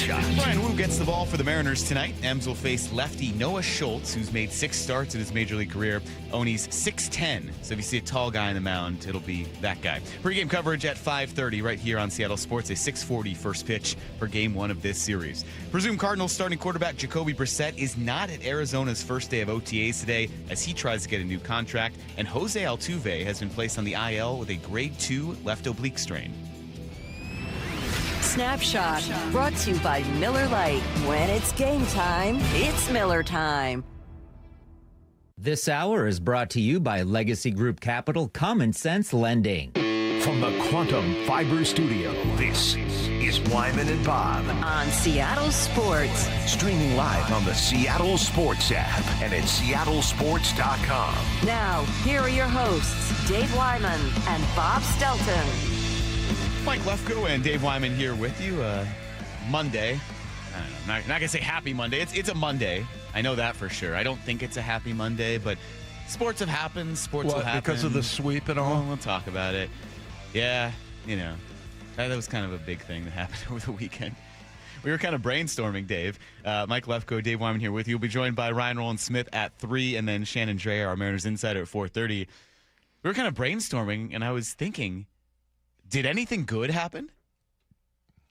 Snapshot. Brian Wu gets the ball for the Mariners tonight. Ems will face lefty Noah Schultz, who's made 6 starts in his major league career. Oney's 6'10", so if you see a tall guy on the mound, it'll be that guy. Pre-game coverage at 5:30 right here on Seattle Sports, a 6:40 first pitch for Game 1 of this series. Presumed Cardinals starting quarterback Jacoby Brissett is not at Arizona's first day of OTAs today as he tries to get a new contract, and Jose Altuve has been placed on the IL with a grade 2 left oblique strain. Snapshot, brought to you by Miller Lite. When it's game time, it's Miller time. This hour is brought to you by Legacy Group Capital Common Sense Lending. From the Quantum Fiber Studio, this is Wyman and Bob. On Seattle Sports. Streaming live on the Seattle Sports app and at seattlesports.com. Now, here are your hosts, Dave Wyman and Bob Stelton. Mike Lefko and Dave Wyman here with you. Monday. I don't know, I'm not going to say happy Monday. It's a Monday. I know that for sure. I don't think it's a happy Monday, but sports have happened. Sports will happen. Because of the sweep and all? Well, we'll talk about it. Yeah, that was kind of a big thing that happened over the weekend. We were kind of brainstorming, Dave. Mike Lefko, Dave Wyman here with you. We'll be joined by Ryan Rowland-Smith at 3, and then Shannon Drayer, our Mariners insider, at 4:30. We were kind of brainstorming, and I was thinking, did anything good happen?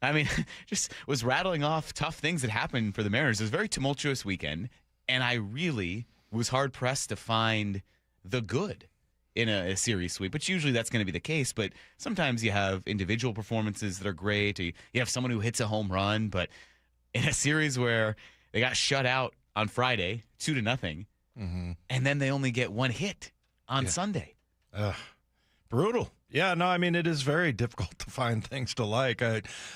I mean, just was rattling off tough things that happened for the Mariners. It was a very tumultuous weekend, and I really was hard-pressed to find the good in a series sweep, which usually that's going to be the case, but sometimes you have individual performances that are great, or you have someone who hits a home run, but in a series where they got shut out on Friday, 2-0, and then they only get one hit on Sunday. Brutal. Yeah, no, I mean, it is very difficult to find things to like.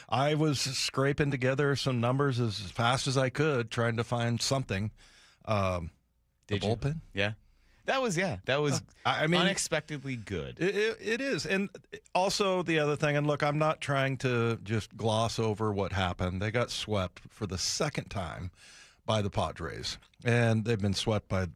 I was scraping together some numbers as fast as I could, trying to find something. The bullpen? Yeah. That was I mean, unexpectedly good. It is. And also the other thing, and look, I'm not trying to just gloss over what happened. They got swept for the second time by the Padres. And they've been swept by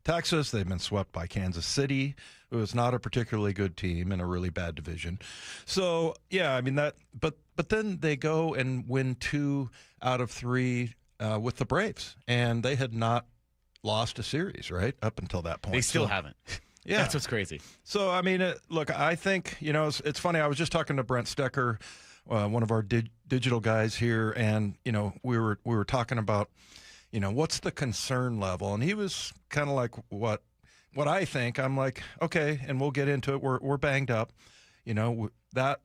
Texas. They've been swept by Kansas City, who is not a particularly good team in a really bad division. So, yeah, I mean, but then they go and win 2 out of 3 with the Braves. And they had not lost a series, right, up until that point. They still haven't. Yeah. That's what's crazy. So, I mean, look, I think, it's funny. I was just talking to Brent Stecker, one of our digital guys here, and, we were talking about, what's the concern level? And he was kind of like what I think. I'm like, okay, and we'll get into it. We're banged up. That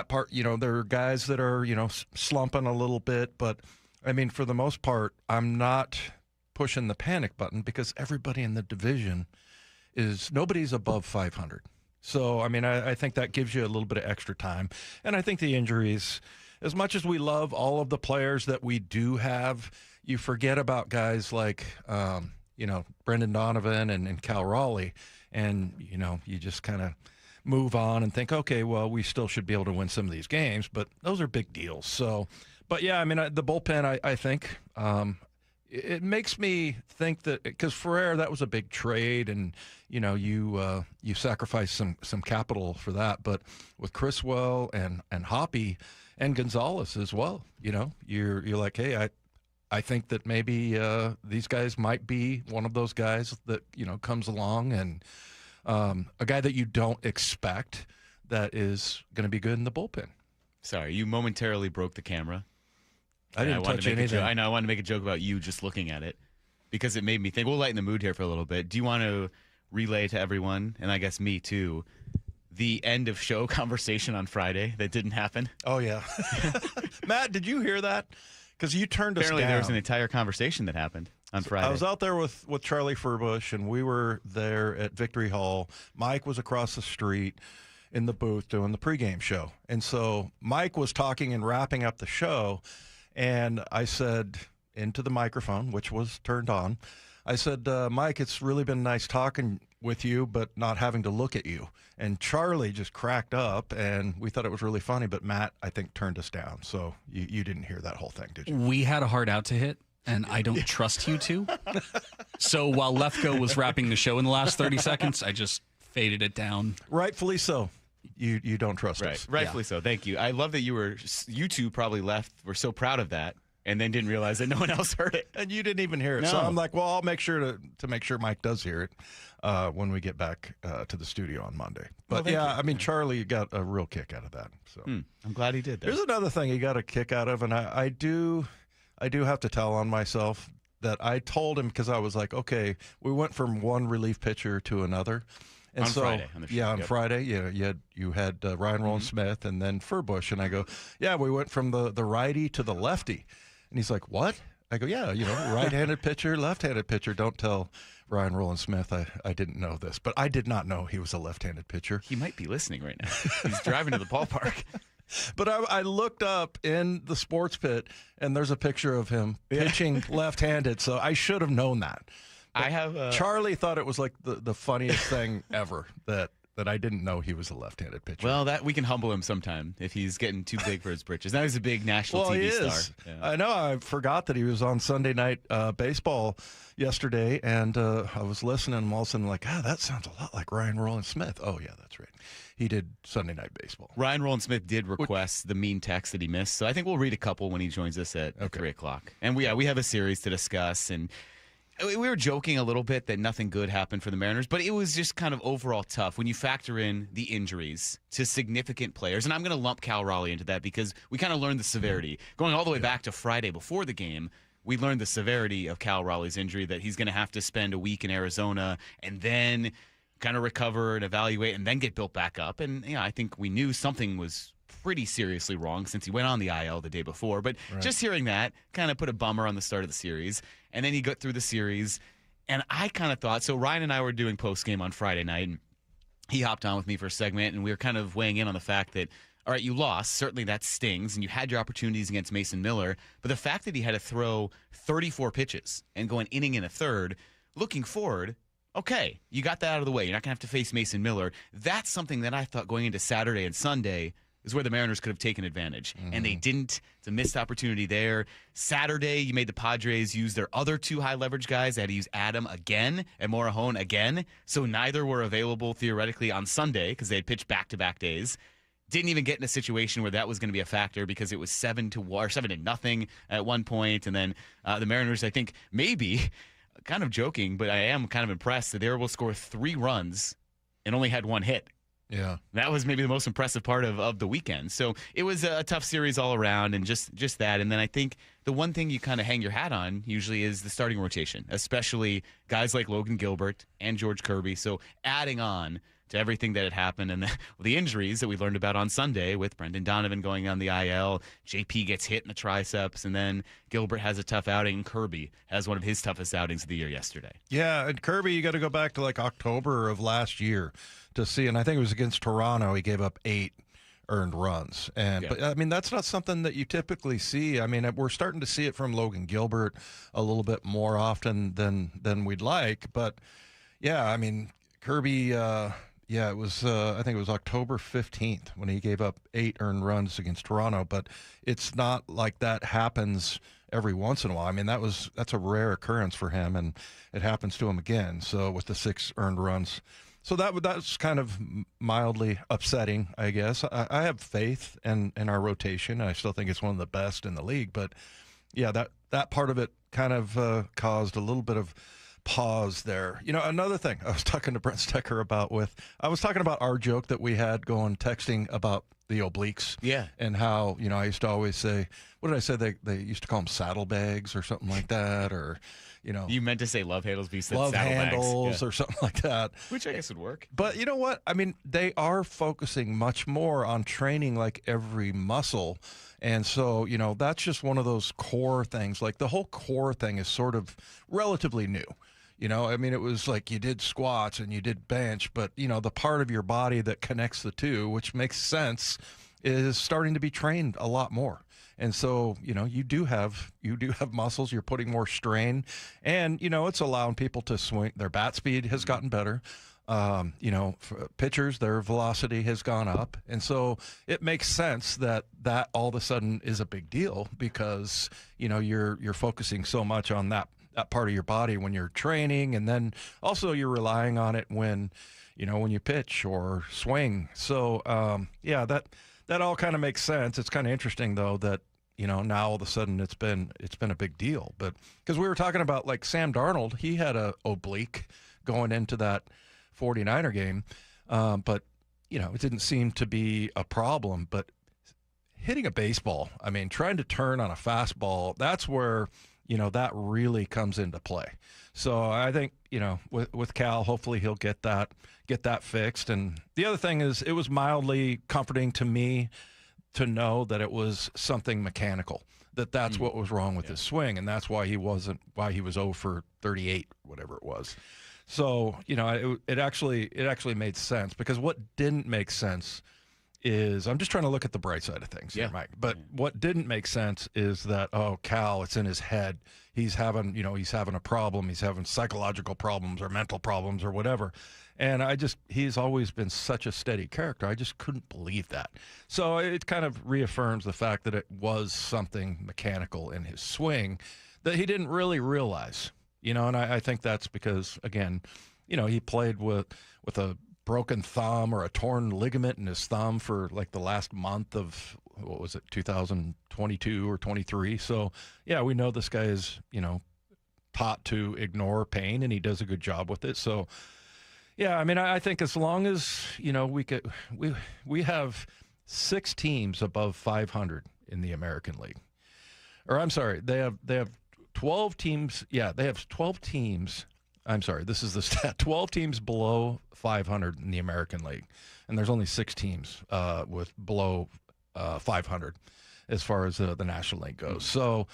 part, there are guys that are, slumping a little bit. But, I mean, for the most part, I'm not pushing the panic button because everybody in the division nobody's above 500. So, I mean, I think that gives you a little bit of extra time. And I think the injuries, as much as we love all of the players that we do have, you forget about guys like, Brendan Donovan and Cal Raleigh. And, you just kind of move on and think, okay, well, we still should be able to win some of these games. But those are big deals. So, but, yeah, I mean, the bullpen, I think, it makes me think that because Ferrer, that was a big trade, and you sacrificed some capital for that. But with Criswell and Hoppy and Gonzalez as well, you're like, hey, I think that maybe these guys might be one of those guys that comes along and a guy that you don't expect that is going to be good in the bullpen. Sorry, you momentarily broke the camera. I didn't touch anything. I know. I wanted to make a joke about you just looking at it because it made me think. We'll lighten the mood here for a little bit. Do you want to relay to everyone, and I guess me too, the end of show conversation on Friday that didn't happen? Oh, yeah. Matt, did you hear that? Because you turned us down. Apparently there was an entire conversation that happened on Friday. I was out there with Charlie Furbush, and we were there at Victory Hall. Mike was across the street in the booth doing the pregame show. And so Mike was talking and wrapping up the show, and I said into the microphone, which was turned on, I said, Mike, it's really been nice talking with you, but not having to look at you. And Charlie just cracked up, and we thought it was really funny, but Matt, I think, turned us down. So you didn't hear that whole thing, did you? We had a hard out to hit, and I don't trust you two. So while Lefko was wrapping the show in the last 30 seconds, I just faded it down. Rightfully so. you don't trust Right. us. Rightfully so. Thank you. I love that you two probably were so proud of that and then didn't realize that no one else heard it. And you didn't even hear it. No. So I'm like, well, I'll make sure to make sure Mike does hear it when we get back to the studio on Monday. But thank you. I mean, Charlie got a real kick out of that. So I'm glad he did that. there's another thing he got a kick out of, and I do have to tell on myself that I told him, because I was like, okay, we went from one relief pitcher to another. And on Friday. On the show. on Yep. Friday, you had Ryan Rowland-Smith and then Furbush, and I go, yeah, we went from the righty to the lefty, and he's like, what? I go, yeah, right-handed pitcher, left-handed pitcher. Don't tell Ryan Rowland-Smith I didn't know this, but I did not know he was a left-handed pitcher. He might be listening right now. He's driving to the ballpark. But I looked up in the sports pit, and there's a picture of him pitching left-handed, so I should have known that. I have Charlie thought it was like the funniest thing ever that I didn't know he was a left-handed pitcher. Well, that we can humble him sometime if he's getting too big for his britches. Now he's a big national well, TV he star. is. Yeah. I know. I forgot that he was on Sunday Night Baseball yesterday, and I was listening, and all of a sudden, like, that sounds a lot like Ryan Rowland-Smith. Oh, yeah, that's right. He did Sunday Night Baseball. Ryan Rowland-Smith did request the mean text that he missed, so I think we'll read a couple when he joins us at 3 o'clock. And we have a series to discuss, and we were joking a little bit that nothing good happened for the Mariners, but it was just kind of overall tough when you factor in the injuries to significant players. And I'm going to lump Cal Raleigh into that because we kind of learned the severity. Going all the way back to Friday before the game, we learned the severity of Cal Raleigh's injury, that he's going to have to spend a week in Arizona and then kind of recover and evaluate and then get built back up. And I think we knew something was pretty seriously wrong since he went on the IL the day before. But just hearing that kind of put a bummer on the start of the series. And then he got through the series, and I kind of thought, so Ryan and I were doing post-game on Friday night, and he hopped on with me for a segment, and we were kind of weighing in on the fact that, all right, you lost. Certainly that stings, and you had your opportunities against Mason Miller. But the fact that he had to throw 34 pitches and go an inning and a third, looking forward, okay, you got that out of the way. You're not going to have to face Mason Miller. That's something that I thought going into Saturday and Sunday is where the Mariners could have taken advantage. And they didn't. It's a missed opportunity there. Saturday, you made the Padres use their other two high-leverage guys. They had to use Adam again and Morejon again. So neither were available theoretically on Sunday because they had pitched back-to-back days. Didn't even get in a situation where that was going to be a factor because it was 7-0 at one point. And then the Mariners, I think, maybe, kind of joking, but I am kind of impressed that they were able to score 3 runs and only had 1 hit. Yeah. That was maybe the most impressive part of the weekend. So it was a tough series all around, and just that. And then I think the one thing you kind of hang your hat on usually is the starting rotation, especially guys like Logan Gilbert and George Kirby. So adding on to everything that had happened and the injuries that we learned about on Sunday with Brendan Donovan going on the IL, JP gets hit in the triceps, and then Gilbert has a tough outing. Kirby has one of his toughest outings of the year yesterday. Yeah, and Kirby, you got to go back to like October of last year to see, and I think it was against Toronto, he gave up 8 earned runs. But I mean, that's not something that you typically see. I mean, we're starting to see it from Logan Gilbert a little bit more often than we'd like. But yeah, I mean, Kirby, it was I think it was October 15th when he gave up 8 earned runs against Toronto. But it's not like that happens every once in a while. I mean, that's a rare occurrence for him, and it happens to him again. So with the 6 earned runs. So that's kind of mildly upsetting, I guess. I have faith in our rotation. I still think it's one of the best in the league. But, yeah, that part of it kind of caused a little bit of pause there. Another thing I was talking to Brent Stecker about I was talking about our joke that we had texting about the obliques. Yeah. And how, I used to always say, what did I say? They used to call them saddlebags or something like that, or, You meant to say love handles, but you said love saddlebags. handles or something like that. Which I guess would work. But you know what? I mean, they are focusing much more on training like every muscle. And so, that's just one of those core things. Like the whole core thing is sort of relatively new. I mean, it was like you did squats and you did bench, but, the part of your body that connects the two, which makes sense, is starting to be trained a lot more. And so, you do have muscles, you're putting more strain, and, it's allowing people to swing. Their bat speed has gotten better. For pitchers, their velocity has gone up. And so it makes sense that all of a sudden is a big deal because, you're focusing so much on that that part of your body when you're training, and then also you're relying on it when you pitch or swing. So that all kind of makes sense. It's kind of interesting though that now all of a sudden it's been a big deal. But because we were talking about like Sam Darnold, he had a oblique going into that 49er game, but it didn't seem to be a problem. But hitting a baseball, I mean, trying to turn on a fastball, that's where that really comes into play. So I think with Cal, hopefully he'll get that fixed. And the other thing is, it was mildly comforting to me to know that it was something mechanical, that's what was wrong with his swing, and that's why he was 0 for 38, whatever it was. So it actually made sense, because what didn't make sense is, I'm just trying to look at the bright side of things here, Mike. But what didn't make sense is that, Cal, it's in his head. He's having a problem. He's having psychological problems or mental problems or whatever. And he's always been such a steady character. I just couldn't believe that. So it kind of reaffirms the fact that it was something mechanical in his swing that he didn't really realize, and I think that's because, again, he played with a broken thumb or a torn ligament in his thumb for like the last month of, 2022 or 23. So we know this guy is, taught to ignore pain, and he does a good job with it. So I mean, I think as long as, we have 6 teams above 500 in the American League. Or I'm sorry, they have 12 teams. Yeah, they have 12 teams. I'm sorry, this is the stat. 12 teams below 500 in the American League. And there's only 6 teams with below 500 as far as the National League goes. So,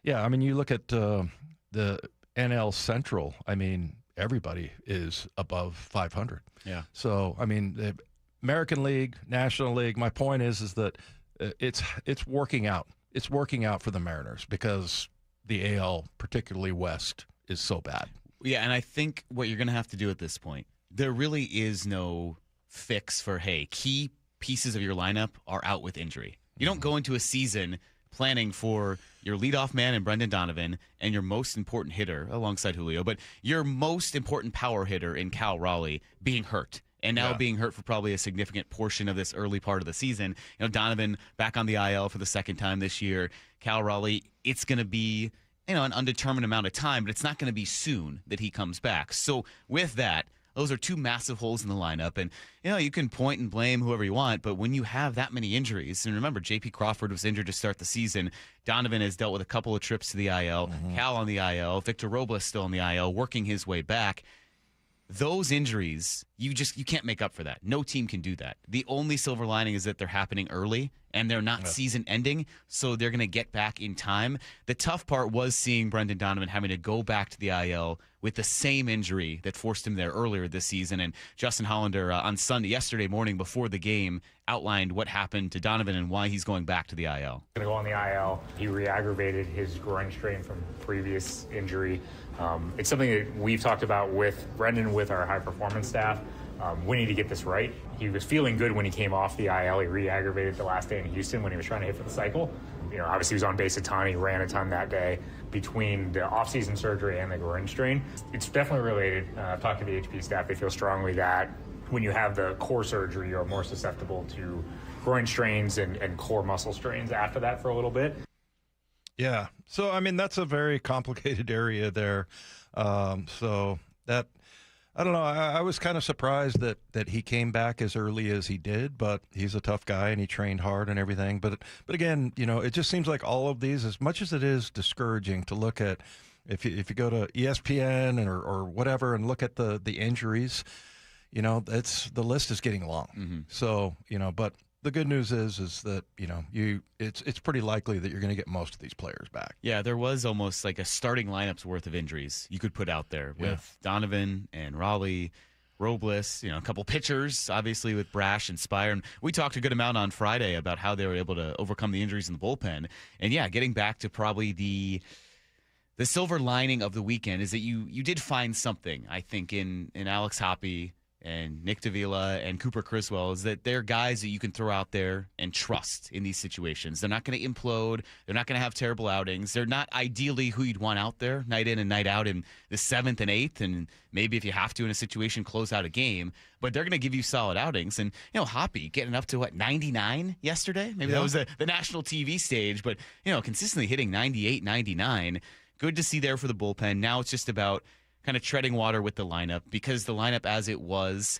I mean, you look at the NL Central, I mean, everybody is above 500. Yeah. So, I mean, the American League, National League, my point is that it's working out. It's working out for the Mariners because the AL, particularly West, is so bad. Yeah, and I think what you're going to have to do at this point, there really is no fix for, hey, key pieces of your lineup are out with injury. You don't go into a season planning for your leadoff man in Brendan Donovan and your most important hitter alongside Julio, but your most important power hitter in Cal Raleigh being hurt. And now being hurt for probably a significant portion of this early part of the season. Donovan back on the IL for the second time this year. Cal Raleigh, it's going to be an undetermined amount of time, but it's not going to be soon that he comes back. So with that, those are 2 massive holes in the lineup. And, you can point and blame whoever you want, but when you have that many injuries, and remember, J.P. Crawford was injured to start the season. Donovan has dealt with a couple of trips to the IL. Cal on the IL. Victor Robles still on the IL, working his way back. Those injuries, you can't make up for that. No team can do that. The only silver lining is that they're happening early and they're not season ending, so they're going to get back in time. The tough part was seeing Brendan Donovan having to go back to the IL with the same injury that forced him there earlier this season. And Justin Hollander on yesterday morning before the game, outlined what happened to Donovan and why he's going back to the IL. Going to go on the IL. He re-aggravated his groin strain from previous injury. It's something that we've talked about with Brendan, with our high-performance staff. We need to get this right. He was feeling good when he came off the IL. He re-aggravated the last day in Houston when he was trying to hit for the cycle. Obviously he was on base a ton. He ran a ton that day between the off-season surgery and the groin strain. It's definitely related. I've talked to the HP staff. They feel strongly that when you have the core surgery, you're more susceptible to groin strains and core muscle strains after that for a little bit. Yeah. So, I mean, that's a very complicated area there. So that, I don't know. I was kind of surprised that he came back as early as he did, but he's a tough guy and he trained hard and everything. But again, it just seems like all of these, as much as it is discouraging to look at, if you go to ESPN or whatever and look at the injuries, the list is getting long. Mm-hmm. So, but the good news is that, it's pretty likely that you're going to get most of these players back. Yeah, there was almost like a starting lineup's worth of injuries you could put out there with Donovan and Raleigh, Robles, a couple pitchers, obviously with Brash and Spire. And we talked a good amount on Friday about how they were able to overcome the injuries in the bullpen. And getting back to probably the silver lining of the weekend is that you did find something, I think, in Alex Hoppe and Nick Davila and Cooper Criswell is that they're guys that you can throw out there and trust in these situations. They're not going to implode. They're not going to have terrible outings. They're not ideally who you'd want out there night in and night out in the 7th and 8th, and maybe if you have to in a situation, close out a game. But they're going to give you solid outings. And, Hoppy getting up to, 99 yesterday? Maybe that was the national TV stage, but, consistently hitting 98, 99. Good to see there for the bullpen. Now it's just about kind of treading water with the lineup, because the lineup as it was,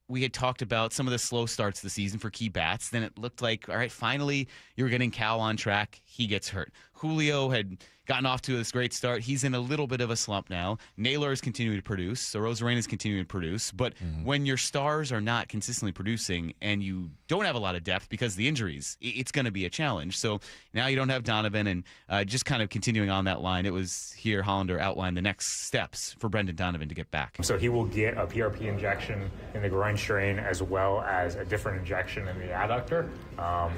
we had talked about some of the slow starts of the season for key bats. Then it looked like, all right, finally you're getting Cal on track. He gets hurt. Julio had gotten off to this great start. He's in a little bit of a slump now. Naylor is continuing to produce. So Rosarena is continuing to produce. But when your stars are not consistently producing and you don't have a lot of depth because of the injuries, it's going to be a challenge. So now you don't have Donovan, and just kind of continuing on that line, it was here Hollander outlined the next steps for Brendan Donovan to get back. So he will get a PRP injection in the groin strain as well as a different injection in the adductor,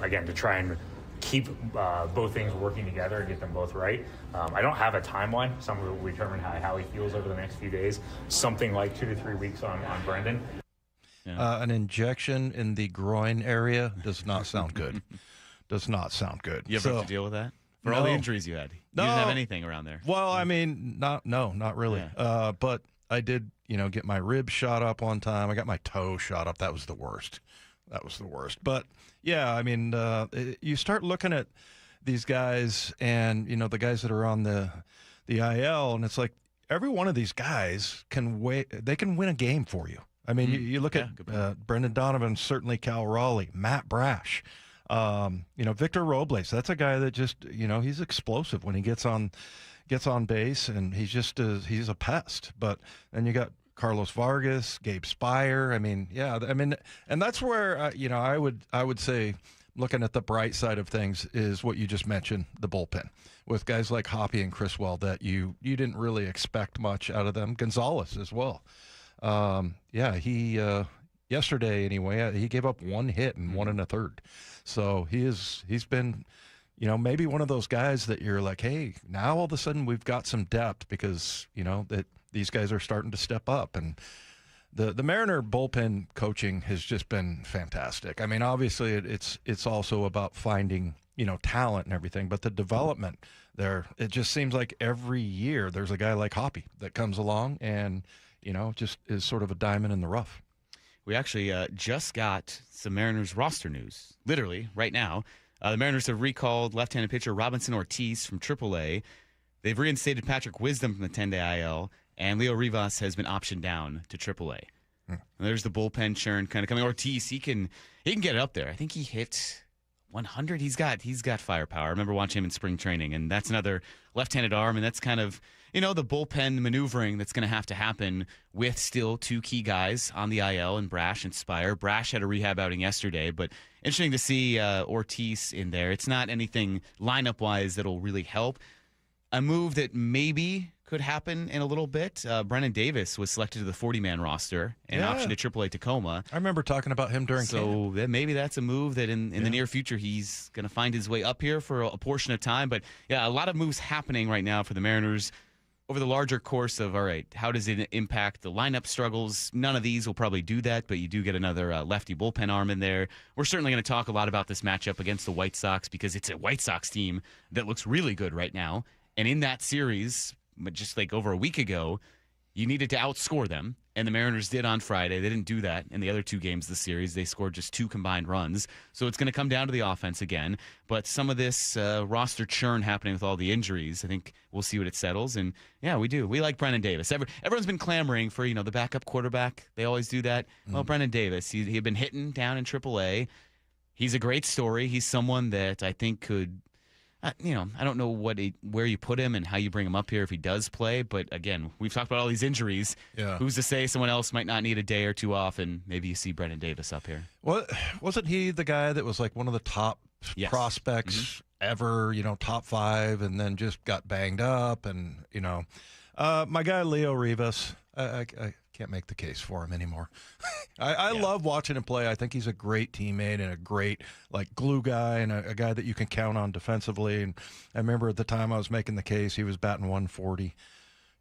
again, to try and keep both things working together and get them both right. I don't have a timeline. Some will determine how he feels over the next few days. Something like 2 to 3 weeks on Brendan. Yeah. An injection in the groin area does not sound good. Does not sound good. You ever have to deal with that? For all the injuries you had? You didn't have anything around there? Well, I mean, not really. Yeah. But I did, get my ribs shot up one time. I got my toe shot up. That was the worst. But, yeah, I mean, you start looking at these guys and, the guys that are on the IL, and it's like every one of these guys they can win a game for you. I mean, you look at Brendan Donovan, certainly Cal Raleigh, Matt Brash, Victor Robles. That's a guy that just, he's explosive when he gets on base, and he's a pest. But then you got Carlos Vargas, Gabe Spire. And that's where I would say, looking at the bright side of things, is what you just mentioned, the bullpen with guys like Hoppy and Criswell that you didn't really expect much out of them. Gonzalez as well. He yesterday anyway, he gave up 1 hit and 1 1/3. So he's been, maybe one of those guys that you're like, hey, now all of a sudden we've got some depth because that these guys are starting to step up. And the Mariner bullpen coaching has just been fantastic. I mean, obviously it's also about finding talent and everything, but the development there, it just seems like every year there's a guy like Hoppy that comes along and just is sort of a diamond in the rough. We actually just got some Mariners roster news, literally right now. The Mariners have recalled left-handed pitcher Robinson Ortiz from AAA. They've reinstated Patrick Wisdom from the 10-day IL, and Leo Rivas has been optioned down to AAA. And there's the bullpen churn kind of coming. Ortiz, he can get it up there. I think he hit 100. He's got firepower. I remember watching him in spring training, and that's another left-handed arm, and that's kind of the bullpen maneuvering that's going to have to happen with still 2 key guys on the IL and Brash and Spire. Brash had a rehab outing yesterday, but interesting to see Ortiz in there. It's not anything lineup-wise that'll really help. A move that maybe could happen in a little bit. Brennan Davis was selected to the 40-man roster and optioned to AAA Tacoma. I remember talking about him during camp. So maybe that's a move that in the near future he's going to find his way up here for a portion of time. But, a lot of moves happening right now for the Mariners over the larger course of, all right, how does it impact the lineup struggles? None of these will probably do that, but you do get another lefty bullpen arm in there. We're certainly going to talk a lot about this matchup against the White Sox because it's a White Sox team that looks really good right now. And in that series, just like over a week ago, you needed to outscore them, and the Mariners did on Friday. They didn't do that in the other 2 games of the series. They scored just 2 combined runs. So it's going to come down to the offense again. But some of this roster churn happening with all the injuries, I think we'll see what it settles. And, we do. We like Brennan Davis. Everyone's been clamoring for, the backup quarterback. They always do that. Well, Brennan Davis, he had been hitting down in AAA. He's a great story. He's someone that I think could – I don't know where you put him and how you bring him up here if he does play. But, again, we've talked about all these injuries. Yeah. Who's to say someone else might not need a day or 2 off, and maybe you see Brennan Davis up here. Well, wasn't he the guy that was like one of the top prospects ever, top 5, and then just got banged up? And, my guy Leo Rivas, I can't make the case for him anymore. I love watching him play. I think he's a great teammate and a great glue guy and a guy that you can count on defensively. And I remember at the time I was making the case, he was batting 140.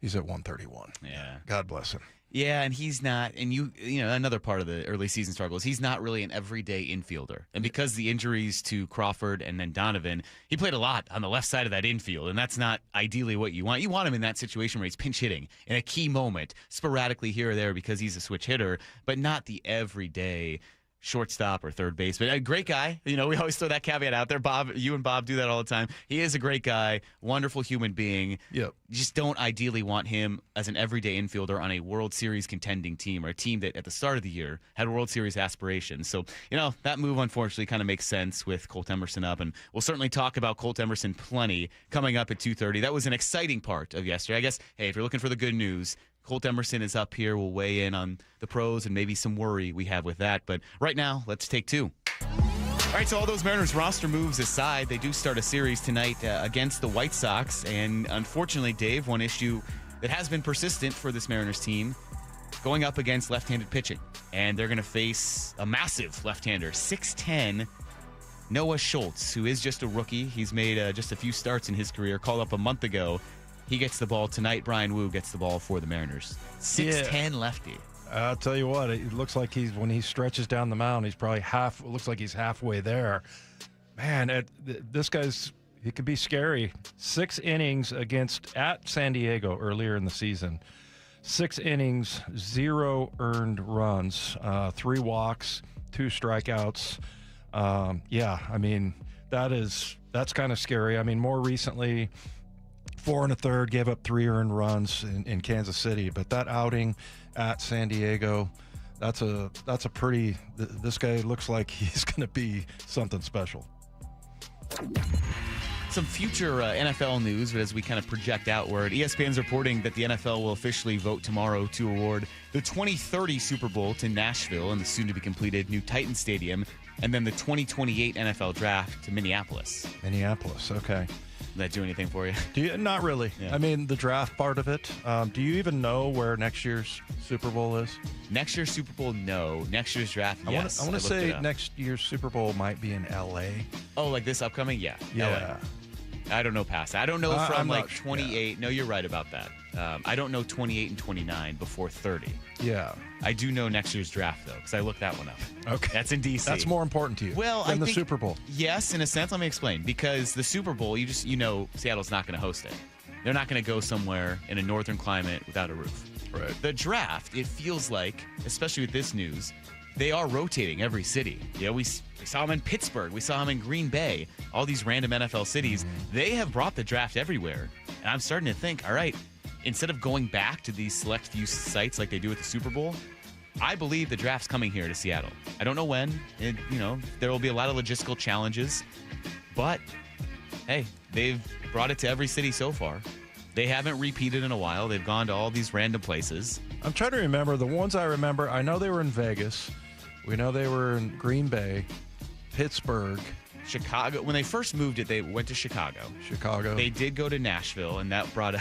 He's at 131. Yeah. God bless him. Yeah, and he's not, and you know, another part of the early season struggle is he's not really an everyday infielder. And because the injuries to Crawford and then Donovan, he played a lot on the left side of that infield, and that's not ideally what you want. You want him in that situation where he's pinch hitting in a key moment, sporadically here or there because he's a switch hitter, but not the everyday shortstop or third base. But a great guy. You know, we always throw that caveat out there. Bob, you and Bob do that all the time. He is a great guy, wonderful human being. Yep. You just don't ideally want him as an everyday infielder on a World Series contending team or a team that at the start of the year had World Series aspirations. So, you know, that move unfortunately kind of makes sense with Colt Emerson up. And we'll certainly talk about Colt Emerson plenty coming up at 2:30. That was an exciting part of yesterday. I guess, hey, if you're looking for the good news, Colt Emerson is up here. We'll weigh in on the pros and maybe some worry we have with that. But right now, let's take two. All right, so all those Mariners roster moves aside, they do start a series tonight against the White Sox. And unfortunately, Dave, one issue that has been persistent for this Mariners team, going up against left-handed pitching. And they're going to face a massive left-hander, 6'10", Noah Schultz, who is just a rookie. He's made just a few starts in his career, called up a month ago. He gets the ball tonight. Brian Wu gets the ball for the Mariners. 6'10" lefty. I'll tell you what, it looks like when he stretches down the mound, he's probably looks like he's halfway there. Man, this he could be scary. 6 innings at San Diego earlier in the season. 6 innings, 0 earned runs, 3 walks, 2 strikeouts. Yeah, I mean, that's kind of scary. I mean, more recently, 4 1/3, gave up 3 earned runs in Kansas City. But that outing at San Diego, that's a pretty. This guy looks like he's going to be something special. Some future NFL news, but as we kind of project outward, ESPN's reporting that the NFL will officially vote tomorrow to award the 2030 Super Bowl to Nashville and the soon-to-be-completed new Titan Stadium, and then the 2028 NFL Draft to Minneapolis. Minneapolis, okay. Does that do anything for you? Not really. Yeah. I mean, the draft part of it. Do you even know where next year's Super Bowl is? Next year's Super Bowl, no. Next year's draft, yes. I want to say next year's Super Bowl might be in L.A. Oh, like this upcoming? Yeah. Yeah. LA. I don't know past that. I don't know from like 28. Yeah. No, you're right about that. I don't know 28 and 29 before 30. Yeah. I do know next year's draft, though, because I looked that one up. Okay. That's in D.C. That's more important to you than the Super Bowl. Yes, in a sense. Let me explain. Because the Super Bowl, you know Seattle's not going to host it. They're not going to go somewhere in a northern climate without a roof. Right. The draft, it feels like, especially with this news, they are rotating every city. Yeah, we saw them in Pittsburgh. We saw them in Green Bay. All these random NFL cities. Mm-hmm. They have brought the draft everywhere. And I'm starting to think, all right, instead of going back to these select few sites like they do at the Super Bowl, I believe the draft's coming here to Seattle. I don't know when. There will be a lot of logistical challenges. But, hey, they've brought it to every city so far. They haven't repeated in a while. They've gone to all these random places. I'm trying to remember. The ones I remember, I know they were in Vegas. We know they were in Green Bay, Pittsburgh. Chicago. When they first moved it, they went to Chicago. They did go to Nashville, and that brought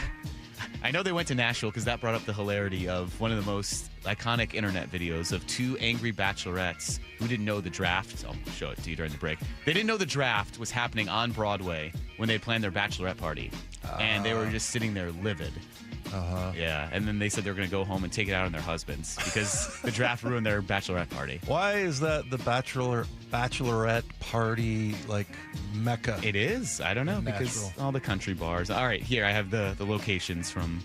I know they went to Nashville because that brought up the hilarity of one of the most iconic internet videos of 2 angry bachelorettes who didn't know the draft. I'll show it to you during the break. They didn't know the draft was happening on Broadway when they planned their bachelorette party. And they were just sitting there livid. Yeah, and then they said they were going to go home and take it out on their husbands because the draft ruined their bachelorette party. Why is that the bachelorette party like mecca? It is. I don't know, because all the country bars. All right, here I have the locations from,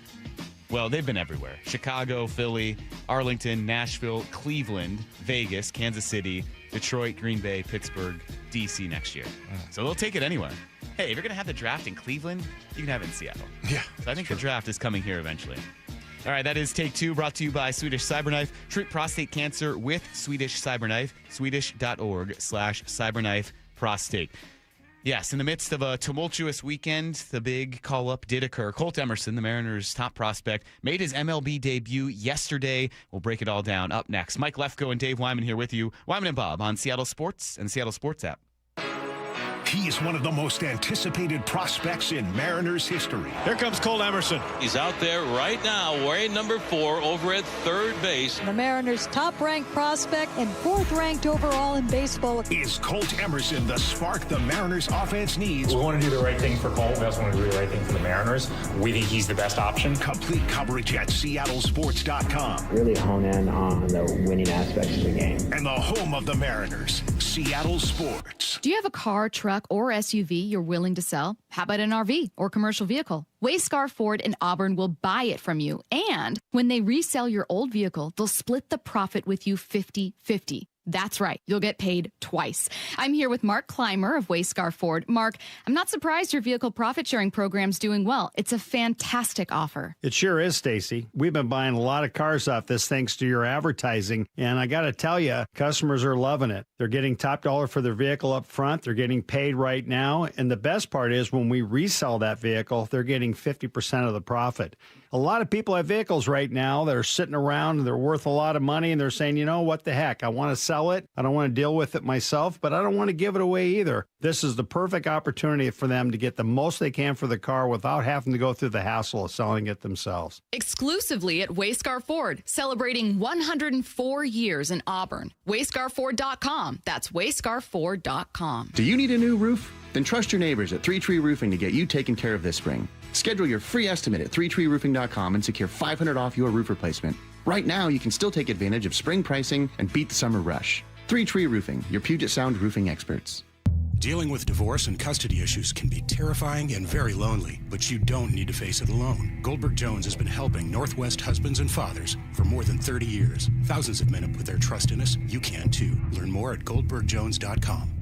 well, they've been everywhere. Chicago, Philly, Arlington, Nashville, Cleveland, Vegas, Kansas City, Detroit, Green Bay, Pittsburgh, D.C. next year. So they'll take it anywhere. Hey, if you're going to have the draft in Cleveland, you can have it in Seattle. Yeah. So I think the draft is coming here eventually. All right, that is Take Two, brought to you by Swedish Cyberknife. Treat prostate cancer with Swedish Cyberknife. Swedish.org/cyberknife prostate. Yes, in the midst of a tumultuous weekend, the big call-up did occur. Colt Emerson, the Mariners' top prospect, made his MLB debut yesterday. We'll break it all down up next. Mike Lefko and Dave Wyman here with you. Wyman and Bob on Seattle Sports and the Seattle Sports app. He is one of the most anticipated prospects in Mariners history. Here comes Colt Emerson. He's out there right now wearing number 4 over at third base. The Mariners' top-ranked prospect and 4th-ranked overall in baseball. Is Colt Emerson the spark the Mariners offense needs? We want to do the right thing for Colt. We also want to do the right thing for the Mariners. We think he's the best option. Complete coverage at SeattleSports.com. Really hone in on the winning aspects of the game. And the home of the Mariners, Seattle Sports. Do you have a car, truck, or SUV you're willing to sell? How about an RV or commercial vehicle? Wayscar Ford in Auburn will buy it from you. And when they resell your old vehicle, they'll split the profit with you 50-50. That's right. You'll get paid twice. I'm here with Mark Clymer of Wayscar Ford. Mark, I'm not surprised your vehicle profit-sharing program's doing well. It's a fantastic offer. It sure is, Stacy. We've been buying a lot of cars off this thanks to your advertising, and I got to tell you, customers are loving it. They're getting top dollar for their vehicle up front. They're getting paid right now, and the best part is when we resell that vehicle, they're getting 50% of the profit. A lot of people have vehicles right now that are sitting around and they're worth a lot of money, and they're saying, you know, what the heck? I want to sell it. I don't want to deal with it myself, but I don't want to give it away either. This is the perfect opportunity for them to get the most they can for the car without having to go through the hassle of selling it themselves. Exclusively at Wayscar Ford, celebrating 104 years in Auburn. WayscarFord.com. That's WayscarFord.com. Do you need a new roof? Then trust your neighbors at 3 Tree Roofing to get you taken care of this spring. Schedule your free estimate at 3treeroofing.com and secure $500 off your roof replacement. Right now, you can still take advantage of spring pricing and beat the summer rush. 3 Tree Roofing, your Puget Sound roofing experts. Dealing with divorce and custody issues can be terrifying and very lonely, but you don't need to face it alone. Goldberg Jones has been helping Northwest husbands and fathers for more than 30 years. Thousands of men have put their trust in us. You can too. Learn more at goldbergjones.com.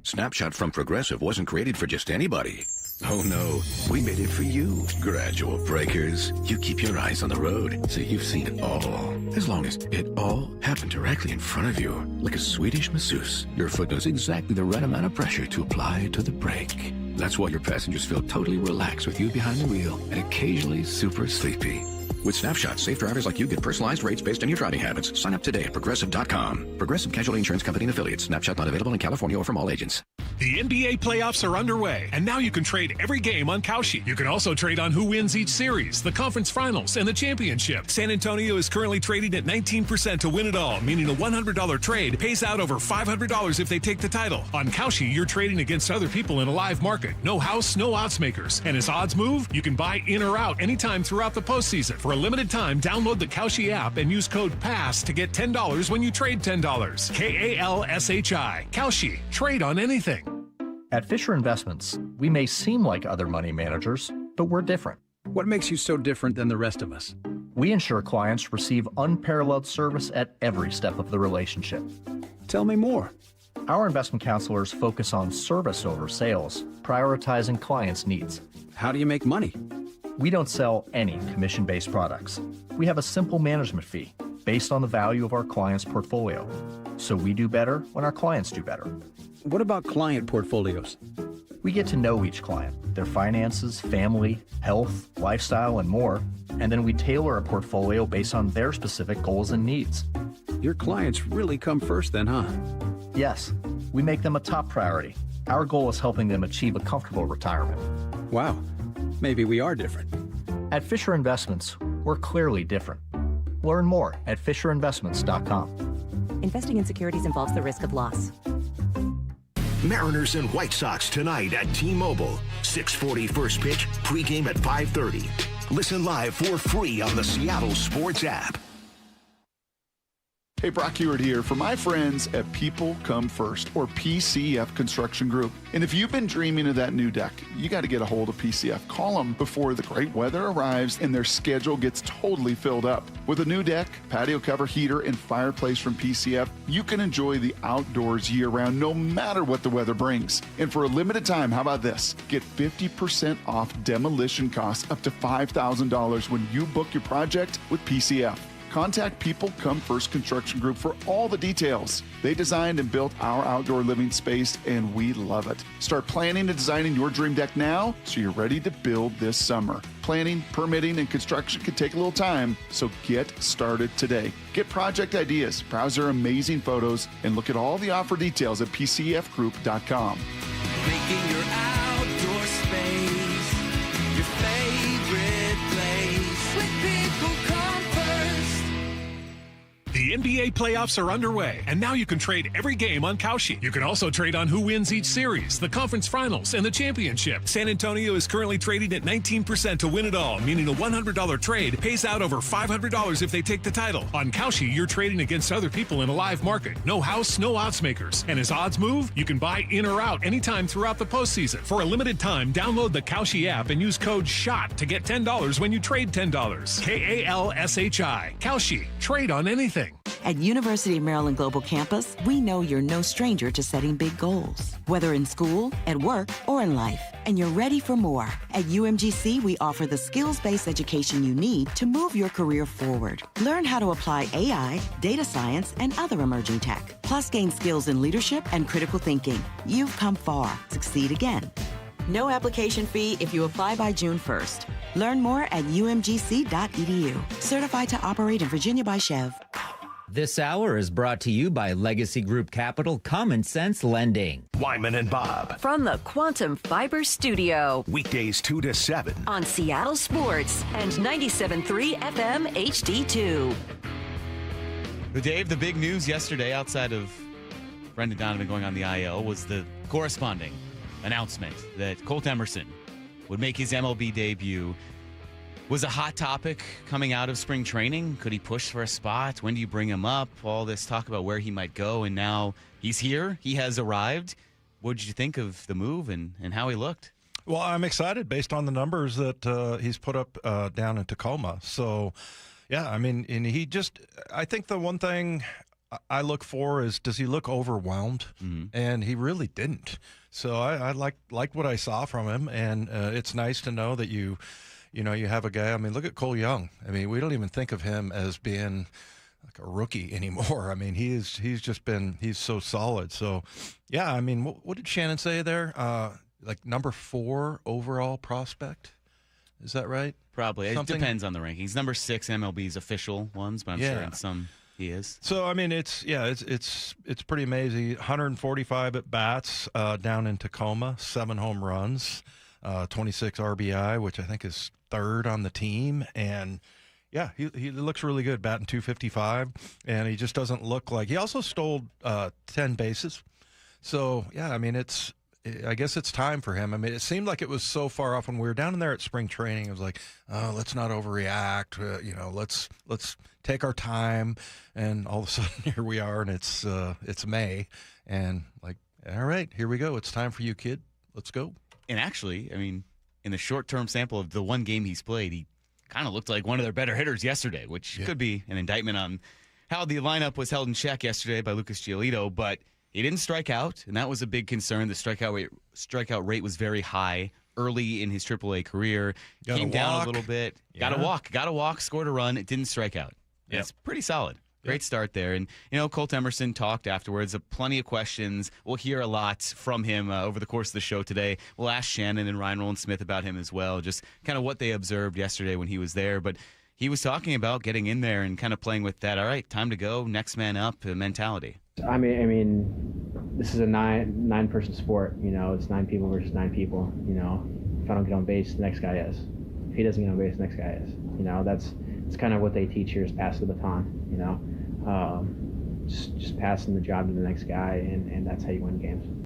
Snapshot from Progressive wasn't created for just anybody. Oh no, we made it for you. Gradual breakers. You keep your eyes on the road, so you've seen it all. As long as it all happened directly in front of you, like a Swedish masseuse, your foot knows exactly the right amount of pressure to apply to the brake. That's why your passengers feel totally relaxed with you behind the wheel and occasionally super sleepy. With Snapshot, safe drivers like you get personalized rates based on your driving habits. Sign up today at Progressive.com. Progressive Casualty Insurance Company and Affiliates. Snapshot not available in California or from all agents. The NBA playoffs are underway, and now you can trade every game on Kalshi. You can also trade on who wins each series, the conference finals, and the championship. San Antonio is currently trading at 19% to win it all, meaning a $100 trade pays out over $500 if they take the title. On Kalshi, you're trading against other people in a live market. No house, no odds makers. And as odds move, you can buy in or out anytime throughout the postseason. For a limited time, download the Kalshi app and use code PASS to get $10 when you trade $10. KALSHI. Kalshi. Trade on anything. At Fisher Investments, we may seem like other money managers, but we're different. What makes you so different than the rest of us? We ensure clients receive unparalleled service at every step of the relationship. Tell me more. Our investment counselors focus on service over sales, prioritizing clients' needs. How do you make money? We don't sell any commission-based products. We have a simple management fee based on the value of our client's portfolio. So we do better when our clients do better. What about client portfolios? We get to know each client, their finances, family, health, lifestyle, and more, and then we tailor a portfolio based on their specific goals and needs. Your clients really come first then, huh? Yes, we make them a top priority. Our goal is helping them achieve a comfortable retirement. Wow, maybe we are different. At Fisher Investments, we're clearly different. Learn more at FisherInvestments.com. Investing in securities involves the risk of loss. Mariners and White Sox tonight at T-Mobile. 6:40 first pitch, pregame at 5:30. Listen live for free on the Seattle Sports app. Hey, Brock Heward here for my friends at People Come First, or PCF Construction Group. And if you've been dreaming of that new deck, you got to get a hold of PCF. Call them before the great weather arrives and their schedule gets totally filled up. With a new deck, patio cover, heater, and fireplace from PCF, you can enjoy the outdoors year-round no matter what the weather brings. And for a limited time, how about this? Get 50% off demolition costs up to $5,000 when you book your project with PCF. Contact People Come First Construction Group for all the details. They designed and built our outdoor living space, and we love it. Start planning and designing your dream deck now so you're ready to build this summer. Planning, permitting, and construction can take a little time, so get started today. Get project ideas, browse their amazing photos, and look at all the offer details at PCFgroup.com. making your outdoor space your favorite place. When people come first. The NBA playoffs are underway, and now you can trade every game on Kalshi. You can also trade on who wins each series, the conference finals, and the championship. San Antonio is currently trading at 19% to win it all, meaning a $100 trade pays out over $500 if they take the title. On Kalshi, you're trading against other people in a live market. No house, no odds makers. And as odds move, you can buy in or out anytime throughout the postseason. For a limited time, download the Kalshi app and use code SHOT to get $10 when you trade $10. KALSHI. Kalshi. Trade on anything. At University of Maryland Global Campus, we know you're no stranger to setting big goals, whether in school, at work, or in life, and you're ready for more. At UMGC, we offer the skills-based education you need to move your career forward. Learn how to apply AI, data science, and other emerging tech, plus gain skills in leadership and critical thinking. You've come far. Succeed again. No application fee if you apply by June 1st. Learn more at umgc.edu. Certified to operate in Virginia by Chev. This hour is brought to you by Legacy Group Capital Common Sense Lending. Wyman and Bob. From the Quantum Fiber Studio. Weekdays 2 to 7. On Seattle Sports and 97.3 FM HD2. But Dave, the big news yesterday outside of Brendan Donovan going on the IL was the corresponding announcement that Colt Emerson would make his MLB debut. Was a hot topic coming out of spring training. Could he push for a spot? When do you bring him up? All this talk about where he might go, and now he's here. He has arrived. What did you think of the move and how he looked? Well, I'm excited based on the numbers that he's put up down in Tacoma. So, yeah, I mean, and I think the one thing I look for is, does he look overwhelmed? Mm-hmm. And he really didn't. So I like what I saw from him, and it's nice to know that you have a guy. I mean, look at Cole Young. I mean, we don't even think of him as being like a rookie anymore. I mean, he's so solid. So, yeah, I mean, what did Shannon say there? Like number 4 overall prospect? Is that right? Probably. Something? It depends on the rankings. Number 6 MLB's official ones, but I'm sure in some he is. So, I mean, it's pretty amazing. 145 at bats down in Tacoma, 7 home runs, 26 RBI, which I think is 3rd on the team. And yeah, he looks really good, batting .255, and he just doesn't look like. He also stole 10 bases. So yeah, I mean, I guess it's time for him. I mean, it seemed like it was so far off when we were down in there at spring training. It was like, oh, let's not overreact. Let's take our time. And all of a sudden, here we are, and it's May, and like, all right, here we go. It's time for you, kid. Let's go. And actually, I mean, in the short-term sample of the one game he's played, he kind of looked like one of their better hitters yesterday, which could be an indictment on how the lineup was held in check yesterday by Lucas Giolito. But he didn't strike out, and that was a big concern. The strikeout rate was very high early in his AAA career. Came down a little bit. Got to walk, scored a run. It didn't strike out. Yep. It's pretty solid. Great start there. And, Colt Emerson talked afterwards. Plenty of questions. We'll hear a lot from him over the course of the show today. We'll ask Shannon and Ryan Rowland-Smith about him as well, just kind of what they observed yesterday when he was there. But he was talking about getting in there and kind of playing with that, all right, time to go, next man up mentality. I mean, this is a nine-person sport. It's 9 people versus 9 people. If I don't get on base, the next guy is. If he doesn't get on base, the next guy is. It's kind of what they teach here is pass the baton. Just passing the job to the next guy, and that's how you win games.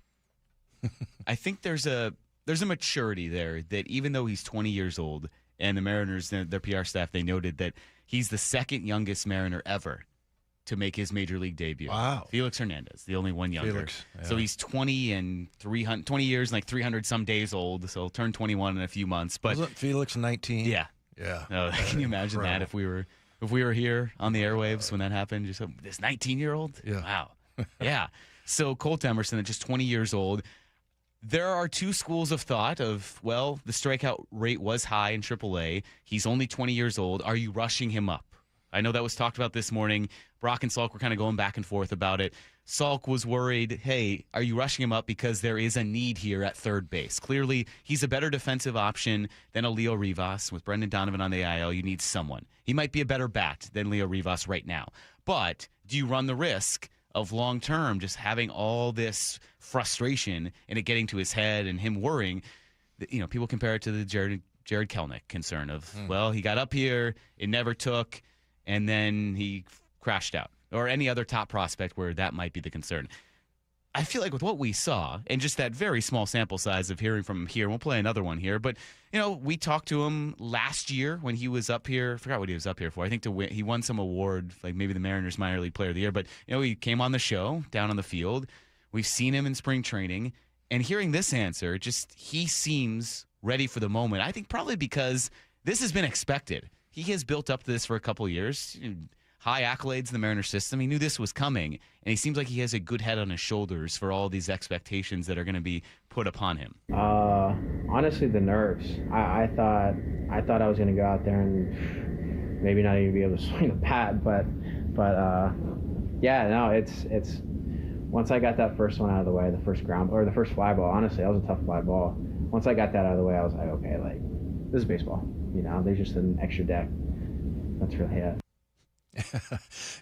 I think there's a maturity there that even though he's 20 years old, and the Mariners, their PR staff, they noted that he's the 2nd youngest Mariner ever to make his major league debut. Wow. Felix Hernandez, the only one younger. Yeah. So he's 20 years and like 300 some days old. So he'll turn 21 in a few months. But wasn't Felix 19? Yeah. Yeah. Oh, can you imagine that if we were here on the airwaves when that happened? Just this 19-year-old? Yeah. Wow. Yeah. So Colt Emerson at just 20 years old. There are 2 schools of thought of, well, the strikeout rate was high in AAA. He's only 20 years old. Are you rushing him up? I know that was talked about this morning. Brock and Salk were kind of going back and forth about it. Salk was worried, hey, are you rushing him up because there is a need here at third base? Clearly, he's a better defensive option than a Leo Rivas. With Brendan Donovan on the IL, you need someone. He might be a better bat than Leo Rivas right now. But do you run the risk of long term, just having all this frustration and it getting to his head and him worrying. People compare it to the Jared Kelnick concern of, well, he got up here, it never took, and then he crashed out. Or any other top prospect where that might be the concern. I feel like with what we saw and just that very small sample size of hearing from him here, we'll play another one here, but, we talked to him last year when he was up here. I forgot what he was up here for. I think to win, he won some award, like maybe the Mariners minor league player of the year, but, he came on the show down on the field. We've seen him in spring training, and hearing this answer, he seems ready for the moment. I think probably because this has been expected. He has built up to this for a couple years. High accolades in the Mariners system. He knew this was coming, and he seems like he has a good head on his shoulders for all these expectations that are going to be put upon him. Honestly, the nerves. I thought I was going to go out there and maybe not even be able to swing the bat, but yeah, no, it's once I got that first one out of the way, the first first fly ball. Honestly, that was a tough fly ball. Once I got that out of the way, I was like, okay, like this is baseball. There's just an extra deck. That's really it.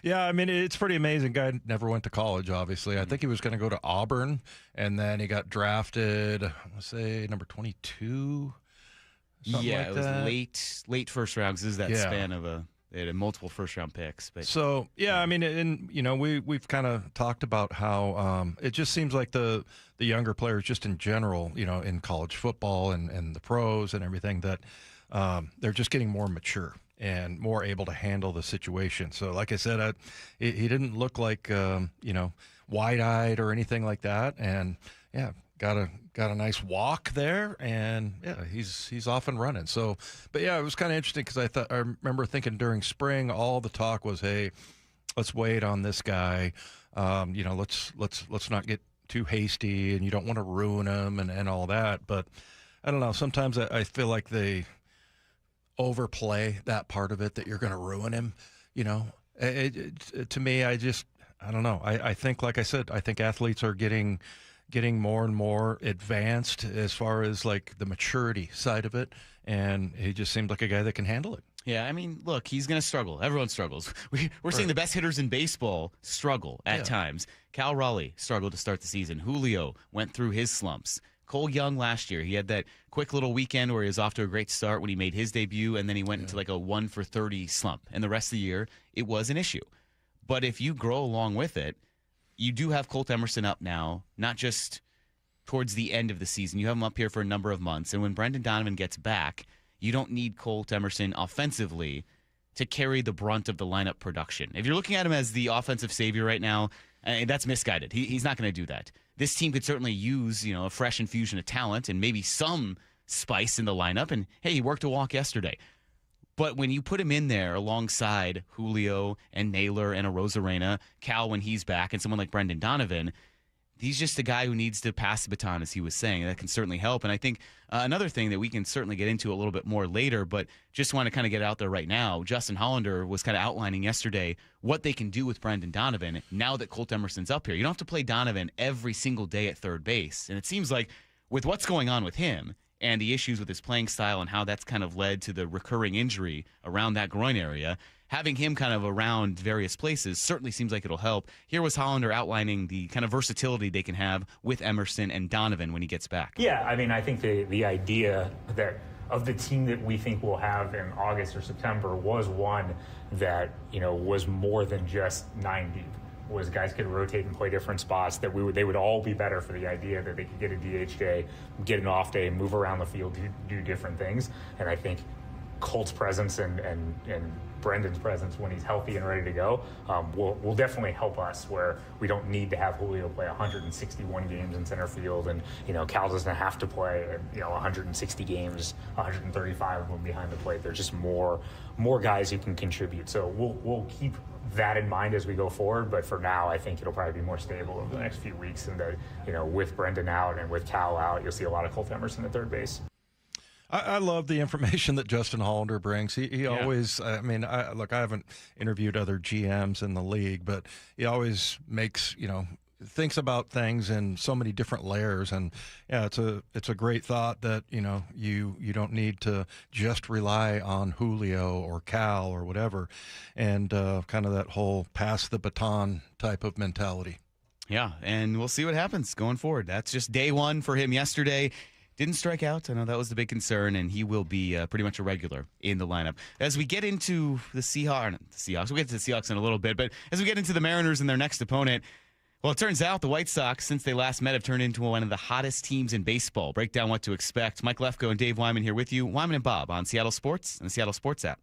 Yeah, I mean, it's pretty amazing. Guy never went to college, obviously. I think he was going to go to Auburn, and then he got drafted, let's say, number 22. Yeah, it was late first round, because this is that span of they had multiple first-round picks. But so, yeah, I mean, we've kind of talked about how it just seems like the younger players, just in general, in college football and the pros and everything, that they're just getting more mature and more able to handle the situation. So, like I said, he didn't look like wide-eyed or anything like that, and got a nice walk there, and he's off and running. So, but it was kind of interesting because I remember thinking during spring, all the talk was, hey, let's wait on this guy. Let's not get too hasty, and you don't want to ruin him and all that. But I don't know. Sometimes I feel like they overplay that part of it, that you're going to ruin him. To me, I don't know. I think, like I said, I think athletes are getting more and more advanced as far as like the maturity side of it, and he just seemed like a guy that can handle it. Yeah, I mean, look, he's going to struggle. Everyone struggles. We're seeing the best hitters in baseball struggle at times. Cal Raleigh struggled to start the season. Julio went through his slumps. Cole Young last year, he had that quick little weekend where he was off to a great start when he made his debut, and then he went into like a 1-for-30 slump. And the rest of the year, it was an issue. But if you grow along with it, you do have Colt Emerson up now, not just towards the end of the season. You have him up here for a number of months. And when Brendan Donovan gets back, you don't need Colt Emerson offensively to carry the brunt of the lineup production. If you're looking at him as the offensive savior right now, that's misguided. He's not going to do that. This team could certainly use, a fresh infusion of talent and maybe some spice in the lineup. And, hey, he worked a walk yesterday. But when you put him in there alongside Julio and Naylor and a Rosarena, Cal when he's back, and someone like Brendan Donovan, he's just a guy who needs to pass the baton, as he was saying. That can certainly help. And I think another thing that we can certainly get into a little bit more later, but just want to kind of get it out there right now, Justin Hollander was kind of outlining yesterday what they can do with Brendan Donovan now that Colt Emerson's up here. You don't have to play Donovan every single day at third base. And it seems like with what's going on with him and the issues with his playing style and how that's kind of led to the recurring injury around that groin area, having him kind of around various places certainly seems like it'll help. Here was Hollander outlining the kind of versatility they can have with Emerson and Donovan when he gets back. Yeah, I mean, I think the idea that of the team that we think we'll have in August or September was one that, was more than just 9 deep. Was guys could rotate and play different spots, that they would all be better for the idea that they could get a DH day, get an off day, move around the field, do different things. And I think Colt's presence and Brendan's presence when he's healthy and ready to go will definitely help us, where we don't need to have Julio play 161 games in center field, and Cal doesn't have to play 160 games, 135 of them behind the plate. There's just more guys who can contribute. So we'll keep that in mind as we go forward, but for now I think it'll probably be more stable over the next few weeks, and that with Brendan out and with Cal out, you'll see a lot of Colt Emerson at third base. I love the information that Justin Hollander brings. He always, I mean, I haven't interviewed other GMs in the league, but he always makes, thinks about things in so many different layers. And yeah, it's a great thought that, you don't need to just rely on Julio or Cal or whatever, and kind of that whole pass the baton type of mentality. Yeah, and we'll see what happens going forward. That's just day one for him yesterday. Didn't strike out. I know that was the big concern, and he will be pretty much a regular in the lineup. As we get into the Seahawks, we'll get to the Seahawks in a little bit, but as we get into the Mariners and their next opponent, well, it turns out the White Sox, since they last met, have turned into one of the hottest teams in baseball. Break down what to expect. Mike Lefko and Dave Wyman here with you. Wyman and Bob on Seattle Sports and the Seattle Sports app.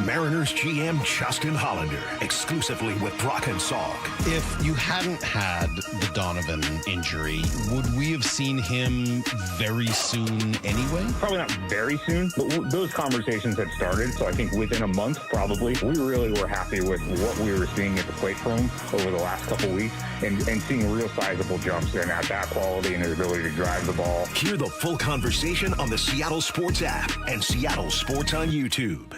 Mariners GM Justin Hollander, exclusively with Brock and Salk. If you hadn't had the Donovan injury, would we have seen him very soon anyway? Probably not very soon, but those conversations had started. So I think within a month, probably, we really were happy with what we were seeing at the plate for him over the last couple weeks and seeing real sizable jumps in at bat quality and his ability to drive the ball. Hear the full conversation on the Seattle Sports app and Seattle Sports on YouTube.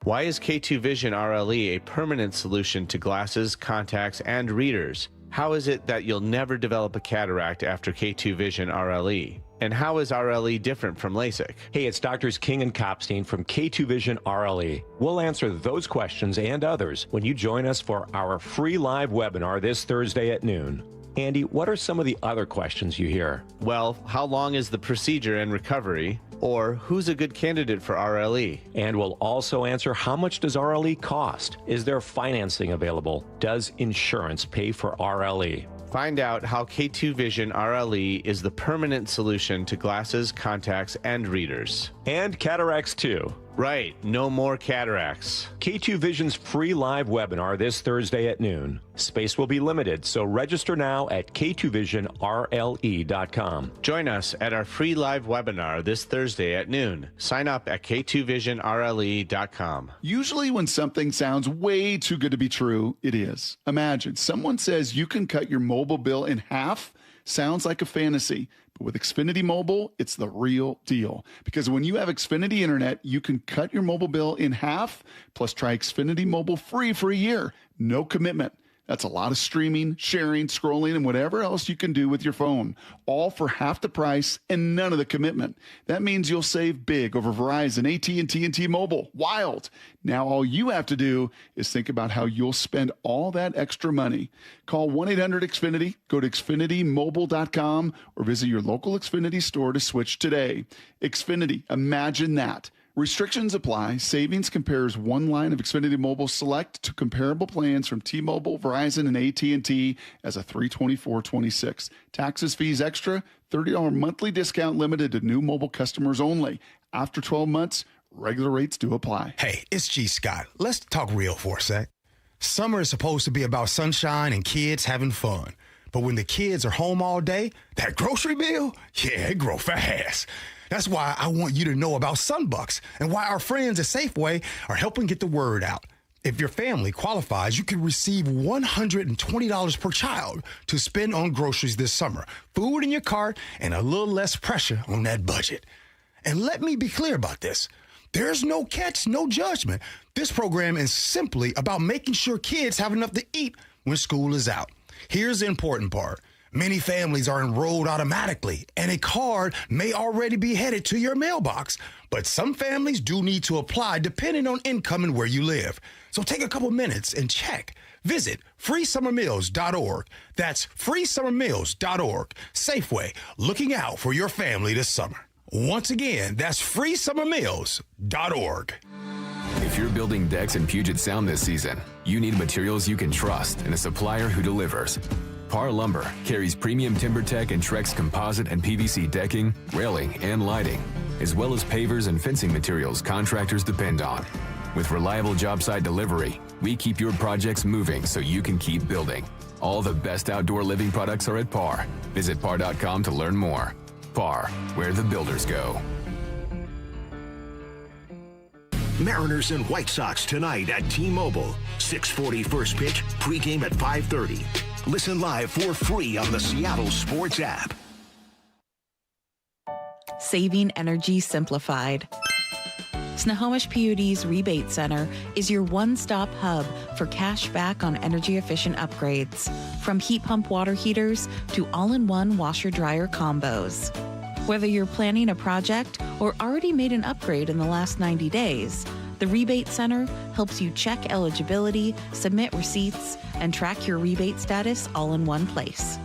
Why is K2 Vision RLE a permanent solution to glasses, contacts, and readers? How is it that you'll never develop a cataract after K2 Vision RLE? And how is RLE different from LASIK? Hey, it's Doctors King and Kopstein from K2 Vision RLE. We'll answer those questions and others when you join us for our free live webinar this Thursday at noon. Andy, what are some of the other questions you hear? Well, how long is the procedure and recovery? Or who's a good candidate for RLE? And we'll also answer, how much does RLE cost? Is there financing available? Does insurance pay for RLE? Find out how K2 Vision RLE is the permanent solution to glasses, contacts, and readers. And cataracts too. Right, no more cataracts. K2 Vision's free live webinar this Thursday at noon. Space will be limited, so register now at k2visionrle.com. Join us at our free live webinar this Thursday at noon. Sign up at k2visionrle.com. Usually when something sounds way too good to be true, it is. Imagine someone says you can cut your mobile bill in half. Sounds like a fantasy. But with Xfinity Mobile, it's the real deal. Because when you have Xfinity Internet, you can cut your mobile bill in half, plus try Xfinity Mobile free for a year. No commitment. That's a lot of streaming, sharing, scrolling, and whatever else you can do with your phone. All for half the price and none of the commitment. That means you'll save big over Verizon, AT&T, and T-Mobile. Wild. Now all you have to do is think about how you'll spend all that extra money. Call 1-800-XFINITY, go to XfinityMobile.com, or visit your local Xfinity store to switch today. Xfinity, imagine that. Restrictions apply. Savings compares one line of Xfinity Mobile Select to comparable plans from T-Mobile, Verizon, and AT&T as a $324.26. Taxes, fees extra, $30 monthly discount limited to new mobile customers only. After 12 months, regular rates do apply. Hey, it's G. Scott. Let's talk real for a sec. Summer is supposed to be about sunshine and kids having fun. But when the kids are home all day, that grocery bill, yeah, it grows fast. That's why I want you to know about Sunbucks and why our friends at Safeway are helping get the word out. If your family qualifies, you can receive $120 per child to spend on groceries this summer, food in your cart, and a little less pressure on that budget. And let me be clear about this. There's no catch, no judgment. This program is simply about making sure kids have enough to eat when school is out. Here's the important part. Many families are enrolled automatically, and a card may already be headed to your mailbox. But some families do need to apply depending on income and where you live. So take a couple minutes and check. Visit freesummermeals.org. That's freesummermeals.org. Safeway, looking out for your family this summer. Once again, that's freesummermeals.org. If you're building decks in Puget Sound this season, you need materials you can trust and a supplier who delivers. Par Lumber carries premium TimberTech and Trex composite and PVC decking, railing, and lighting, as well as pavers and fencing materials contractors depend on. With reliable job site delivery, we keep your projects moving so you can keep building. All the best outdoor living products are at Par. Visit par.com to learn more. Par, where the builders go. Mariners and White Sox tonight at T-Mobile. 6:40 first pitch, pregame at 5:30. Listen live for free on the Seattle Sports app. Saving energy simplified. Snohomish PUD's Rebate Center is your one-stop hub for cash back on energy-efficient upgrades, from heat pump water heaters to all-in-one washer-dryer combos. Whether you're planning a project or already made an upgrade in the last 90 days, the Rebate Center helps you check eligibility, submit receipts, and track your rebate status all in one place.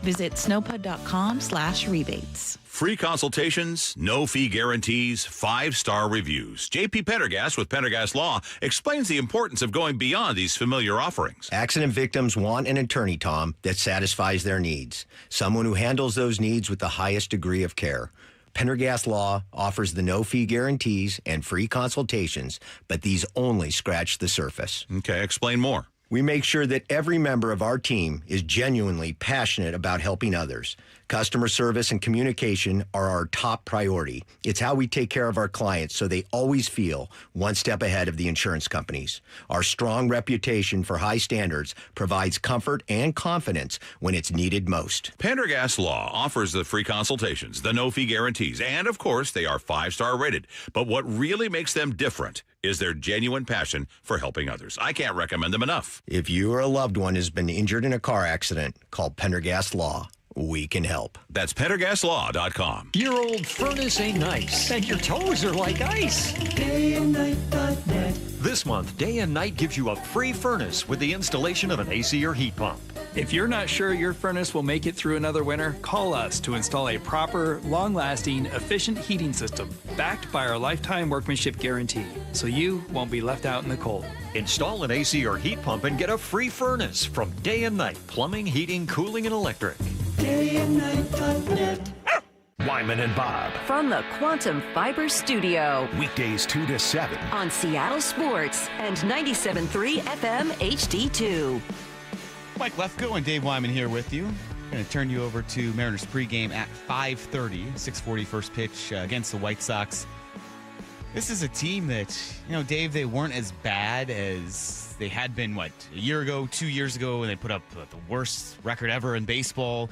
Visit snowpud.com/rebates. Free consultations, no fee guarantees, 5-star reviews. JP Pendergast with Pendergast Law explains the importance of going beyond these familiar offerings. Accident victims want an attorney, Tom, that satisfies their needs. Someone who handles those needs with the highest degree of care. Pendergast Law offers the no-fee guarantees and free consultations, but these only scratch the surface. Okay, explain more. We make sure that every member of our team is genuinely passionate about helping others. Customer service and communication are our top priority. It's how we take care of our clients so they always feel one step ahead of the insurance companies. Our strong reputation for high standards provides comfort and confidence when it's needed most. Pendergast Law offers the free consultations, the no-fee guarantees, and, of course, they are 5-star rated. But what really makes them different is their genuine passion for helping others. I can't recommend them enough. If you or a loved one has been injured in a car accident, call Pendergast Law. We can help. That's PendergastLaw.com. Your old furnace ain't nice, and your toes are like ice. DayandNight.net. This month, Day and Night gives you a free furnace with the installation of an AC or heat pump. If you're not sure your furnace will make it through another winter, call us to install a proper, long-lasting, efficient heating system backed by our lifetime workmanship guarantee, so you won't be left out in the cold. Install an AC or heat pump and get a free furnace from Day and Night Plumbing, Heating, Cooling, and Electric. DayandNight.net. Wyman and Bob. From the Quantum Fiber Studio. Weekdays 2 to 7. On Seattle Sports and 97.3 FM HD2. Mike Lefko and Dave Wyman here with you. Going to turn you over to Mariners pregame at 5:30, 6:40 first pitch against the White Sox. This is a team that, Dave, they weren't as bad as they had been, a year ago, 2 years ago, when they put up the worst record ever in baseball.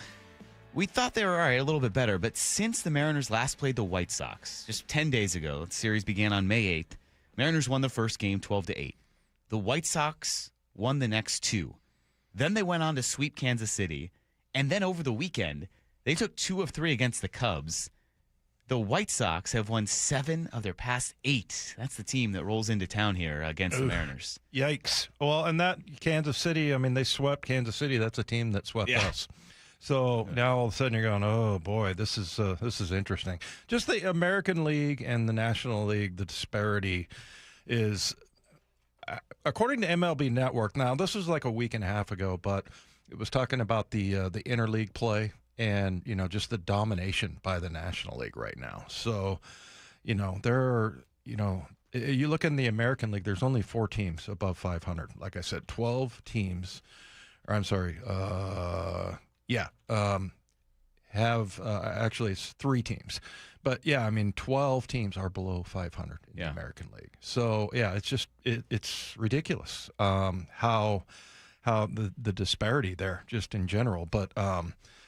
We thought they were all right, a little bit better, but since the Mariners last played the White Sox, just 10 days ago, the series began on May 8th, Mariners won the first game 12-8. The White Sox won the next two. Then they went on to sweep Kansas City, and then over the weekend, they took 2 of 3 against the Cubs. The White Sox have won 7 of their past 8. That's the team that rolls into town here against the Mariners. Yikes. Well, and that Kansas City, they swept Kansas City. That's a team that swept us. So now all of a sudden you're going, oh, boy, this is interesting. Just the American League and the National League, the disparity is, according to MLB Network, now this was like a week and a half ago, but it was talking about the interleague play and, just the domination by the National League right now. So, there are, you look in the American League, there's only 4 teams above 500. Like I said, 12 teams, or I'm sorry, actually it's 3 teams. But, 12 teams are below 500 in the American League. So, it's just it's ridiculous how the disparity there just in general. But,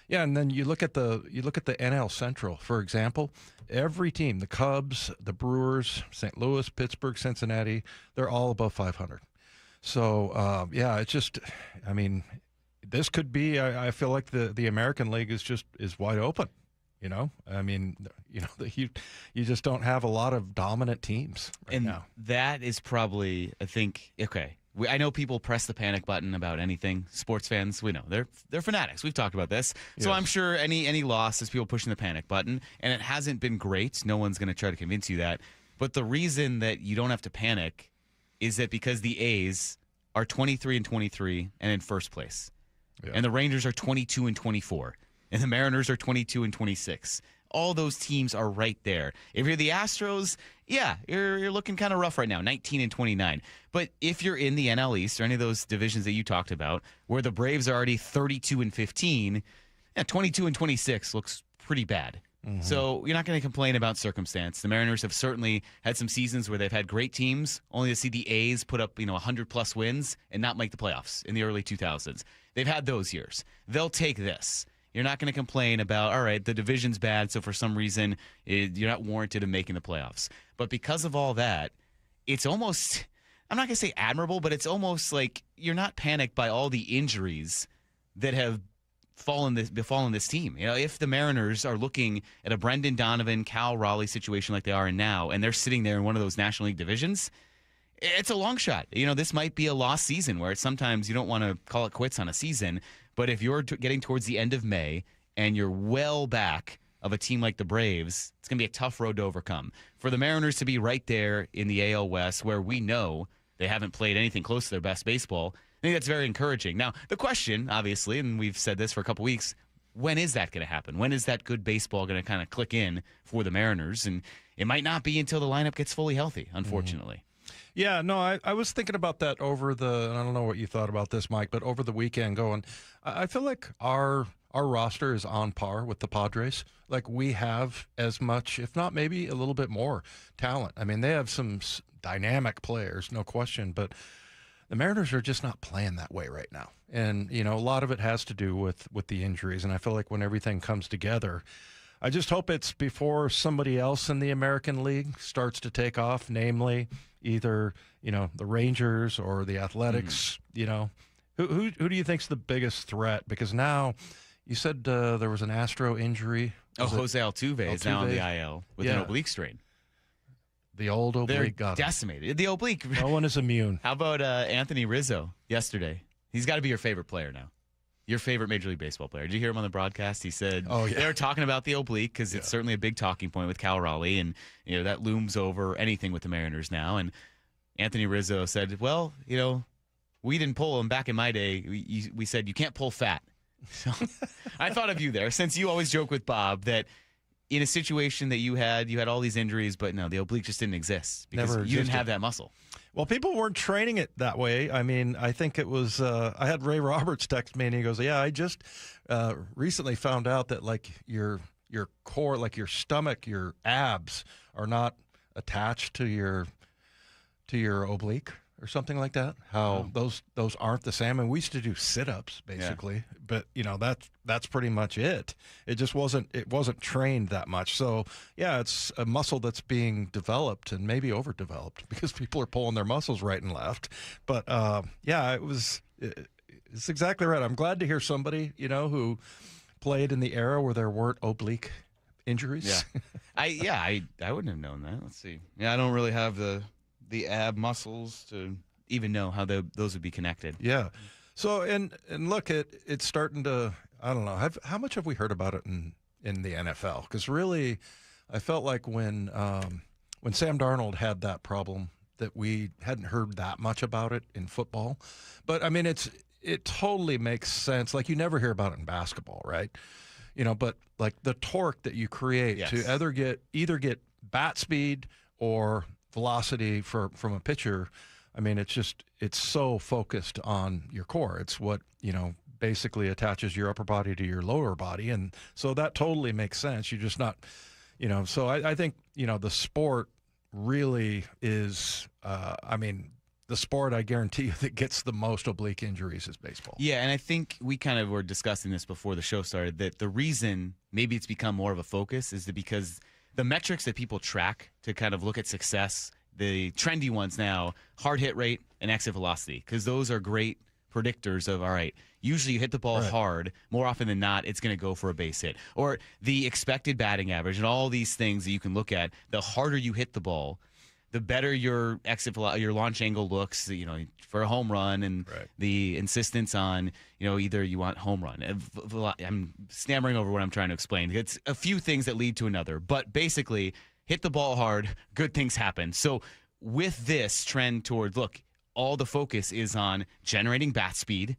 and then you look at the NL Central, for example. Every team, the Cubs, the Brewers, St. Louis, Pittsburgh, Cincinnati, they're all above 500. So, it's just, this could be, I feel like the American League is wide open. You just don't have a lot of dominant teams right now. That is probably, I think, okay. I know people press the panic button about anything. Sports fans, we know they're fanatics. We've talked about this, so I'm sure any loss is people pushing the panic button, and it hasn't been great. No one's going to try to convince you that. But the reason that you don't have to panic is that because the A's are 23-23 and in first place, and the Rangers are 22-24. And the Mariners are 22-26. All those teams are right there. If you're the Astros, you're looking kind of rough right now, 19-29. But if you're in the NL East or any of those divisions that you talked about, where the Braves are already 32-15, 22-26 looks pretty bad. Mm-hmm. So you're not going to complain about circumstance. The Mariners have certainly had some seasons where they've had great teams, only to see the A's put up 100-plus wins and not make the playoffs in the early 2000s. They've had those years. They'll take this. You're not going to complain about, all right, the division's bad, so for some reason you're not warranted in making the playoffs. But because of all that, it's almost, I'm not going to say admirable, but it's almost like you're not panicked by all the injuries that have befallen this team. You know, if the Mariners are looking at a Brendan Donovan, Cal Raleigh situation like they are in now, and they're sitting there in one of those National League divisions, it's a long shot. You know, this might be a lost season where sometimes you don't want to call it quits on a season, but if you're getting towards the end of May and you're well back of a team like the Braves, it's going to be a tough road to overcome. For the Mariners to be right there in the AL West, where we know they haven't played anything close to their best baseball, I think that's very encouraging. Now, the question, obviously, and we've said this for a couple weeks, when is that going to happen? When is that good baseball going to kind of click in for the Mariners? And it might not be until the lineup gets fully healthy, unfortunately. Yeah, no, I was thinking about that over I don't know what you thought about this, Mike, but over the weekend going, I feel like our roster is on par with the Padres. Like we have as much, if not maybe a little bit more talent. I mean, they have some dynamic players, no question, but the Mariners are just not playing that way right now. And, you know, a lot of it has to do with the injuries. And I feel like when everything comes together, I just hope it's before somebody else in the American League starts to take off, namely either, you know, the Rangers or the Athletics. You know, who do you think's the biggest threat? Because now you said there was an Astro injury. Jose Altuve is now on the IL with an oblique strain. The old oblique got decimated. The oblique. No one is immune. How about Anthony Rizzo yesterday? He's got to be your favorite player now. Your favorite Major League Baseball player. Did you hear him on the broadcast? He said they were talking about the oblique because it's certainly a big talking point with Cal Raleigh, and you know that looms over anything with the Mariners now. And Anthony Rizzo said, well, you know, we didn't pull him back in my day. We said you can't pull fat. So I thought of you there, since you always joke with Bob that in a situation that you had all these injuries, but no, the oblique just didn't exist because you didn't have that muscle. Well, people weren't training it that way. I mean, I think it was, I had Ray Roberts text me and he goes, yeah, I just recently found out that like your core, like your stomach, your abs are not attached to your oblique or something like that. How those aren't the same. And we used to do sit-ups basically, but you know, that's pretty much it. It just wasn't trained that much. So yeah, it's a muscle that's being developed and maybe overdeveloped because people are pulling their muscles right and left. But yeah, it's exactly right. I'm glad to hear somebody, you know, who played in the era where there weren't oblique injuries. Yeah. I wouldn't have known that. Let's see. Yeah, I don't really have the ab muscles to even know how those would be connected. Yeah. So and look, it's starting to, I don't know, how much have we heard about it in the NFL? Because really, I felt like when Sam Darnold had that problem that we hadn't heard that much about it in football. But I mean, it totally makes sense. Like you never hear about it in basketball, right? You know, but like the torque that you create to either get bat speed or velocity from a pitcher. I mean, it's so focused on your core. It's what, you know, basically attaches your upper body to your lower body. And so that totally makes sense. You're just not, you know, so I think, you know, the sport really is, I mean, the sport, I guarantee you, that gets the most oblique injuries is baseball. Yeah, and I think we kind of were discussing this before the show started, that the reason maybe it's become more of a focus is because the metrics that people track to kind of look at success, the trendy ones now, hard hit rate and exit velocity, because those are great predictors of, all right, usually you hit the ball hard, more often than not, it's going to go for a base hit. Or the expected batting average and all these things that you can look at, the harder you hit the ball, the better your your launch angle looks, you know, for a home run, and the insistence on, you know, either you want home run. I'm stammering over what I'm trying to explain. It's a few things that lead to another, but basically hit the ball hard, good things happen. So with this trend toward, look, all the focus is on generating bat speed,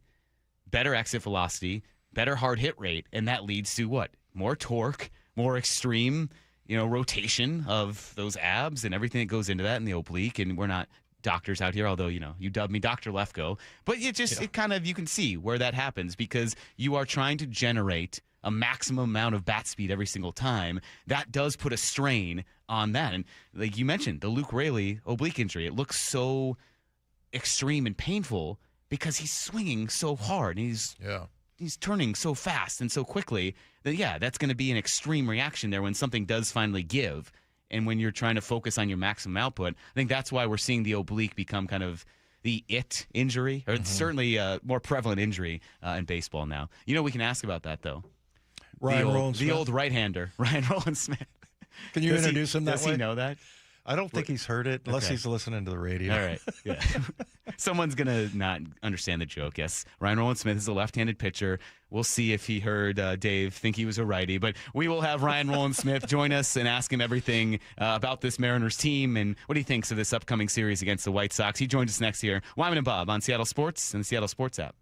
better exit velocity, better hard hit rate, and that leads to what? More torque, more extreme, you know, rotation of those abs and everything that goes into that in the oblique. And we're not doctors out here, although, you know, you dub me Dr. Lefko. But it kind of, you can see where that happens because you are trying to generate a maximum amount of bat speed every single time. That does put a strain on that. And like you mentioned, the Luke Raley oblique injury, it looks so extreme and painful because he's swinging so hard. And he's he's turning so fast and so quickly that, yeah, that's going to be an extreme reaction there when something does finally give. And when you're trying to focus on your maximum output, I think that's why we're seeing the oblique become kind of the injury, or it's certainly a more prevalent injury in baseball now. We can ask about that, though. The old right-hander, Ryan Rowland-Smith. Can you introduce him that way? Does he know that? I don't think he's heard it unless he's listening to the radio. All right. Yeah. Someone's going to not understand the joke. Yes. Ryan Rowland-Smith is a left-handed pitcher. We'll see if he heard Dave think he was a righty. But we will have Ryan Rowland-Smith join us and ask him everything about this Mariners team and what he thinks of this upcoming series against the White Sox. He joins us next year. Wyman and Bob on Seattle Sports and the Seattle Sports app.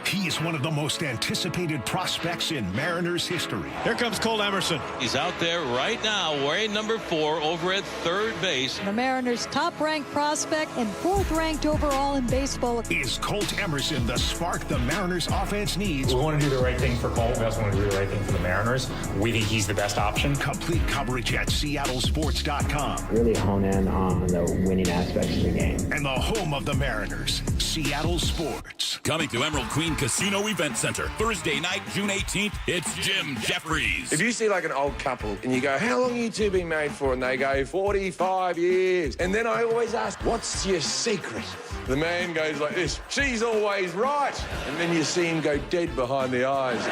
He is one of the most anticipated prospects in Mariners history. Here comes Colt Emerson. He's out there right now wearing number 4 over at third base. The Mariners' top-ranked prospect and 4th-ranked overall in baseball. Is Colt Emerson the spark the Mariners offense needs? We want to do the right thing for Colt. We also want to do the right thing for the Mariners. We think he's the best option. Complete coverage at seattlesports.com. Really hone in on the winning aspects of the game. And the home of the Mariners, Seattle Sports. Coming to Emerald Queen Casino Event Center, Thursday night, June 18th, it's Jim Jeffries. If you see like an old couple and you go, how long have you two been married for? And they go, 45 years. And then I always ask, what's your secret? The man goes like this, she's always right. And then you see him go dead behind the eyes.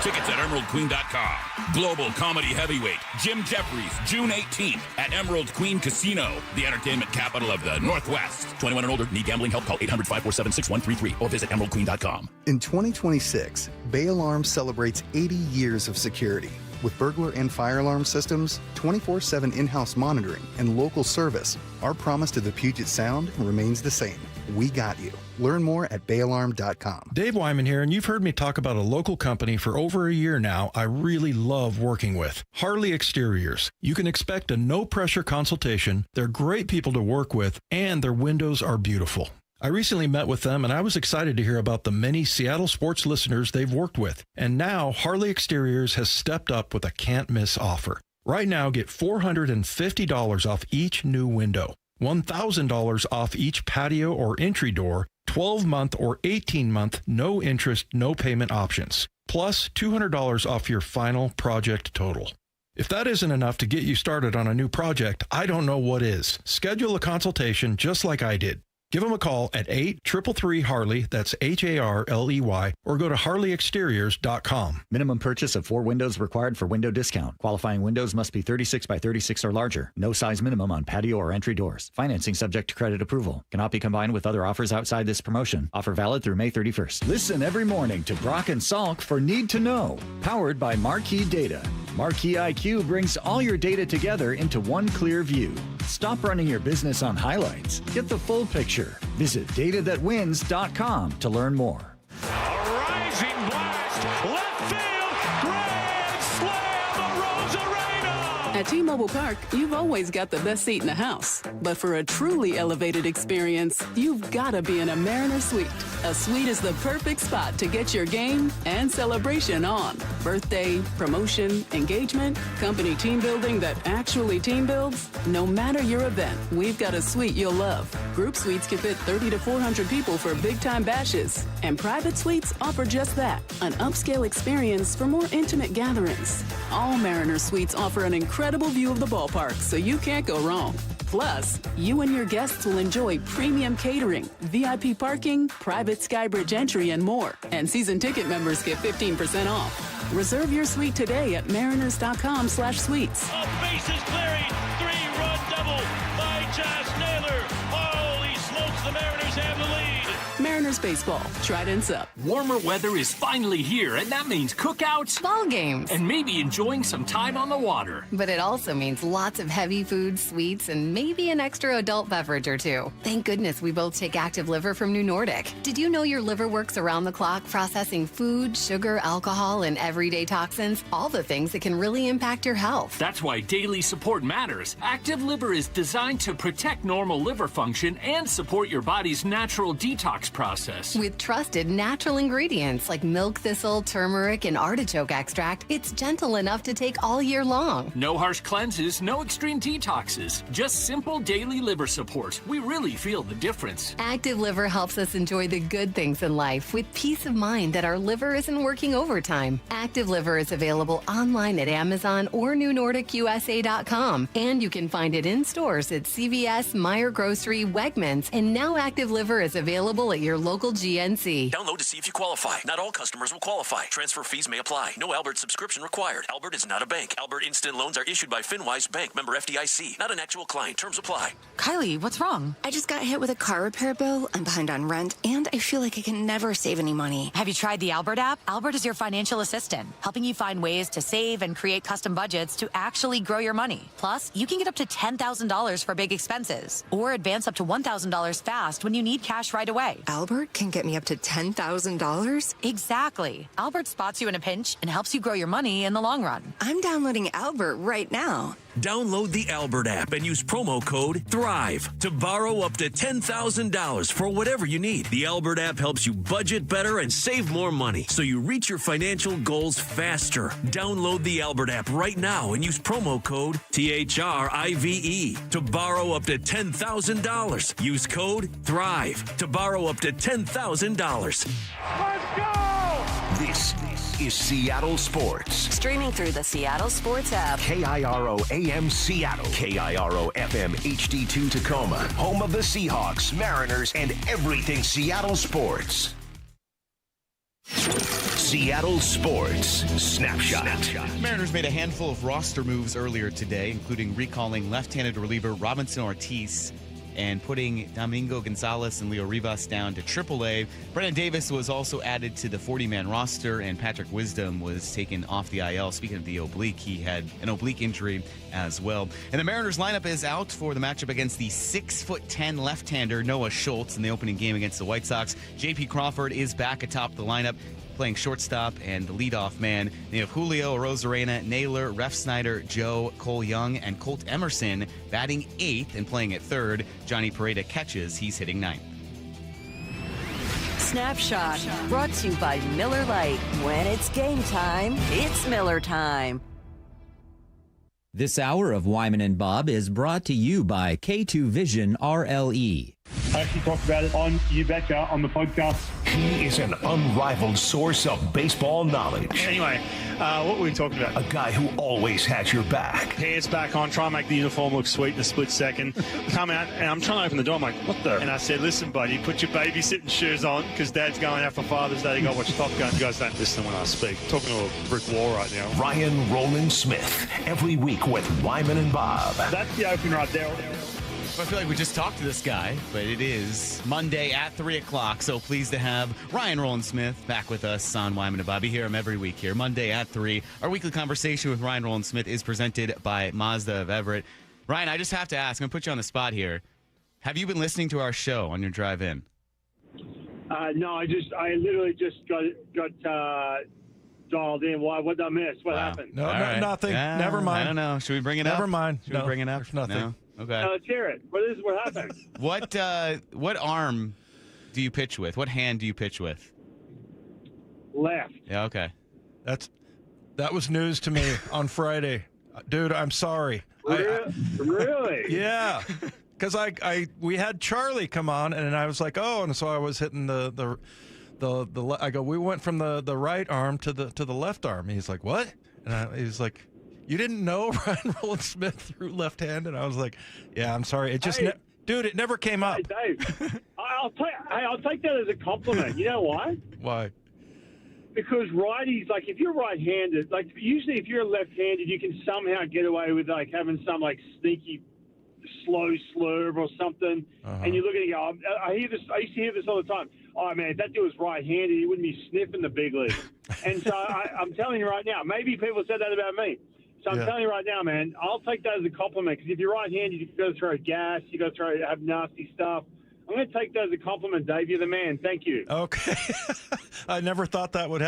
Tickets at emeraldqueen.com. Global comedy heavyweight, Jim Jeffries, June 18th at Emerald Queen Casino, the entertainment capital of the Northwest. 21 and older, need gambling help? Call 800-547-6133 or visit emeraldqueen.com. In 2026, Bay Alarm celebrates 80 years of security. With burglar and fire alarm systems, 24/7 in-house monitoring, and local service, our promise to the Puget Sound remains the same. We got you. Learn more at bayalarm.com. Dave Wyman here, and you've heard me talk about a local company for over a year now I really love working with. Harley Exteriors. You can expect a no-pressure consultation. They're great people to work with, and their windows are beautiful. I recently met with them, and I was excited to hear about the many Seattle sports listeners they've worked with. And now, Harley Exteriors has stepped up with a can't-miss offer. Right now, get $450 off each new window, $1,000 off each patio or entry door, 12-month or 18-month no-interest, no-payment options, plus $200 off your final project total. If that isn't enough to get you started on a new project, I don't know what is. Schedule a consultation just like I did. Give them a call at 833-HARLEY, that's HARLEY, or go to harleyexteriors.com. Minimum purchase of 4 windows required for window discount. Qualifying windows must be 36 by 36 or larger. No size minimum on patio or entry doors. Financing subject to credit approval. Cannot be combined with other offers outside this promotion. Offer valid through May 31st. Listen every morning to Brock and Salk for Need to Know. Powered by Marquee Data. Marquee IQ brings all your data together into one clear view. Stop running your business on highlights. Get the full picture. Visit datathatwins.com to learn more. A rising blast, left field, grand slam, Rosarena! At T-Mobile Park, you've always got the best seat in the house. But for a truly elevated experience, you've got to be in a Mariner Suite. A suite is the perfect spot to get your game and celebration on. Birthday, promotion, engagement, company team building that actually team builds. No matter your event, we've got a suite you'll love. Group suites can fit 30 to 400 people for big-time bashes. And private suites offer just that, an upscale experience for more intimate gatherings. All Mariner Suites offer an incredible view of the ballpark, so you can't go wrong. Plus, you and your guests will enjoy premium catering, VIP parking, private Skybridge entry, and more. And season ticket members get 15% off. Reserve your suite today at mariners.com/suites. A bases clearing, 3-run double by Josh Naylor. Holy smokes, the Mariners have the lead. Mariners baseball, Trident's up. Warmer weather is finally here, and that means cookouts, ball games, and maybe enjoying some time on the water. But it also means lots of heavy food, sweets, and maybe an extra adult beverage or two. Thank goodness we both take Active Liver from New Nordic. Did you know your liver works around the clock processing food, sugar, alcohol, and everyday toxins? All the things that can really impact your health. That's why daily support matters. Active Liver is designed to protect normal liver function and support your body's natural detox process. process. With trusted natural ingredients like milk thistle, turmeric, and artichoke extract, it's gentle enough to take all year long. No harsh cleanses, no extreme detoxes, just simple daily liver support. We really feel the difference. Active Liver helps us enjoy the good things in life with peace of mind that our liver isn't working overtime. Active Liver is available online at Amazon or NewNordicUSA.com, and you can find it in stores at CVS, Meijer Grocery, Wegmans, and now Active Liver is available at your local GNC. Download to see if you qualify. Not all customers will qualify. Transfer fees may apply. No Albert subscription required. Albert is not a bank. Albert Instant Loans are issued by FinWise Bank, member FDIC. Not an actual client. Terms apply. Kylie, what's wrong? I just got hit with a car repair bill. I'm behind on rent, and I feel like I can never save any money. Have you tried the Albert app? Albert is your financial assistant, helping you find ways to save and create custom budgets to actually grow your money. Plus, you can get up to $10,000 for big expenses, or advance up to $1,000 fast when you need cash right away. Albert can get me up to $10,000? Exactly. Albert spots you in a pinch and helps you grow your money in the long run. I'm downloading Albert right now. Download the Albert app and use promo code THRIVE to borrow up to $10,000 for whatever you need. The Albert app helps you budget better and save more money so you reach your financial goals faster. Download the Albert app right now and use promo code THRIVE to borrow up to $10,000. Use code THRIVE to borrow up to $10,000. Let's go! This is Seattle Sports. Streaming through the Seattle Sports app. KIRO AM Seattle. KIRO FM HD2 Tacoma. Home of the Seahawks, Mariners, and everything Seattle sports. Seattle Sports Snapshot. Mariners made a handful of roster moves earlier today, including recalling left-handed reliever Robinson Ortiz and putting Domingo Gonzalez and Leo Rivas down to AAA. Brennan Davis was also added to the 40-man roster, and Patrick Wisdom was taken off the IL. Speaking of the oblique, he had an oblique injury as well. And the Mariners lineup is out for the matchup against the 6'10" left-hander Noah Schultz in the opening game against the White Sox. J.P. Crawford is back atop the lineup, playing shortstop and the leadoff man. They have Julio, Rosarena, Naylor, Ref Snyder, Joe, Cole Young, and Colt Emerson batting 8th and playing at 3rd. Johnny Pareda catches. He's hitting 9th. Snapshot brought to you by Miller Lite. When it's game time, it's Miller time. This hour of Wyman and Bob is brought to you by K2 Vision RLE. I actually talked about it on You Betcha on the podcast. He is an unrivaled source of baseball knowledge. Anyway, what were we talking about? A guy who always has your back. Pants back on, try and make the uniform look sweet in a split second. Come out, and I'm trying to open the door. I'm like, what the? And I said, listen, buddy, put your babysitting shoes on, because Dad's going out for Father's Day. You got to watch Top Gun. You guys don't listen when I speak. I'm talking to a brick wall right now. Ryan Rowland-Smith, every week with Wyman and Bob. That's the open right there. I feel like we just talked to this guy, but it is Monday at 3 o'clock, so pleased to have Ryan Rowland-Smith back with us on Wyman and Bob. You hear him every week here, Monday at 3. Our weekly conversation with Ryan Rowland-Smith is presented by Mazda of Everett. Ryan, I just have to ask, I'm going to put you on the spot here. Have you been listening to our show on your drive in? No, I literally just got dialed in. Why? What did I miss? What happened? No, nothing. Never mind. I don't know. Should we bring it up? Never mind. Should we bring it up? There's nothing. No? Okay. Let's hear it. What happened? What arm do you pitch with? What hand do you pitch with? Left. Yeah, okay. That was news to me on Friday. Dude, I'm sorry. Really? Yeah. Because we had Charlie come on, and I was like, oh, and so I was hitting the I go, we went from the right arm to the left arm. He's like, what? And he was like, you didn't know Ryan Rowland-Smith threw left hand? And I was like, yeah, I'm sorry. It just, dude, it never came up. Hey, Dave, I'll take that as a compliment. You know why? Why? Because righties, like if you're right-handed, like usually if you're left-handed, you can somehow get away with like having some like sneaky slow slurve or something. And you look at it and go, I used to hear this all the time. Oh, man, if that dude was right-handed, he wouldn't be sniffing the big league. And so I'm telling you right now, maybe people said that about me. So I'm telling you right now, man, I'll take that as a compliment, because if you're right-handed, you got to throw gas, you got to have nasty stuff. I'm going to take that as a compliment, Dave. You're the man. Thank you. Okay. I never thought that would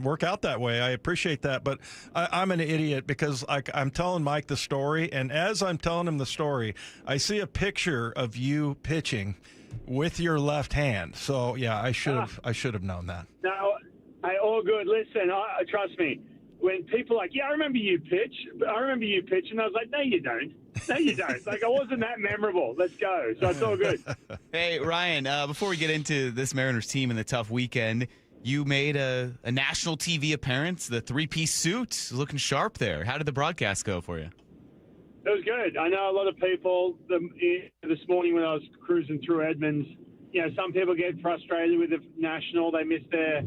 work out that way. I appreciate that, but I'm an idiot because I'm telling Mike the story, and as I'm telling him the story, I see a picture of you pitching with your left hand. So yeah, I should have known that. No, all good. Listen, trust me. When people are like, yeah, I remember you pitch, and I was like, no, you don't. No, you don't. Like, I wasn't that memorable. Let's go. So it's all good. Hey, Ryan, before we get into this Mariners team and the tough weekend, you made a national TV appearance, the three-piece suit, looking sharp there. How did the broadcast go for you? It was good. I know a lot of people this morning when I was cruising through Edmonds, some people get frustrated with the national. They miss their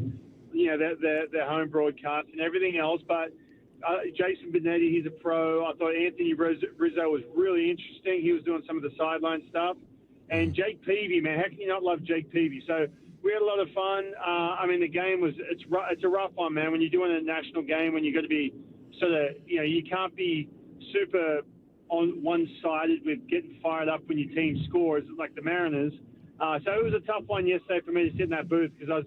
home broadcast and everything else. But Jason Benetti, he's a pro. I thought Anthony Rizzo was really interesting. He was doing some of the sideline stuff. And Jake Peavy, man, how can you not love Jake Peavy? So we had a lot of fun. The game it's a rough one, man. When you're doing a national game, when you've got to be you can't be super on one-sided with getting fired up when your team scores like the Mariners. So it was a tough one yesterday for me to sit in that booth because I was,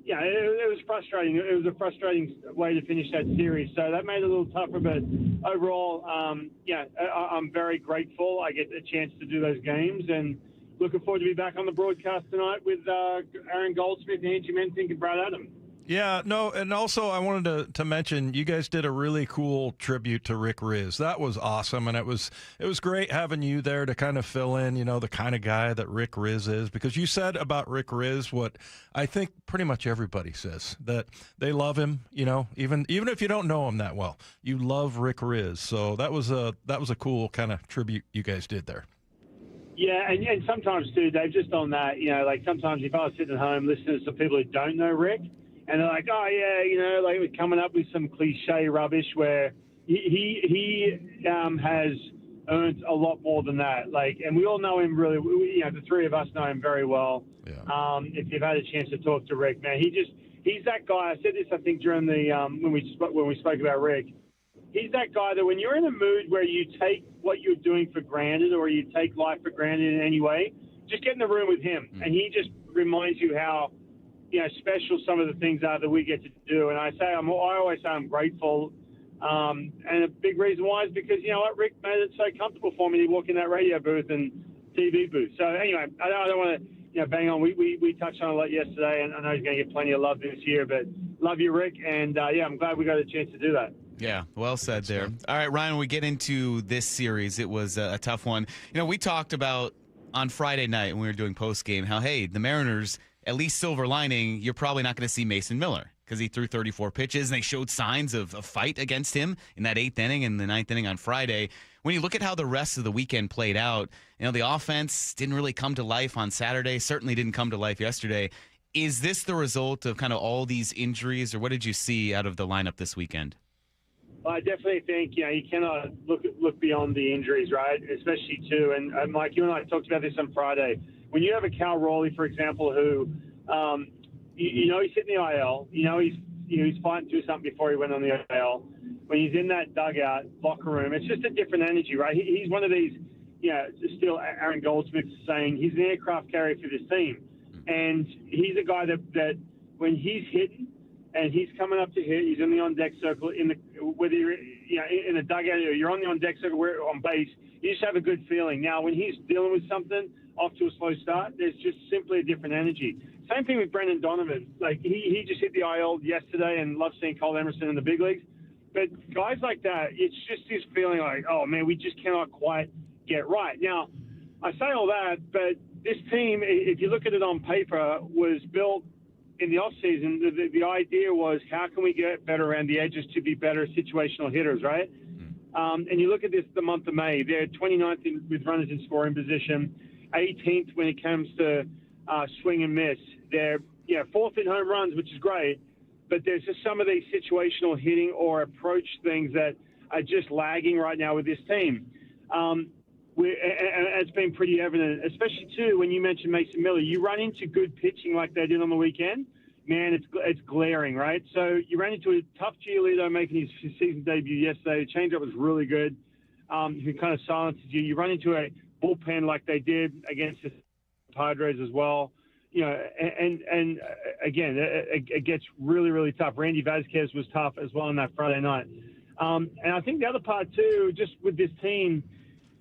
it was frustrating. It was a frustrating way to finish that series. So that made it a little tougher. But overall, I'm very grateful I get a chance to do those games and looking forward to be back on the broadcast tonight with Aaron Goldsmith, Angie Mentink, and Brad Adam. Yeah, no, and also I wanted to mention you guys did a really cool tribute to Rick Riz. That was awesome, and it was great having you there to kind of fill in, the kind of guy that Rick Riz is, because you said about Rick Riz what I think pretty much everybody says, that they love him, even if you don't know him that well, you love Rick Riz. So that was a cool kind of tribute you guys did there. Yeah, and sometimes too, Dave, just on that, sometimes if I was sitting at home listening to some people who don't know Rick, and they're like, oh, yeah, we're coming up with some cliche rubbish where he has earned a lot more than that. And we all know him really, the three of us know him very well. Yeah. If you've had a chance to talk to Rick, man, he's that guy. I said this, I think, during the when we spoke about Rick. He's that guy that when you're in a mood where you take what you're doing for granted or you take life for granted in any way, just get in the room with him. And he just reminds you how, special some of the things are that we get to do. And I always say I'm grateful. And a big reason why is because, Rick made it so comfortable for me to walk in that radio booth and TV booth. So anyway, I don't want to, bang on. We touched on a lot yesterday, and I know he's going to get plenty of love this year, but love you, Rick. And I'm glad we got a chance to do that. Yeah, well said there. All right, Ryan, when we get into this series, it was a tough one. We talked about on Friday night when we were doing post-game how, hey, the Mariners, at least silver lining, you're probably not going to see Mason Miller because he threw 34 pitches, and they showed signs of a fight against him in that 8th inning and the 9th inning on Friday. When you look at how the rest of the weekend played out, the offense didn't really come to life on Saturday, certainly didn't come to life yesterday. Is this the result of kind of all these injuries, or what did you see out of the lineup this weekend? Well, I definitely think, you cannot look beyond the injuries, right? Especially, too, and Mike, you and I talked about this on Friday. When you have a Cal Raleigh, for example, who, he's hitting the IL, he's fighting through something before he went on the IL. When he's in that dugout, locker room, it's just a different energy, right? He's one of these, still Aaron Goldsmith is saying he's an aircraft carrier for this team. And he's a guy that when he's hitting, and he's coming up to hit. He's in the on-deck circle. Whether you're in a dugout or you're on the on-deck circle, we're on base, you just have a good feeling. Now, when he's dealing with something off to a slow start, there's just simply a different energy. Same thing with Brendan Donovan. He just hit the IL yesterday and loves seeing Colt Emerson in the big leagues. But guys like that, it's just this feeling like, oh, man, we just cannot quite get right. Now, I say all that, but this team, if you look at it on paper, was built in the offseason. The idea was how can we get better around the edges to be better situational hitters, right? And you look at this the month of May, they're 29th with runners in scoring position, 18th when it comes to swing and miss. They're 4th in home runs, which is great, but there's just some of these situational hitting or approach things that are just lagging right now with this team. And it's been pretty evident, especially, too, when you mentioned Mason Miller. You run into good pitching like they did on the weekend, man, it's glaring, right? So you ran into a tough Giolito making his season debut yesterday. The changeup was really good. He kind of silences you. You run into a bullpen like they did against the Padres as well. You know, and again, it gets really, really tough. Randy Vasquez was tough as well on that Friday night. And I think the other part, too, just with this team,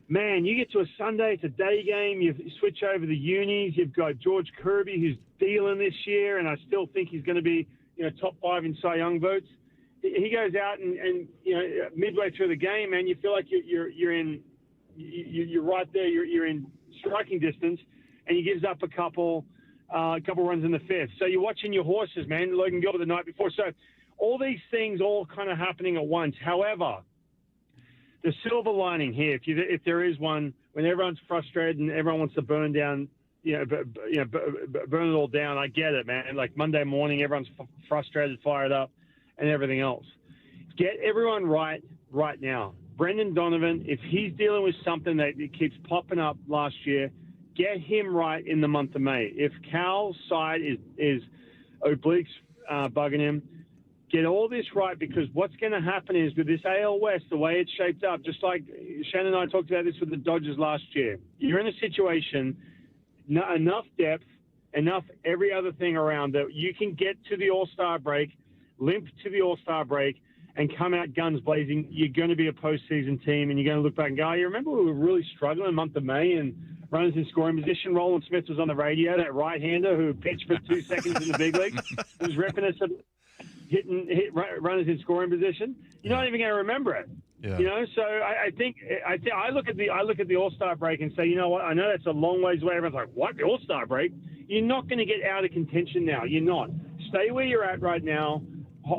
man, you get to a Sunday, it's a day game, you switch over the unis, you've got George Kirby, who's dealing this year, and I still think he's going to be, you know, top 5 in Cy Young votes. He goes out and you know, midway through the game, man, you feel like you're right there, you're in striking distance, and he gives up a couple runs in the 5th. So you're watching your horses, man. Logan Gilbert the night before. So all these things all kind of happening at once. However, the silver lining here, if there is one, when everyone's frustrated and everyone wants to burn down, burn it all down, I get it, man. Like Monday morning, everyone's frustrated, fired up, and everything else. Get everyone right now. Brendan Donovan, if he's dealing with something that keeps popping up last year, get him right in the month of May. If Cal's side is obliques bugging him, get all this right, because what's going to happen is with this AL West, the way it's shaped up, just like Shannon and I talked about this with the Dodgers last year, you're in a situation, enough depth, enough every other thing around that you can get to the All-Star break, limp to the All-Star break, and come out guns blazing. You're going to be a postseason team, and you're going to look back and go, oh, you remember we were really struggling in the month of May and runners in scoring position? Rowland-Smith was on the radio, that right-hander who pitched for 2 seconds in the big league, who was repping us hit runners in scoring position. You're not even going to remember it. Yeah. You know, so I look at the All-Star break and say, you know what? I know that's a long ways away. Everyone's like, what, the All-Star break? You're not going to get out of contention now. You're not. Stay where you're at right now.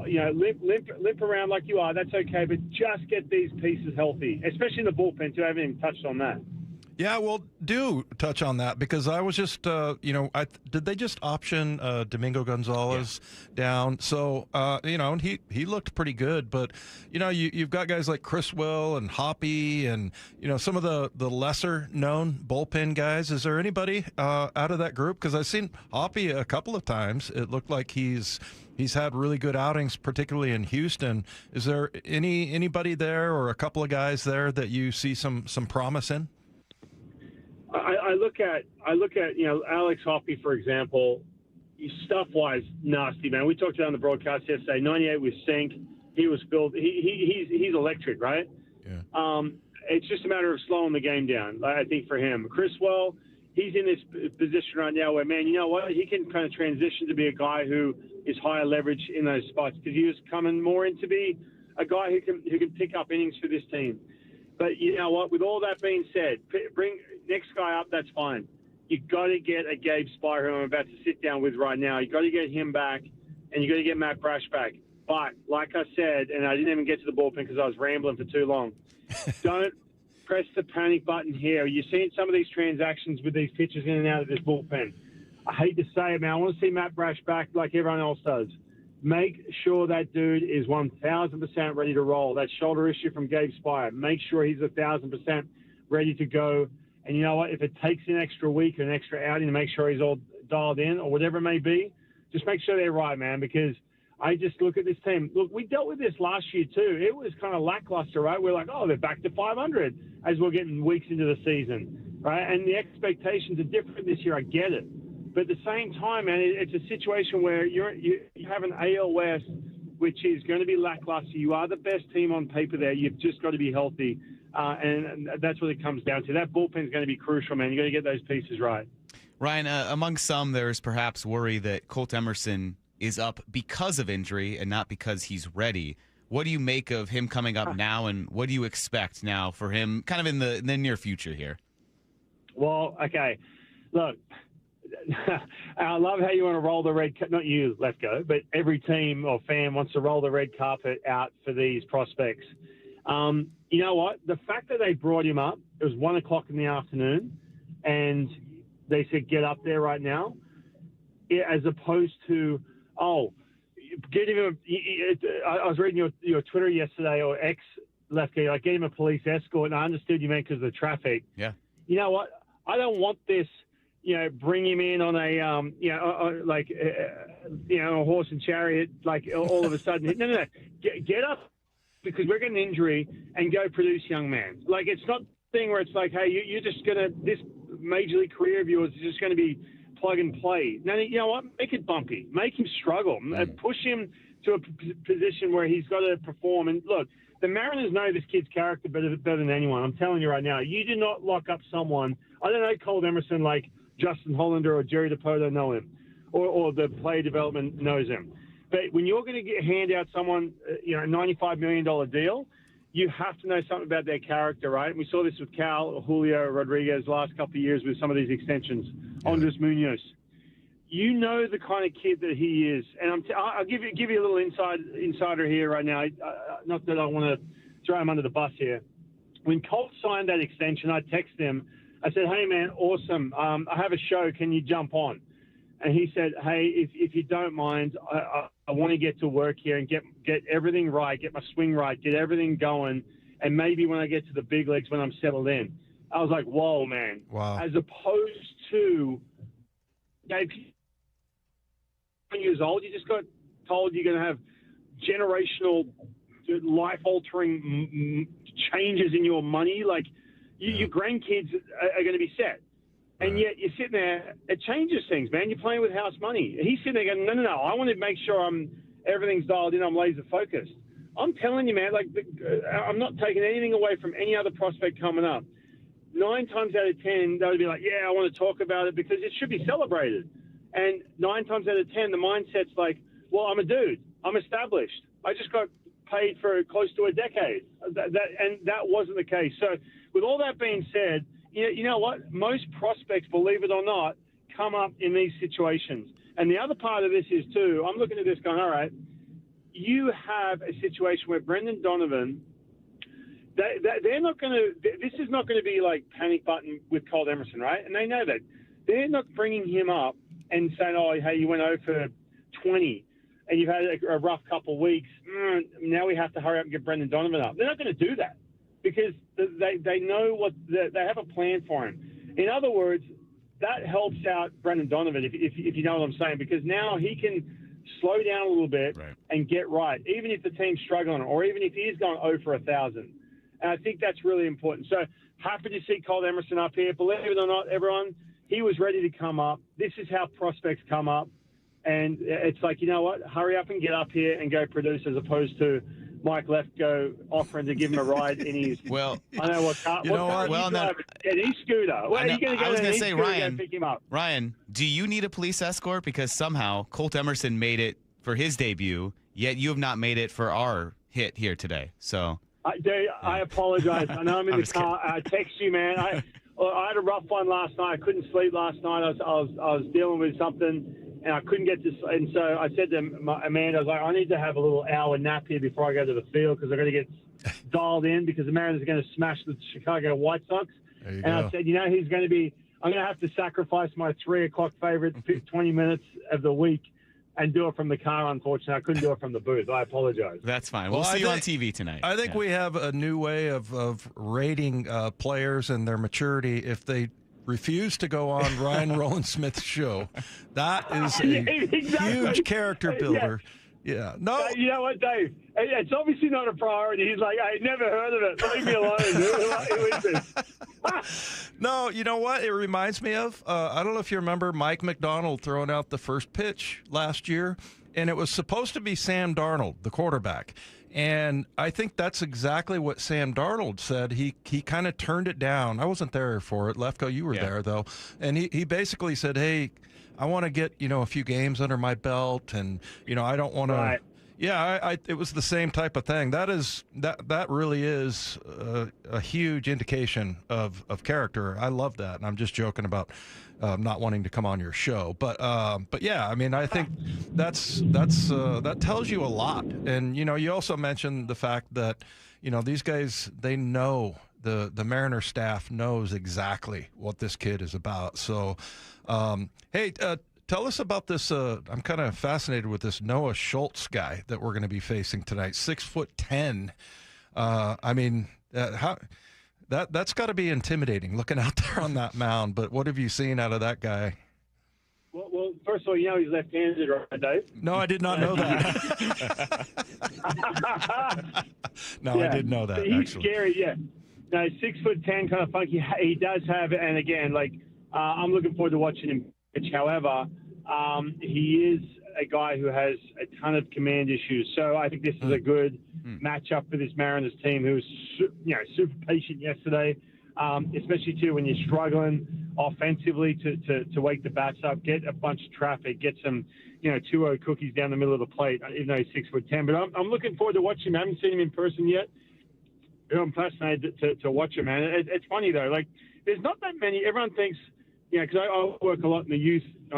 You know, limp around like you are. That's okay, but just get these pieces healthy, especially in the bullpen too. I haven't even touched on that. Yeah, well, do touch on that, because I was just, did they just option Domingo Gonzalez down? So, and he looked pretty good, but, you've got guys like Chris Will and Hoppy and, some of the lesser known bullpen guys. Is there anybody out of that group? Because I've seen Hoppy a couple of times. It looked like he's had really good outings, particularly in Houston. Is there anybody there or a couple of guys there that you see some promise in? I look at Alex Hoppy, for example. Stuff-wise, nasty, man. We talked about on the broadcast yesterday. 98 with Sink. He was filled. He's electric, right? Yeah. It's just a matter of slowing the game down, I think, for him. Chris Well, he's in this position right now where, man, you know what? He can kind of transition to be a guy who is higher leverage in those spots, because he was coming more in to be a guy who can pick up innings for this team. But you know what? With all that being said, bring next guy up. That's fine. You got to get a Gabe Spire, who I'm about to sit down with right now. You got to get him back, and you got to get Matt Brash back. But like I said, and I didn't even get to the bullpen because I was rambling for too long. Don't press the panic button here. You're seeing some of these transactions with these pitchers in and out of this bullpen. I hate to say it, man. I want to see Matt Brash back like everyone else does. Make sure that dude is 1,000% ready to roll. That shoulder issue from Gabe Spire, make sure he's 1,000% ready to go. And you know what? If it takes an extra week or an extra outing to make sure he's all dialed in or whatever it may be, just make sure they're right, man, because I just look at this team. Look, we dealt with this last year too. It was kind of lackluster, right? We're like, oh, they're back to 500 as we're getting weeks into the season, right? And the expectations are different this year. I get it. But at the same time, man, it's a situation where you have an AL West, which is going to be lackluster. You are the best team on paper there. You've just got to be healthy. And that's what it comes down to. That bullpen is going to be crucial, man. You got to get those pieces right. Ryan, among some, there's perhaps worry that Colt Emerson is up because of injury and not because he's ready. What do you make of him coming up now, and what do you expect now for him kind of in the near future here? Well, okay. Look, I love how you want to roll the red – not you, Lefko, but every team or fan wants to roll the red carpet out for these prospects. You know what? The fact that they brought him up, it was 1 o'clock in the afternoon, and they said, get up there right now, as opposed to, get him I was reading your Twitter yesterday, or X, Lefko, like, get him a police escort, and I understood you meant because of the traffic. Yeah. You know what? I don't want this, bring him in on a, a horse and chariot, like all of a sudden. No. Get up, because we're getting an injury, and go produce, young man. Like, it's not thing where it's like, hey, you're just going to, this major league career of yours is just going to be plug and play. Now, you know what? Make it bumpy. Make him struggle. Push him to a position where he's got to perform. And look, the Mariners know this kid's character better than anyone. I'm telling you right now, you do not lock up someone. I don't know Colt Emerson like Justin Hollander or Jerry DiPoto know him, or the player development knows him. But when you're going to hand out someone, a $95 million deal, you have to know something about their character, right? And we saw this with Cal, Julio Rodriguez last couple of years with some of these extensions. Andres Munoz. You know the kind of kid that he is. And I'll give you a little insider here right now. Not that I want to throw him under the bus here. When Colt signed that extension, I texted him. I said, hey, man, awesome. I have a show. Can you jump on? And he said, hey, if you don't mind, I want to get to work here and get everything right, get my swing right, get everything going, and maybe when I get to the big leagues when I'm settled in. I was like, whoa, man. Wow. As opposed to, Dave, 20 years old, you just got told you're going to have generational, life-altering changes in your money. Like, your grandkids are going to be set. And yet you're sitting there, it changes things, man. You're playing with house money. He's sitting there going, no. I want to make sure everything's dialed in. I'm laser focused. I'm telling you, man, I'm not taking anything away from any other prospect coming up. 9 times out of 10, they would be like, yeah, I want to talk about it because it should be celebrated. And 9 times out of 10, the mindset's like, well, I'm a dude. I'm established. I just got paid for close to a decade. And that wasn't the case. So with all that being said, you know what? Most prospects, believe it or not, come up in these situations. And the other part of this is, too, I'm looking at this going, all right, you have a situation where Brendan Donovan, they're not going to – this is not going to be like panic button with Colt Emerson, right? And they know that. They're not bringing him up and saying, oh, hey, you went 0 for 20 and you've had a rough couple of weeks. Now we have to hurry up and get Brendan Donovan up. They're not going to do that. Because they know they have a plan for him. In other words, that helps out Brendan Donovan, if you know what I'm saying, because now he can slow down a little bit and get right, even if the team's struggling, or even if he is going 0 for 1,000. And I think that's really important. So happy to see Colt Emerson up here. Believe it or not, everyone, he was ready to come up. This is how prospects come up. And it's like, you know what, hurry up and get up here and go produce, as opposed to Mike Lefko offering to give him a ride in his. Well, I know what car. An e-scooter. Well, you going to I was going to say, Ryan. Pick him up. Ryan, do you need a police escort? Because somehow Colt Emerson made it for his debut, yet you have not made it for our hit here today. So, I apologize. I know I'm in the car. I text you, man. I had a rough one last night. I couldn't sleep last night. I was dealing with something. And I couldn't get this, and so I said to Amanda, I was like, I need to have a little hour nap here before I go to the field because I've got to get dialed in because the Mariners are going to smash the Chicago White Sox. And I said, I'm going to have to sacrifice my 3 o'clock favorite 20 minutes of the week and do it from the car, unfortunately. I couldn't do it from the booth. I apologize. That's fine. We'll see you on TV tonight. I think we have a new way of rating players and their maturity if they refuse to go on Ryan Rowland-Smith's show. That is a huge character builder. Yeah. No. You know what, Dave? It's obviously not a priority. He's like, I never heard of it. Leave me alone. Who is this? No, you know what? It reminds me of, I don't know if you remember Mike McDonald throwing out the first pitch last year, and it was supposed to be Sam Darnold, the quarterback. And I think that's exactly what Sam Darnold said. He kind of turned it down. I wasn't there for it. Lefko, you were there, though. And he basically said, hey, I want to get, a few games under my belt. And, I don't want to. Right. Yeah, it was the same type of thing. That really is a huge indication of character. I love that. And I'm just joking about not wanting to come on your show, but yeah, I mean, I think that tells you a lot. And you also mentioned the fact that these guys, they know the Mariner staff knows exactly what this kid is about. So, hey, tell us about this. I'm kind of fascinated with this Noah Schultz guy that we're going to be facing tonight. 6'10". I mean, how. That's got to be intimidating looking out there on that mound. But what have you seen out of that guy? Well, first of all, he's left-handed, right, Dave? No, I did not know that. No, I did know that. He's actually scary, yeah. No, 6'10", kind of funky. He does have, and again, I'm looking forward to watching him pitch. However, he is a guy who has a ton of command issues. So I think this is a good matchup for this Mariners team, who was super patient yesterday, especially too when you're struggling offensively to wake the bats up, get a bunch of traffic, get some 2-0 cookies down the middle of the plate, even though he's 6'10". But I'm looking forward to watching him. I haven't seen him in person yet. I'm fascinated to watch him, man. It's funny though, there's not that many. Everyone thinks, because I work a lot on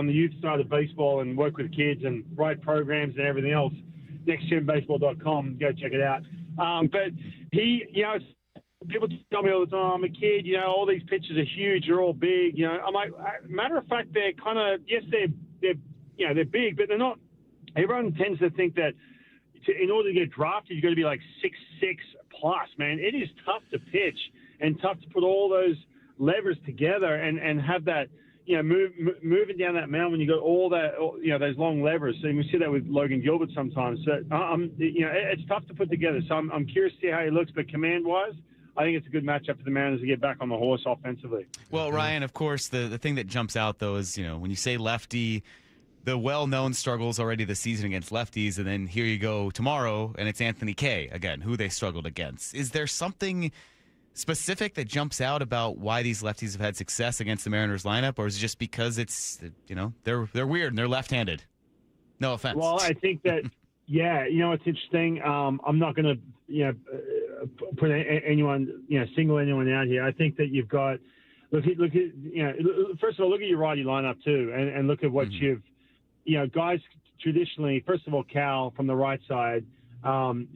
the youth side of baseball and work with kids and write programs and everything else. NextGenBaseball.com, go check it out. But he, people tell me all the time, I'm a kid. All these pitches are huge. They're all big. I'm like, matter of fact, they're kind of they're big, but they're not. Everyone tends to think that in order to get drafted, you've got to be like 6'6" plus. Man, it is tough to pitch and tough to put all those levers together and have that, moving down that mound when you got all that, those long levers. So you see that with Logan Gilbert sometimes. So, it's tough to put together. So I'm curious to see how he looks, but command-wise, I think it's a good matchup for the Mariners to get back on the horse offensively. Well, Ryan, of course, the thing that jumps out, though, is, when you say lefty, the well-known struggles already this season against lefties, and then here you go tomorrow, and it's Anthony Kay, again, who they struggled against. Is there something specific that jumps out about why these lefties have had success against the Mariners lineup, or is it just because it's, they're weird and they're left-handed? No offense. Well, I think that, it's interesting. I'm not going to, put anyone, single anyone out here. I think that you've got, look at, first of all, look at your righty lineup too, and look at what you've, guys traditionally, first of all, Cal from the right side,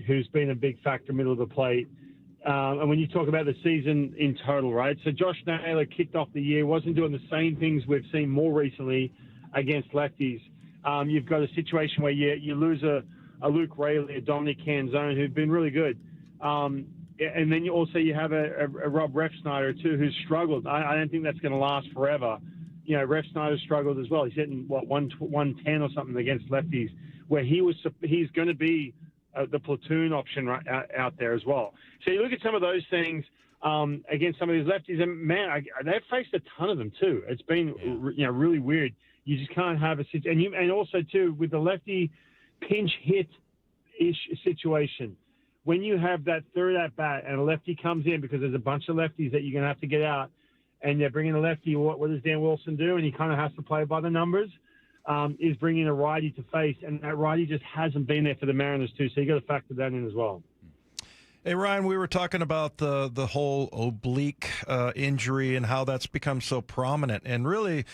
who's been a big factor middle of the plate. And when you talk about the season in total, right? So Josh Naylor kicked off the year, wasn't doing the same things we've seen more recently against lefties. You've got a situation where you lose a Luke Raley, a Dominic Canzone, who've been really good. And then you have a Rob Refsnyder, too, who's struggled. I don't think that's going to last forever. Refsnyder struggled as well. He's hitting, 110 or something against lefties, where he's going to be the platoon option right out there as well. So you look at some of those things against some of these lefties, and man, they've faced a ton of them too. It's been really weird. You just can't have a situation, and also too with the lefty pinch hit-ish situation. When you have that third at bat and a lefty comes in, because there's a bunch of lefties that you're going to have to get out, and they're bringing a lefty, what does Dan Wilson do? And he kind of has to play by the numbers. Is bringing a righty to face, and that righty just hasn't been there for the Mariners too, so you got to factor that in as well. Hey, Ryan, we were talking about the whole oblique injury and how that's become so prominent, and really,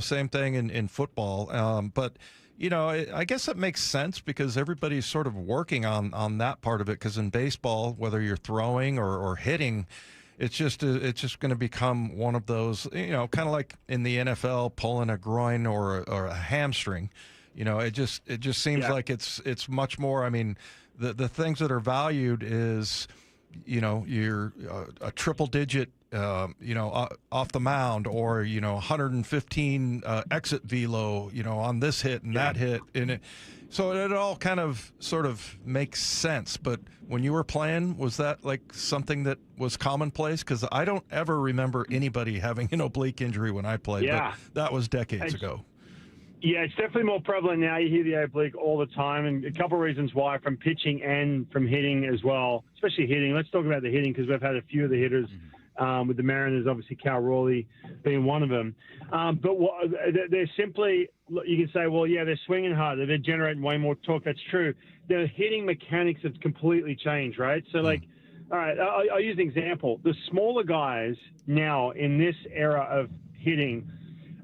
same thing in football. But, I guess it makes sense because everybody's sort of working on that part of it, because in baseball, whether you're throwing or hitting, it's just going to become one of those, kind of like in the NFL, pulling a groin or a hamstring. It just seems like it's much more. I mean, the things that are valued is, you're a triple digit, off the mound, or 115 exit velo, on this hit and that hit, and so it all kind of sort of makes sense. But when you were playing, was that like something that was commonplace? Because I don't ever remember anybody having an oblique injury when I played. Yeah. But that was decades ago. Yeah, it's definitely more prevalent now. You hear the oblique all the time, and a couple of reasons why, from pitching and from hitting as well, especially hitting. Let's talk about the hitting, because we've had a few of the hitters with the Mariners, obviously Cal Raleigh being one of them. But they're simply, you can say, well, yeah, they're swinging harder, they're generating way more torque. That's true. Their hitting mechanics have completely changed, right? So, all right, I'll use an example. The smaller guys now in this era of hitting,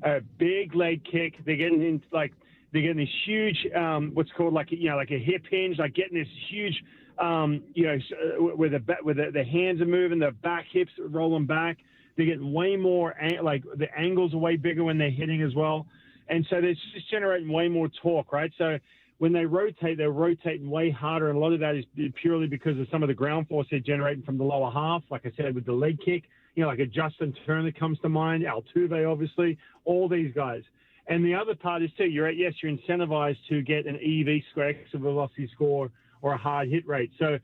a big leg kick, they're getting this huge, what's called like a hip hinge, like getting this huge, where the hands are moving, the back hips are rolling back. They're getting way more, the angles are way bigger when they're hitting as well. And so they're just generating way more torque, right? So when they rotate, they're rotating way harder. And a lot of that is purely because of some of the ground force they're generating from the lower half, like I said, with the leg kick, like a Justin Turner comes to mind, Altuve, obviously, all these guys. And the other part is, too, you're incentivized to get an EV score, exit velocity score, or a hard hit rate. So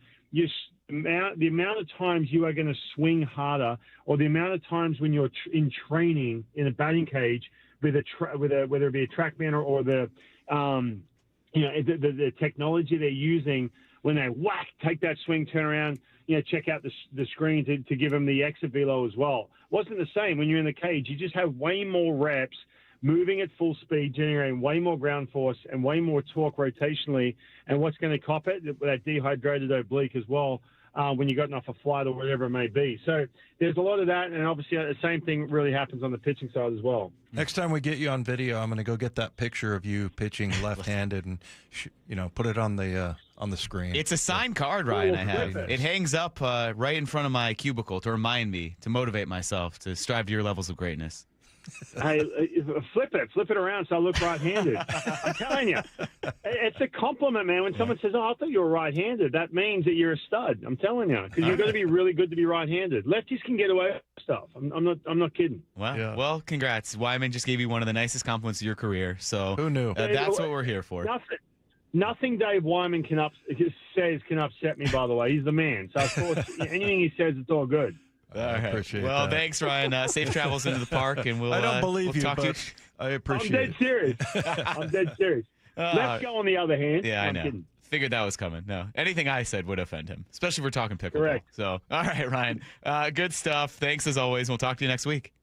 the amount of times you are going to swing harder, or the amount of times when you're in training in a batting cage with whether it be a TrackMan or the technology they're using when they take that swing, turn around, check out the screen to give them the exit velo as well. Wasn't the same when you're in the cage. You just have way more reps, moving at full speed, generating way more ground force and way more torque rotationally. And what's going to cop it? That dehydrated oblique as well, when you got off a flight or whatever it may be. So there's a lot of that, and obviously the same thing really happens on the pitching side as well. Next time we get you on video, I'm going to go get that picture of you pitching left-handed and put it on the screen. It's a signed card, Ryan. I have. It hangs up right in front of my cubicle to remind me, to motivate myself to strive to your levels of greatness. Hey, flip it around so I look right-handed. I'm telling you, it's a compliment, man. When someone says, "Oh, I thought you were right-handed," that means that you're a stud. I'm telling you, because you've got to be really good to be right-handed. Lefties can get away with stuff. I'm not kidding. Well, congrats. Wyman just gave you one of the nicest compliments of your career. So who knew? That's what we're here for. Nothing Dave Wyman says can upset me. By the way, he's the man. So of course, anything he says, it's all good. All right. Appreciate well, that. thanks, Ryan. Safe travels into the park, and we'll. I don't believe we'll you, talk but to you. I appreciate it. I'm dead serious. Let's go on the other hand. Yeah, No, I I'm know. kidding. Figured that was coming. No, anything I said would offend him, especially if we're talking pickleball. Correct. So, all right, Ryan. Good stuff. Thanks as always. We'll talk to you next week.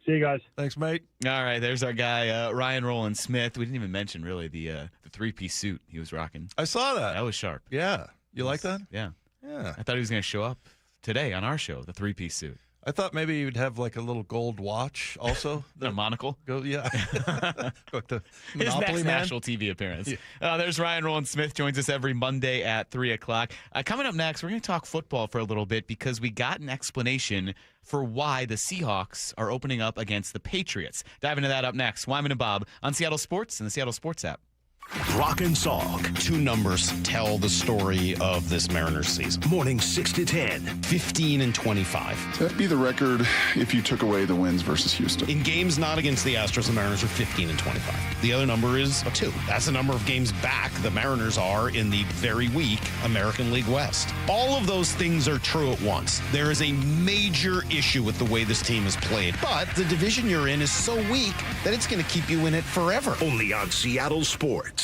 See you guys. Thanks, mate. All right, there's our guy Ryan Rowland-Smith. We didn't even mention really the three-piece suit he was rocking. I saw that. That was sharp. Yeah. You like that? Yeah. Yeah. I thought he was going to show up today on our show, the three-piece suit. I thought maybe you'd have like a little gold watch also. The monocle? Yeah. Like the His Monopoly next Man. national TV appearance. Yeah. There's Ryan Rowland-Smith, joins us every Monday at 3 o'clock. Coming up next, we're going to talk football for a little bit because we got an explanation for why the Seahawks are opening up against the Patriots. Dive into that up next. Wyman and Bob on Seattle Sports and the Seattle Sports app. Brock and Salk. Two numbers tell the story of this Mariners season. Morning 6 to 10. 15 and 25. That'd be the record if you took away the wins versus Houston. In games not against the Astros, the Mariners are 15 and 25. The other number is 2. That's the number of games back the Mariners are in the very weak American League West. All of those things are true at once. There is a major issue with the way this team is played, but the division you're in is so weak that it's going to keep you in it forever. Only on Seattle Sports.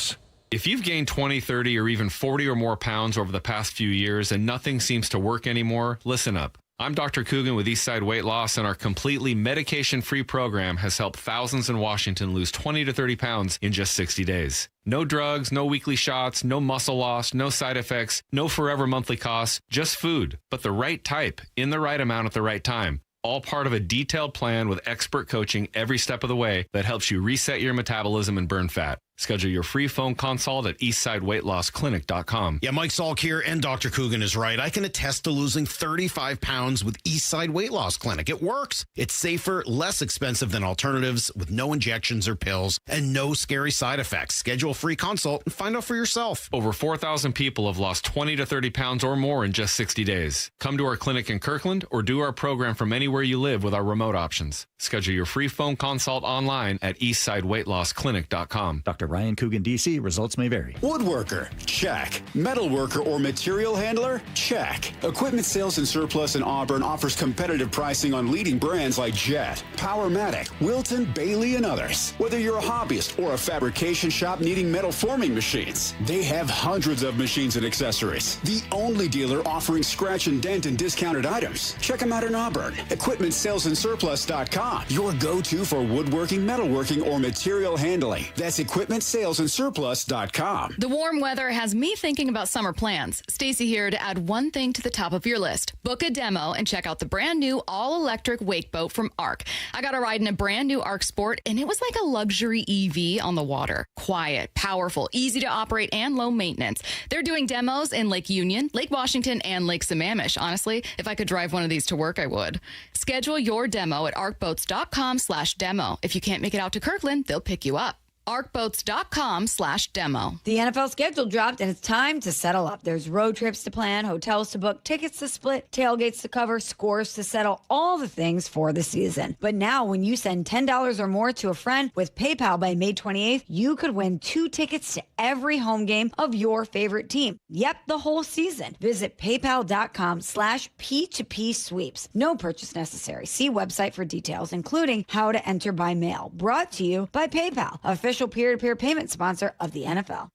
If you've gained 20, 30, or even 40 or more pounds over the past few years and nothing seems to work anymore, listen up. I'm Dr. Coogan with Eastside Weight Loss, and our completely medication-free program has helped thousands in Washington lose 20 to 30 pounds in just 60 days. No drugs, no weekly shots, no muscle loss, no side effects, no forever monthly costs, just food, but the right type, in the right amount at the right time. All part of a detailed plan with expert coaching every step of the way that helps you reset your metabolism and burn fat. Schedule your free phone consult at eastsideweightlossklinik.com. Yeah, Mike Salk here, and Dr. Coogan is right. I can attest to losing 35 pounds with Eastside Weight Loss Clinic. It works. It's safer, less expensive than alternatives, with no injections or pills, and no scary side effects. Schedule a free consult and find out for yourself. Over 4,000 people have lost 20 to 30 pounds or more in just 60 days. Come to our clinic in Kirkland or do our program from anywhere you live with our remote options. Schedule your free phone consult online at eastsideweightlossklinik.com. Dr. Ryan Coogan, D.C. Results may vary. Woodworker, check. Metal worker or material handler, check. Equipment Sales and Surplus in Auburn offers competitive pricing on leading brands like Jet, Powermatic, Wilton, Bailey, and others. Whether you're a hobbyist or a fabrication shop needing metal forming machines, they have hundreds of machines and accessories. The only dealer offering scratch and dent and discounted items. Check them out in Auburn. EquipmentSalesandSurplus.com. Your go-to for woodworking, metalworking, or material handling. That's EquipmentSalesandSurplus.com. The warm weather has me thinking about summer plans. Stacy here to add one thing to the top of your list. Book a demo and check out the brand new all-electric wake boat from ARC. I got a ride in a brand new ARC Sport, and it was like a luxury EV on the water. Quiet, powerful, easy to operate, and low maintenance. They're doing demos in Lake Union, Lake Washington, and Lake Sammamish. Honestly, if I could drive one of these to work, I would. Schedule your demo at arcboats.com/demo. If you can't make it out to Kirkland, they'll pick you up. ArcBoats.com/demo. The NFL schedule dropped, and it's time to settle up. There's road trips to plan, hotels to book, tickets to split, tailgates to cover, scores to settle, all the things for the season. But now, when you send $10 or more to a friend with PayPal by May 28th, you could win 2 tickets to every home game of your favorite team. Yep, the whole season. Visit PayPal.com/P2P sweeps. No purchase necessary. See website for details, including how to enter by mail. Brought to you by PayPal, official peer-to-peer payment sponsor of the NFL.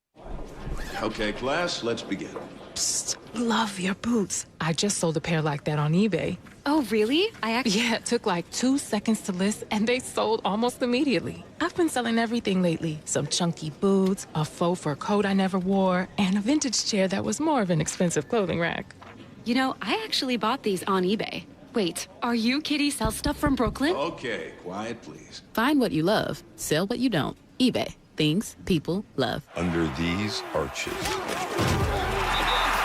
Okay, class, let's begin. Psst, love your boots. I just sold a pair like that on eBay. Oh, really? Yeah, it took like 2 seconds to list, and they sold almost immediately. I've been selling everything lately. Some chunky boots, a faux fur coat I never wore, and a vintage chair that was more of an expensive clothing rack. You know, I actually bought these on eBay. Wait, are you Kitty Sell Stuff from Brooklyn? Okay, quiet, please. Find what you love, sell what you don't. eBay. Things people love. Under these arches,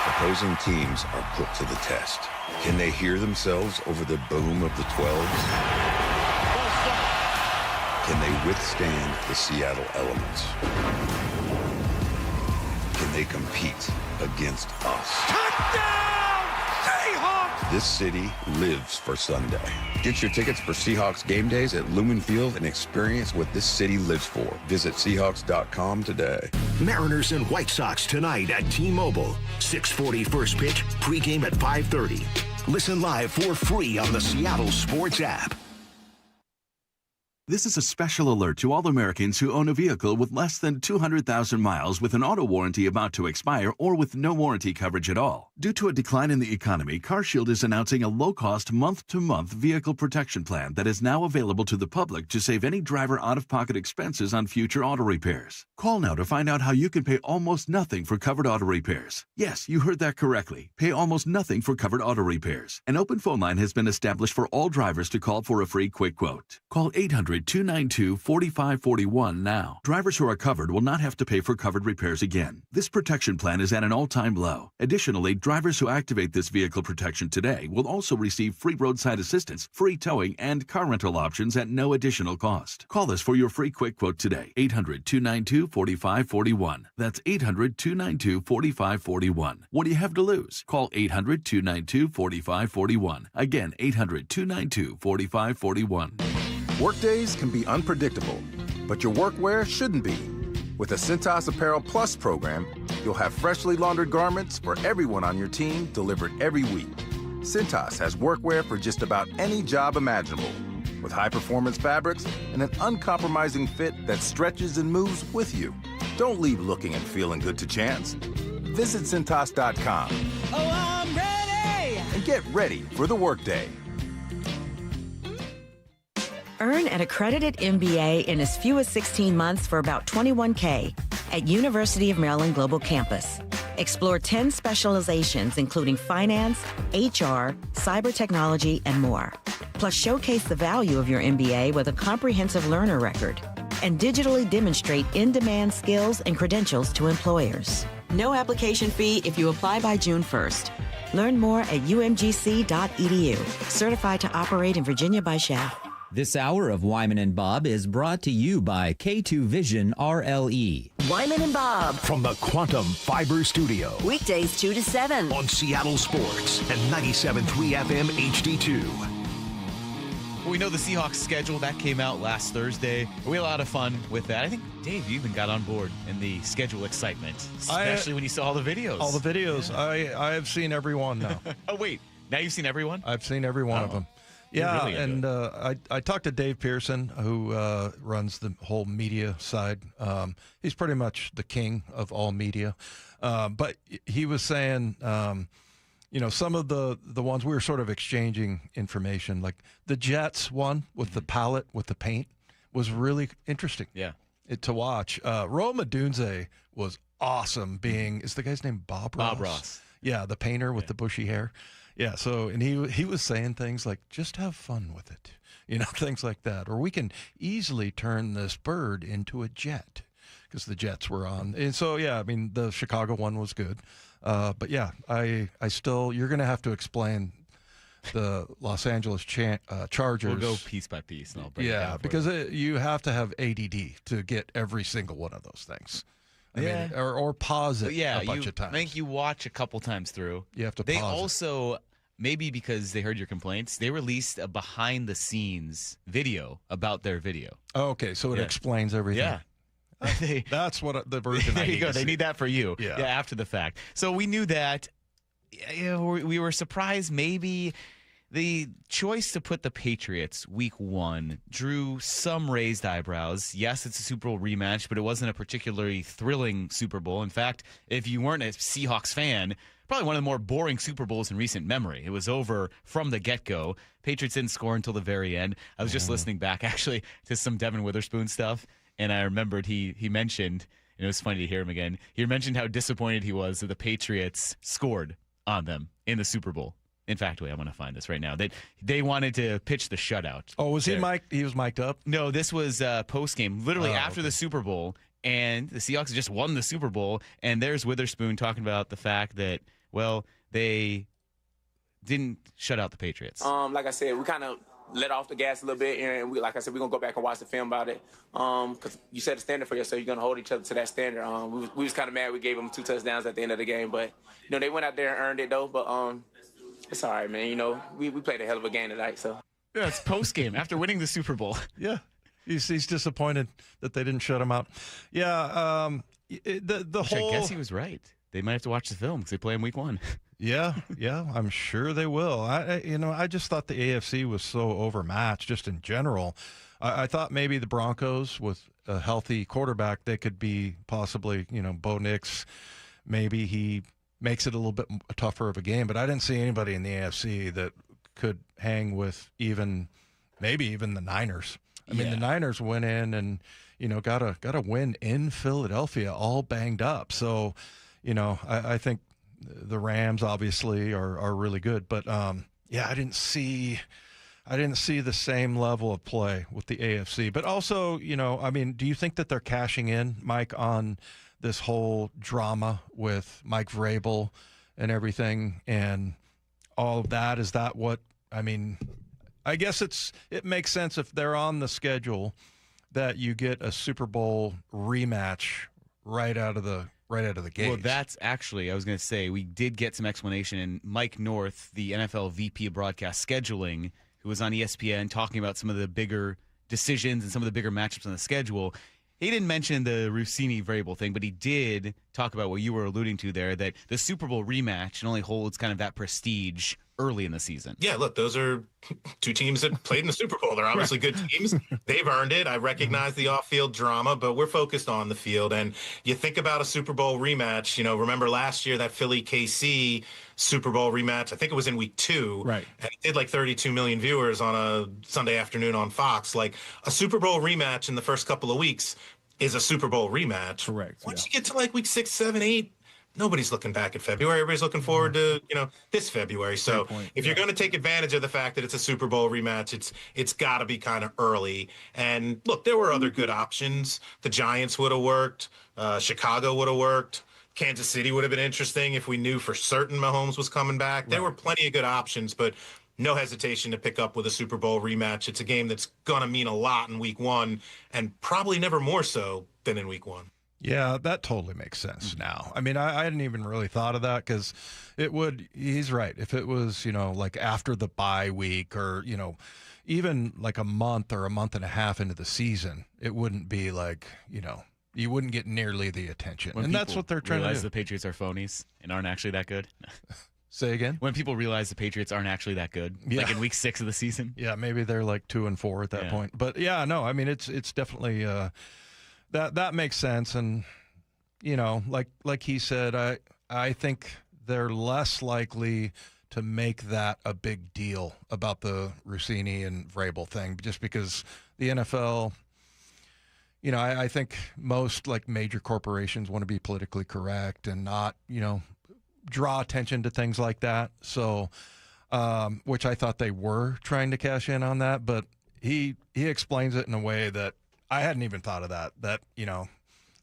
opposing teams are put to the test. Can they hear themselves over the boom of the 12s? Can they withstand the Seattle elements? Can they compete against us? Touchdown, Seahawks! This city lives for Sunday. Get your tickets for Seahawks game days at Lumen Field and experience what this city lives for. Visit Seahawks.com today. Mariners and White Sox tonight at T-Mobile. 6:40 first pitch, pregame at 5:30. Listen live for free on the Seattle Sports app. This is a special alert to all Americans who own a vehicle with less than 200,000 miles with an auto warranty about to expire or with no warranty coverage at all. Due to a decline in the economy, CarShield is announcing a low-cost month-to-month vehicle protection plan that is now available to the public to save any driver out-of-pocket expenses on future auto repairs. Call now to find out how you can pay almost nothing for covered auto repairs. Yes, you heard that correctly. Pay almost nothing for covered auto repairs. An open phone line has been established for all drivers to call for a free quick quote. Call 800-292-4541 now. Drivers who are covered will not have to pay for covered repairs again. This protection plan is at an all-time low. Additionally, drivers who activate this vehicle protection today will also receive free roadside assistance, free towing, and car rental options at no additional cost. Call us for your free quick quote today. 800-292-4541. That's 800-292-4541. What do you have to lose? Call 800-292-4541. Again, 800-292-4541. Workdays can be unpredictable, but your workwear shouldn't be. With the Cintas Apparel Plus program, you'll have freshly laundered garments for everyone on your team delivered every week. Cintas has workwear for just about any job imaginable, with high-performance fabrics and an uncompromising fit that stretches and moves with you. Don't leave looking and feeling good to chance. Visit Cintas.com. Oh, I'm ready! And get ready for the workday. Earn an accredited MBA in as few as 16 months for about $21K at University of Maryland Global Campus. Explore 10 specializations, including finance, HR, cyber technology, and more. Plus, showcase the value of your MBA with a comprehensive learner record and digitally demonstrate in-demand skills and credentials to employers. No application fee if you apply by June 1st. Learn more at umgc.edu. Certified to operate in Virginia by SHAF. This hour of Wyman and Bob is brought to you by K2 Vision RLE. Wyman and Bob. From the Quantum Fiber Studio. Weekdays 2 to 7. On Seattle Sports and 97.3 FM HD2. We know the Seahawks schedule. That came out last Thursday. We had a lot of fun with that. I think, Dave, you even got on board in the schedule excitement, especially when you saw all the videos. All the videos. Yeah. I have seen every one now. Oh, wait. Now you've seen every one? I've seen every one of them. Yeah, really and I talked to Dave Pearson, who runs the whole media side. He's pretty much the king of all media. But he was saying, some of the ones we were sort of exchanging information, like the Jets one with the palette, with the paint, was really interesting. Yeah. To watch. Rome Odunze was awesome is the guy's name Bob Ross? Bob Ross. Yeah, the painter with the bushy hair. Yeah, so, and he was saying things like, just have fun with it, things like that. Or we can easily turn this bird into a jet, because the Jets were on. And so, yeah, I mean, the Chicago one was good. But yeah, I still, you're going to have to explain the Los Angeles Chargers. We'll go piece by piece, and I'll break it down for because you. you have to have ADD to get every single one of those things. I mean, or pause it a bunch of times. I think you watch a couple times through. You have to They pause it. also, maybe because they heard your complaints, they released a behind-the-scenes video about their video. Oh, okay, so it explains everything. Yeah. That's what the version There I you need go. to They see. need that for you. Yeah. After the fact. So we knew that. We were surprised maybe the choice to put the Patriots week 1 drew some raised eyebrows. Yes, it's a Super Bowl rematch, but it wasn't a particularly thrilling Super Bowl. In fact, if you weren't a Seahawks fan, probably one of the more boring Super Bowls in recent memory. It was over from the get-go. Patriots didn't score until the very end. I was just listening back, actually, to some Devon Witherspoon stuff, and I remembered he mentioned, and it was funny to hear him again, he mentioned how disappointed he was that the Patriots scored on them in the Super Bowl. In fact, wait, I'm going to find this right now. They wanted to pitch the shutout. Oh, was he mic'd? He was mic'd up? No, this was post-game, literally after the Super Bowl, and the Seahawks just won the Super Bowl, and there's Witherspoon talking about the fact that, well, they didn't shut out the Patriots. Like I said, we kind of let off the gas a little bit, and like I said, we're going to go back and watch the film about it, because you set a standard for yourself. You're going to hold each other to that standard. We was kind of mad we gave them 2 touchdowns at the end of the game, but, they went out there and earned it, though, but it's all right, man. We played a hell of a game tonight, so. Yeah, it's post-game after winning the Super Bowl. Yeah. He's disappointed that they didn't shut him out. Yeah, the whole. I guess he was right. They might have to watch the film because they play in week 1. Yeah, I'm sure they will. I just thought the AFC was so overmatched just in general. I thought maybe the Broncos with a healthy quarterback, they could be possibly, Bo Nix, maybe he makes it a little bit tougher of a game, but I didn't see anybody in the AFC that could hang with maybe even the Niners. I mean, the Niners went in and, got a win in Philadelphia, all banged up. So, I think the Rams obviously are really good, but I didn't see the same level of play with the AFC. But also, do you think that they're cashing in, Mike, on this whole drama with Mike Vrabel and everything and all of that? Is that what, I guess it makes sense if they're on the schedule that you get a Super Bowl rematch right out of the gate. Well, that's actually, I was going to say, we did get some explanation, and Mike North, the NFL VP of broadcast scheduling, who was on ESPN talking about some of the bigger decisions and some of the bigger matchups on the schedule, he didn't mention the Rossini-Vrabel thing, but he did talk about what you were alluding to there, that the Super Bowl rematch only holds kind of that prestige early in the season. Yeah, look, those are 2 teams that played in the Super Bowl. They're obviously good teams. They've earned it. I recognize the off-field drama, but we're focused on the field. And you think about a Super Bowl rematch, remember last year that Philly-KC Super Bowl rematch, I think it was in week 2. Right. And it did like 32 million viewers on a Sunday afternoon on Fox. Like a Super Bowl rematch in the first couple of weeks is a Super Bowl rematch. Correct. Once you get to like week 6, 7, 8, nobody's looking back at February. Everybody's looking forward to, this February. So if you're going to take advantage of the fact that it's a Super Bowl rematch, it's got to be kind of early. And look, there were other good options. The Giants would have worked. Chicago would have worked. Kansas City would have been interesting if we knew for certain Mahomes was coming back. There were plenty of good options, but no hesitation to pick up with a Super Bowl rematch. It's a game that's going to mean a lot in week 1 and probably never more so than in week 1. Yeah, that totally makes sense now. I hadn't even really thought of that because he's right. If it was, like after the bye week or, even like a month or a month and a half into the season, it wouldn't be like, you wouldn't get nearly the attention. When and that's what they're trying to do. Realize the Patriots are phonies and aren't actually that good. Say again? When people realize the Patriots aren't actually that good, like in week 6 of the season. Yeah, maybe they're like 2-4 at that point. But it's definitely that makes sense. And like he said, I think they're less likely to make that a big deal about the Rossini and Vrabel thing, just because the NFL. I think most like major corporations want to be politically correct and not, draw attention to things like that. So, which I thought they were trying to cash in on that, but he explains it in a way that I hadn't even thought of that,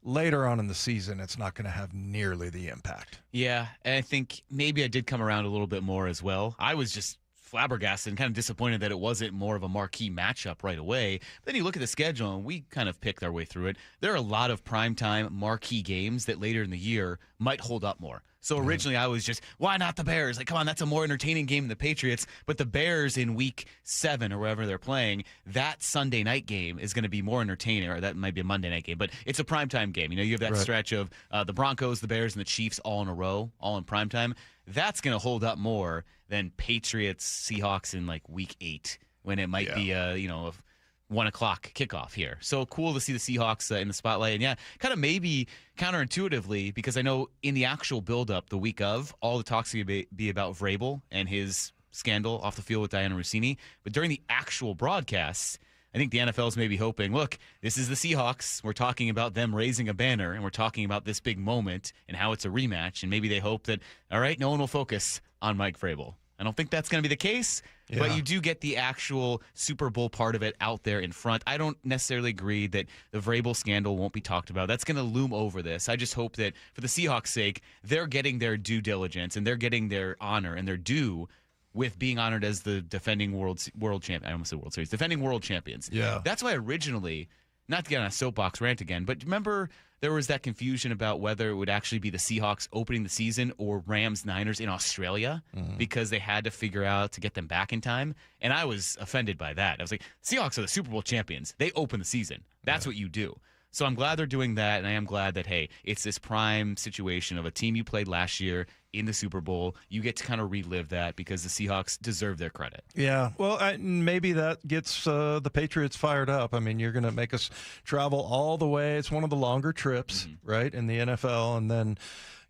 later on in the season, it's not going to have nearly the impact. Yeah. And I think maybe I did come around a little bit more as well. I was just flabbergasted and kind of disappointed that it wasn't more of a marquee matchup right away. But then you look at the schedule, and we kind of picked our way through it. There are a lot of primetime marquee games that later in the year might hold up more. So originally I was just, why not the Bears? Like, come on, that's a more entertaining game than the Patriots. But the Bears in week 7 or wherever they're playing, that Sunday night game is going to be more entertaining, or that might be a Monday night game. But it's a primetime game. You have that stretch of the Broncos, the Bears, and the Chiefs all in a row, all in primetime. That's going to hold up more than Patriots, Seahawks in like week 8, when it might be a 1 o'clock kickoff here. So cool to see the Seahawks in the spotlight. And kind of maybe counterintuitively, because I know in the actual buildup the week of, all the talk's going to be about Vrabel and his scandal off the field with Diana Rossini. But during the actual broadcasts, I think the NFL is maybe hoping, look, this is the Seahawks. We're talking about them raising a banner, and we're talking about this big moment and how it's a rematch. And maybe they hope that, all right, no one will focus on Mike Vrabel. I don't think that's going to be the case, but you do get the actual Super Bowl part of it out there in front. I don't necessarily agree that the Vrabel scandal won't be talked about. That's going to loom over this. I just hope that for the Seahawks' sake, they're getting their due diligence and they're getting their honor and their due with being honored as the defending world champion. I almost said World Series. Defending world champions. Yeah. That's why originally, not to get on a soapbox rant again, but remember there was that confusion about whether it would actually be the Seahawks opening the season or Rams-Niners in Australia because they had to figure out to get them back in time. And I was offended by that. I was like, Seahawks are the Super Bowl champions. They open the season. That's what you do. So I'm glad they're doing that, and I am glad that, hey, it's this prime situation of a team you played last year in the Super Bowl. You get to kind of relive that because the Seahawks deserve their credit. Yeah, well, maybe that gets the Patriots fired up. I mean, you're going to make us travel all the way. It's one of the longer trips, right, in the NFL, and then,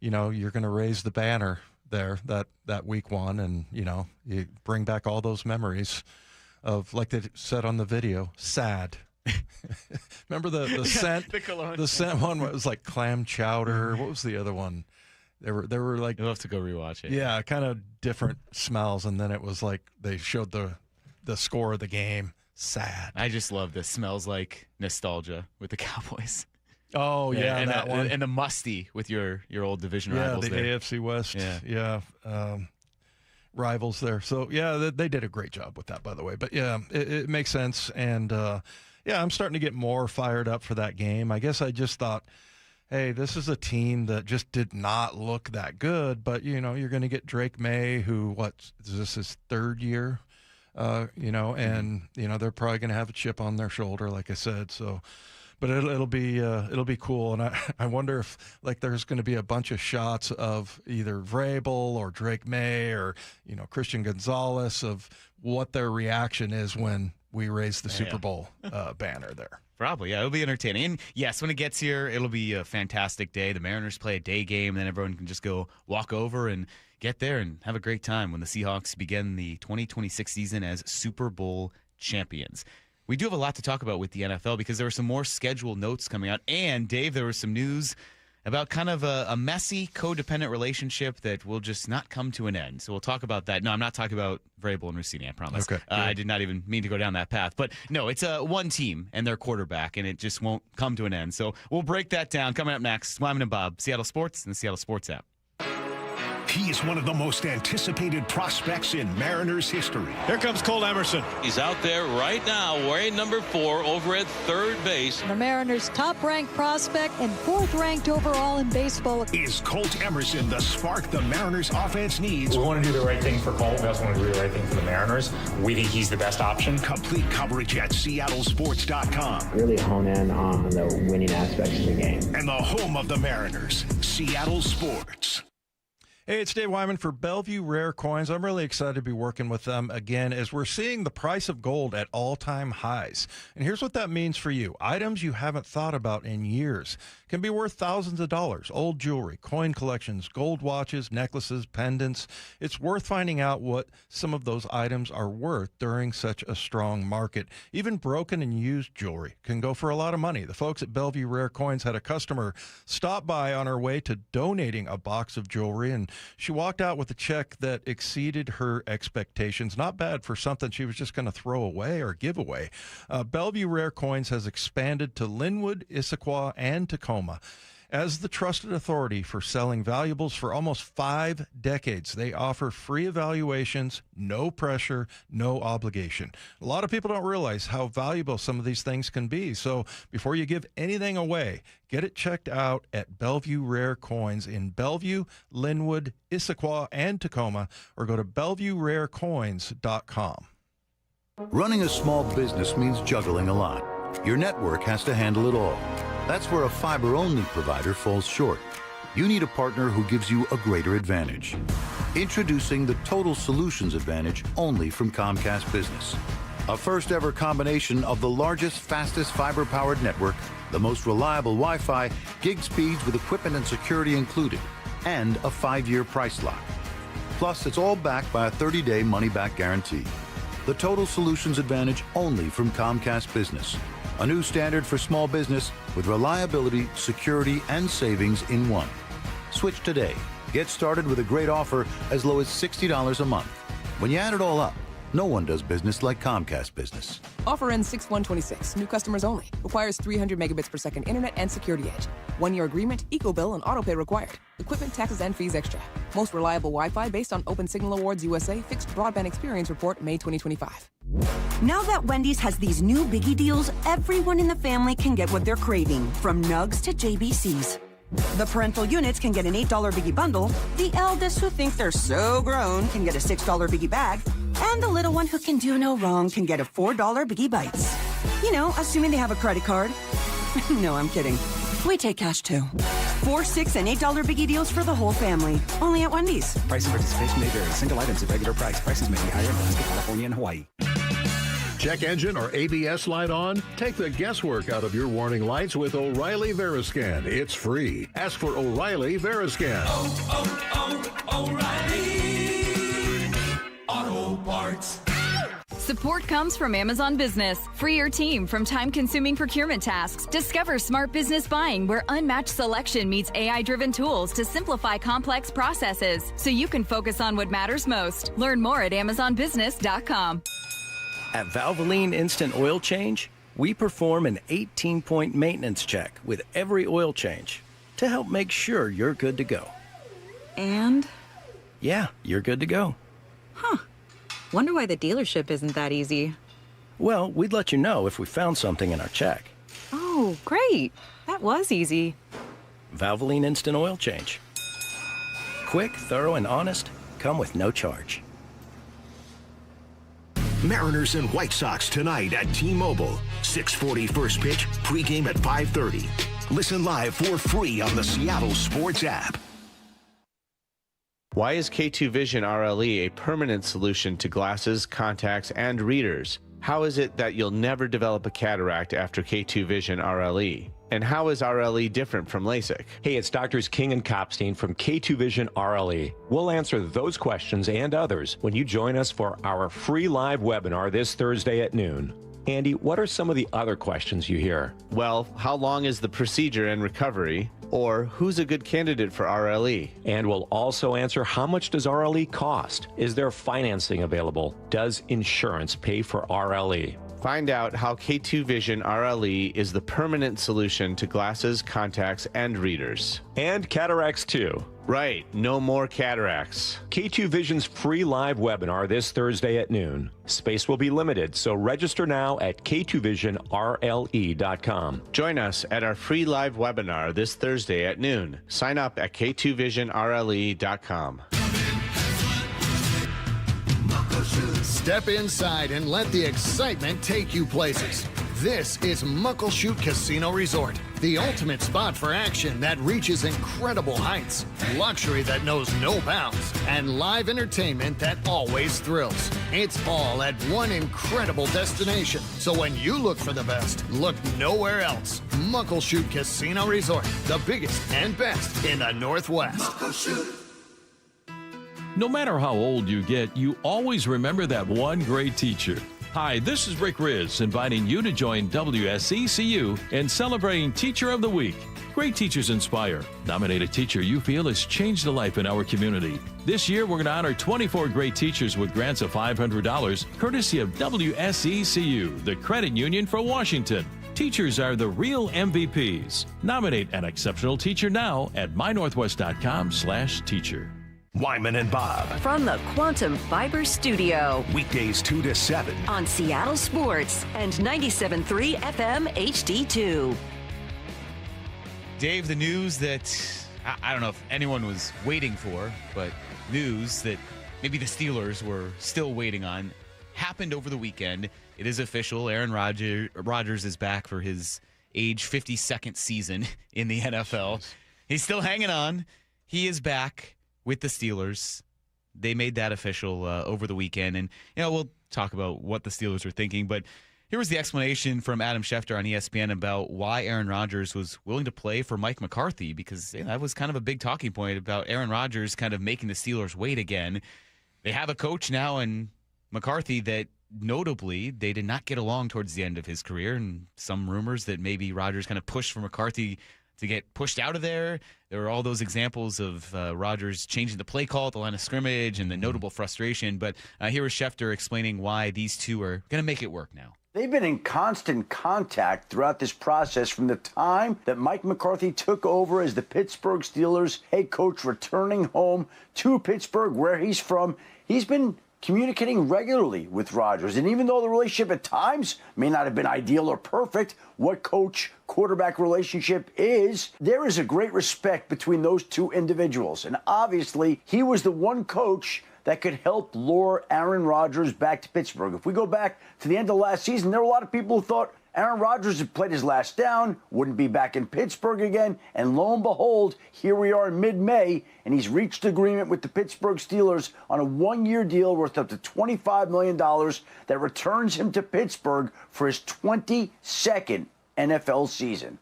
you're going to raise the banner there that week 1, and, you bring back all those memories of, like they said on the video, sad. Remember the scent? The scent one was like clam chowder. What was the other one? There were like, you'll have to go rewatch it. Yeah, kind of different smells, and then it was like they showed the score of the game. Sad. I just love this. Smells like nostalgia with the Cowboys. Oh yeah, and that one, and the musty with your old division rivals. The there. AFC West. Rivals there. So they did a great job with that, by the way. But it makes sense, and I'm starting to get more fired up for that game. I guess I just thought, hey, this is a team that just did not look that good, but, you're going to get Drake May, who, is this his 3rd year? And, they're probably going to have a chip on their shoulder, like I said. So, but it'll be cool. And I wonder if, there's going to be a bunch of shots of either Vrabel or Drake May or, Christian Gonzalez of what their reaction is when we raise the Super Bowl banner there. Probably, yeah. It'll be entertaining. And yes, when it gets here, it'll be a fantastic day. The Mariners play a day game, and then everyone can just go walk over and get there and have a great time when the Seahawks begin the 2026 season as Super Bowl champions. We do have a lot to talk about with the NFL because there were some more scheduled notes coming out. And, Dave, there was some news about kind of a messy, codependent relationship that will just not come to an end. So we'll talk about that. No, I'm not talking about Vrabel and Rossini, I promise. Okay, I did not even mean to go down that path. But no, it's one team and their quarterback, and it just won't come to an end. So we'll break that down. Coming up next, Wyman and Bob, Seattle Sports and the Seattle Sports app. He is one of the most anticipated prospects in Mariners history. Here comes Colt Emerson. He's out there right now wearing number 4 over at third base. The Mariners' top-ranked prospect and 4th-ranked overall in baseball. Is Colt Emerson the spark the Mariners offense needs? We want to do the right thing for Colt. We also want to do the right thing for the Mariners. We think he's the best option. Complete coverage at seattlesports.com. Really hone in on the winning aspects of the game. And the home of the Mariners, Seattle Sports. Hey, it's Dave Wyman for Bellevue Rare Coins. I'm really excited to be working with them again as we're seeing the price of gold at all-time highs. And here's what that means for you. Items you haven't thought about in years can be worth thousands of dollars. Old jewelry, coin collections, gold watches, necklaces, pendants. It's worth finding out what some of those items are worth during such a strong market. Even broken and used jewelry can go for a lot of money. The folks at Bellevue Rare Coins had a customer stop by on her way to donating a box of jewelry, and she walked out with a check that exceeded her expectations. Not bad for something she was just going to throw away or give away. Bellevue Rare Coins has expanded to Linwood, Issaquah, and Tacoma. As the trusted authority for selling valuables for almost 5 decades, they offer free evaluations, no pressure, no obligation. A lot of people don't realize how valuable some of these things can be. So before you give anything away, get it checked out at Bellevue Rare Coins in Bellevue, Linwood, Issaquah, and Tacoma, or go to BellevueRareCoins.com. Running a small business means juggling a lot. Your network has to handle it all. That's where a fiber-only provider falls short. You need a partner who gives you a greater advantage. Introducing the Total Solutions Advantage only from Comcast Business. A first-ever combination of the largest, fastest fiber-powered network, the most reliable Wi-Fi, gig speeds with equipment and security included, and a 5-year price lock. Plus, it's all backed by a 30-day money-back guarantee. The Total Solutions Advantage only from Comcast Business. A new standard for small business with reliability, security, and savings in one. Switch today. Get started with a great offer as low as $60 a month. When you add it all up, no one does business like Comcast Business. Offer ends 6/1/26. New customers only. Requires 300 megabits per second internet and security edge. 1-year agreement, eco-bill, and autopay required. Equipment, taxes, and fees extra. Most reliable Wi-Fi based on Open Signal Awards USA Fixed Broadband Experience Report, May 2025. Now that Wendy's has these new biggie deals, everyone in the family can get what they're craving, from nugs to JBCs. The parental units can get an $8 biggie bundle, the eldest who think they're so grown can get a $6 biggie bag, and the little one who can do no wrong can get a $4 biggie bites. You know, assuming they have a credit card. No, I'm kidding. We take cash too. $4, $6, and $8 biggie deals for the whole family. Only at Wendy's. Price and participation may vary. Single items at regular price. Prices may be higher in Alaska, California, and Hawaii. Check engine or ABS light on? Take the guesswork out of your warning lights with O'Reilly Veriscan. It's free. Ask for O'Reilly Veriscan. O'Reilly Auto Parts. Support comes from Amazon Business. Free your team from time-consuming procurement tasks. Discover smart business buying where unmatched selection meets AI-driven tools to simplify complex processes so you can focus on what matters most. Learn more at AmazonBusiness.com. At Valvoline Instant Oil Change, we perform an 18-point maintenance check with every oil change to help make sure you're good to go. And? Yeah, you're good to go. Huh. Wonder why the dealership isn't that easy. Well, we'd let you know if we found something in our check. Oh, great. That was easy. Valvoline Instant Oil Change. Quick, thorough, and honest. Come with no charge. Mariners and White Sox tonight at T-Mobile. 6:40 first pitch, pregame at 5:30. Listen live for free on the Seattle Sports app. Why is K2 Vision RLE a permanent solution to glasses, contacts, and readers? How is it that you'll never develop a cataract after K2 Vision RLE? And how is RLE different from LASIK? Hey, it's Doctors King and Kopstein from K2 Vision RLE. We'll answer those questions and others when you join us for our free live webinar this Thursday at noon. Andy, what are some of the other questions you hear? Well, how long is the procedure and recovery? Or who's a good candidate for RLE? And we'll also answer, how much does RLE cost? Is there financing available? Does insurance pay for RLE? Find out how K2 Vision RLE is the permanent solution to glasses, contacts, and readers. And cataracts too. Right, no more cataracts. K2 Vision's free live webinar this Thursday at noon. Space will be limited, so register now at k2visionrle.com. Join us at our free live webinar this Thursday at noon. Sign up at k2visionrle.com. Step inside and let the excitement take you places. This is Muckleshoot Casino Resort, the ultimate spot for action that reaches incredible heights, luxury that knows no bounds, and live entertainment that always thrills. It's all at one incredible destination. So when you look for the best, look nowhere else. Muckleshoot Casino Resort, the biggest and best in the Northwest. Muckleshoot. No matter how old you get, you always remember that one great teacher. Hi, this is Rick Riz, inviting you to join WSECU in celebrating Teacher of the Week. Great teachers inspire. Nominate a teacher you feel has changed a life in our community. This year, we're going to honor 24 great teachers with grants of $500, courtesy of WSECU, the credit union for Washington. Teachers are the real MVPs. Nominate an exceptional teacher now at mynorthwest.com/teacher. Wyman and Bob. From the Quantum Fiber Studio. Weekdays 2 to 7. On Seattle Sports and 97.3 FM HD2. Dave, the news that I don't know if anyone was waiting for, but news that maybe the Steelers were still waiting on happened over the weekend. It is official. Aaron Rodgers is back for his age 52nd season in the NFL. Jeez. He's still hanging on. He is back with the Steelers. They made that official over the weekend. And, we'll talk about what the Steelers are thinking. But here was the explanation from Adam Schefter on ESPN about why Aaron Rodgers was willing to play for Mike McCarthy, because that was kind of a big talking point about Aaron Rodgers kind of making the Steelers wait again. They have a coach now in McCarthy that notably they did not get along towards the end of his career, and some rumors that maybe Rodgers kind of pushed for McCarthy to get pushed out of there. There were all those examples of Rodgers changing the play call at the line of scrimmage and the notable frustration. But here is Schefter explaining why these two are going to make it work now. They've been in constant contact throughout this process from the time that Mike McCarthy took over as the Pittsburgh Steelers head coach, returning home to Pittsburgh, where he's from. He's been communicating regularly with Rodgers. And even though the relationship at times may not have been ideal or perfect, what coach-quarterback relationship is, there is a great respect between those two individuals. And obviously, he was the one coach that could help lure Aaron Rodgers back to Pittsburgh. If we go back to the end of last season, there were a lot of people who thought Aaron Rodgers had played his last down, wouldn't be back in Pittsburgh again, and lo and behold, here we are in mid-May, and he's reached agreement with the Pittsburgh Steelers on a one-year deal worth up to $25 million that returns him to Pittsburgh for his 22nd NFL season.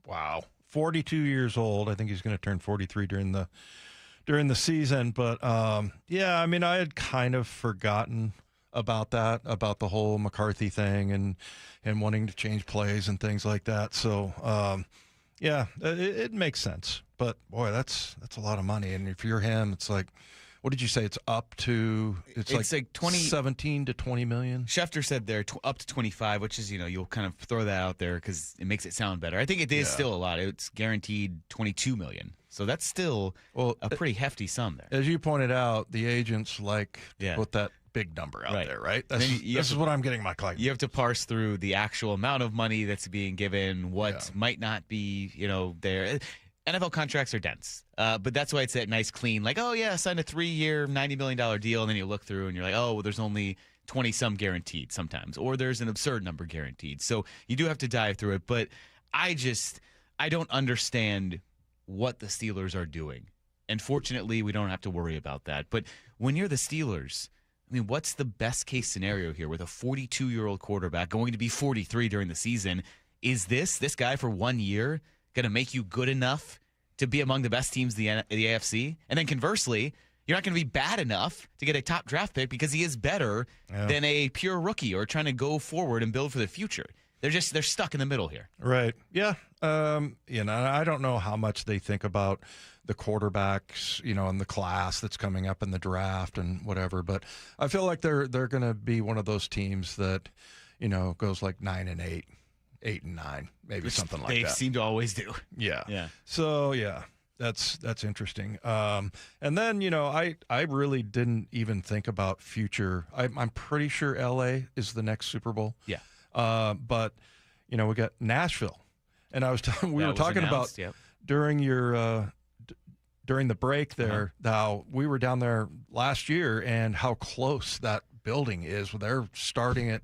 Wow. 42 years old. I think he's going to turn 43 during the season. But, I had kind of forgotten about the whole McCarthy thing and wanting to change plays and things like that. So, it makes sense. But, boy, that's a lot of money. And if you're him, it's like, what did you say? It's up to it's like 17 to 20 million. Schefter said there up to 25, which is, you'll kind of throw that out there because it makes it sound better. I think it is still a lot. It's guaranteed 22 million. So that's still a pretty hefty sum there. As you pointed out, the agents to put that big number out there, right? This is what I'm getting my client. You have to parse through the actual amount of money that's being given, what might not be, there. NFL contracts are dense, but that's why it's that nice, clean, signed a 3-year, $90 million deal, and then you look through and you're like, oh, well, there's only 20-some guaranteed sometimes, or there's an absurd number guaranteed. So you do have to dive through it, but I don't understand what the Steelers are doing. And fortunately, we don't have to worry about that. But when you're the Steelers, what's the best case scenario here with a 42-year-old quarterback going to be 43 during the season? Is this guy for 1 year going to make you good enough to be among the best teams in the AFC? And then conversely, you're not going to be bad enough to get a top draft pick because he is better than a pure rookie or trying to go forward and build for the future. They're stuck in the middle here. Right. Yeah. I don't know how much they think about the quarterbacks, in the class that's coming up in the draft and whatever. But I feel like they're going to be one of those teams that, goes like 9-8, 8-9, maybe something like that. They seem to always do. Yeah. Yeah. So that's interesting. And then I really didn't even think about future. I'm pretty sure LA is the next Super Bowl. Yeah. But we got Nashville, and we were talking about during your during the break there how we were down there last year and how close that building is. They're starting it,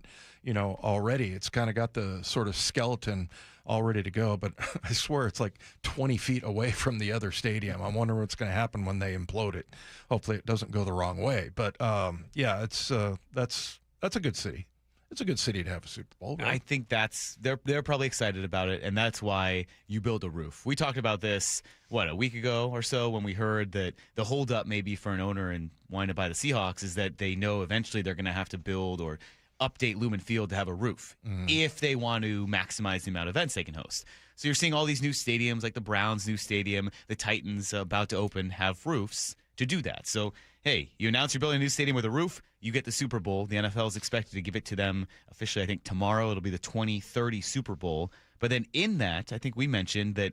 already. It's kind of got the sort of skeleton all ready to go, but I swear it's like 20 feet away from the other stadium. I'm wondering what's going to happen when they implode it. Hopefully it doesn't go the wrong way. But it's that's a good city. It's a good city to have a Super Bowl. Right? I think they're probably excited about it, and that's why you build a roof. We talked about this, a week ago or so when we heard that the holdup maybe for an owner and wanting to buy the Seahawks is that they know eventually they're going to have to build or update Lumen Field to have a roof if they want to maximize the amount of events they can host. So you're seeing all these new stadiums like the Browns' new stadium, the Titans about to open have roofs to do that. So, hey, you announce you're building a new stadium with a roof, you get the Super Bowl. The NFL is expected to give it to them officially, I think, tomorrow. It'll be the 2030 Super Bowl. But then in that, I think we mentioned that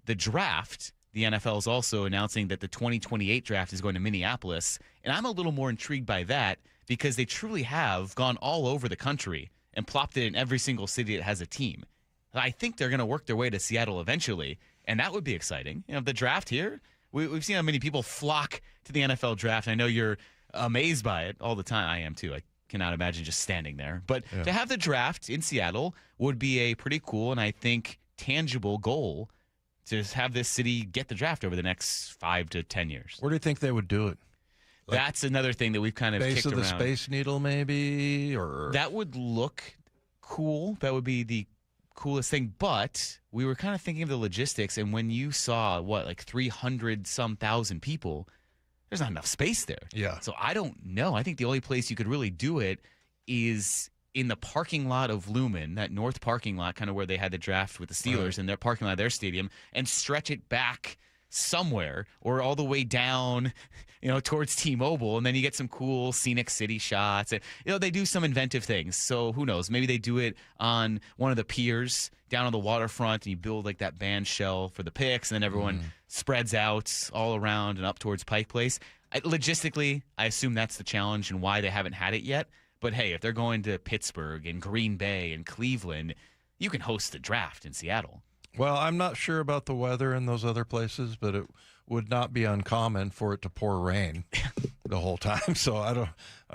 the draft, the NFL is also announcing that the 2028 draft is going to Minneapolis. And I'm a little more intrigued by that because they truly have gone all over the country and plopped it in every single city that has a team. I think they're going to work their way to Seattle eventually, and that would be exciting. The draft here, we've seen how many people flock to the NFL draft. I know you're amazed by it all the time. I am too. I cannot imagine just standing there. But to have the draft in Seattle would be a pretty cool and I think tangible goal to have this city get the draft over the next 5 to 10 years. Where do you think they would do it? That's another thing that we've kind of base kicked of the around. Space Needle, maybe, or that would look cool. That would be the coolest thing. But we were kind of thinking of the logistics, and when you saw 300-some thousand people, there's not enough space there. Yeah. So I don't know. I think the only place you could really do it is in the parking lot of Lumen, that north parking lot, kind of where they had the draft with the Steelers in their parking lot of their stadium, and stretch it back somewhere or all the way down, towards T-Mobile, and then you get some cool scenic city shots. And, they do some inventive things. So who knows? Maybe they do it on one of the piers down on the waterfront, and you build like that band shell for the picks, and then everyone spreads out all around and up towards Pike Place. Logistically, I assume that's the challenge and why they haven't had it yet. But hey, if they're going to Pittsburgh and Green Bay and Cleveland, you can host the draft in Seattle. Well, I'm not sure about the weather in those other places, but it would not be uncommon for it to pour rain the whole time. So I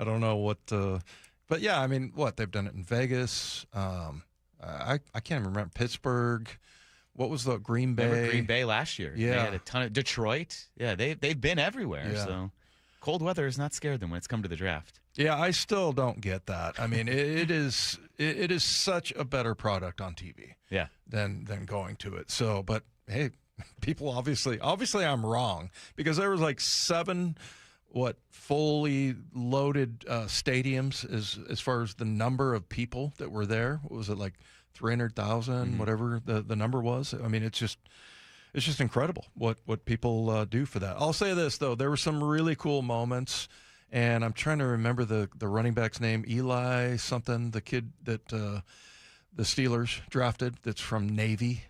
don't know what. But yeah, I mean, they've done it in Vegas. I can't remember Pittsburgh. What was the Green Bay? Remember Green Bay last year? Yeah, they had a ton of Detroit. Yeah, they've been everywhere. Yeah. So cold weather has not scared them when it's come to the draft. Yeah, I still don't get that. I mean, it is such a better product on TV. Yeah. Than going to it. So, but hey, people obviously I'm wrong because there was like 7 fully loaded stadiums as far as the number of people that were there. What was it, like 300,000, whatever the number was? I mean, it's just incredible what people do for that. I'll say this though, there were some really cool moments. And I'm trying to remember the running back's name, Eli something, the kid that the Steelers drafted that's from Navy.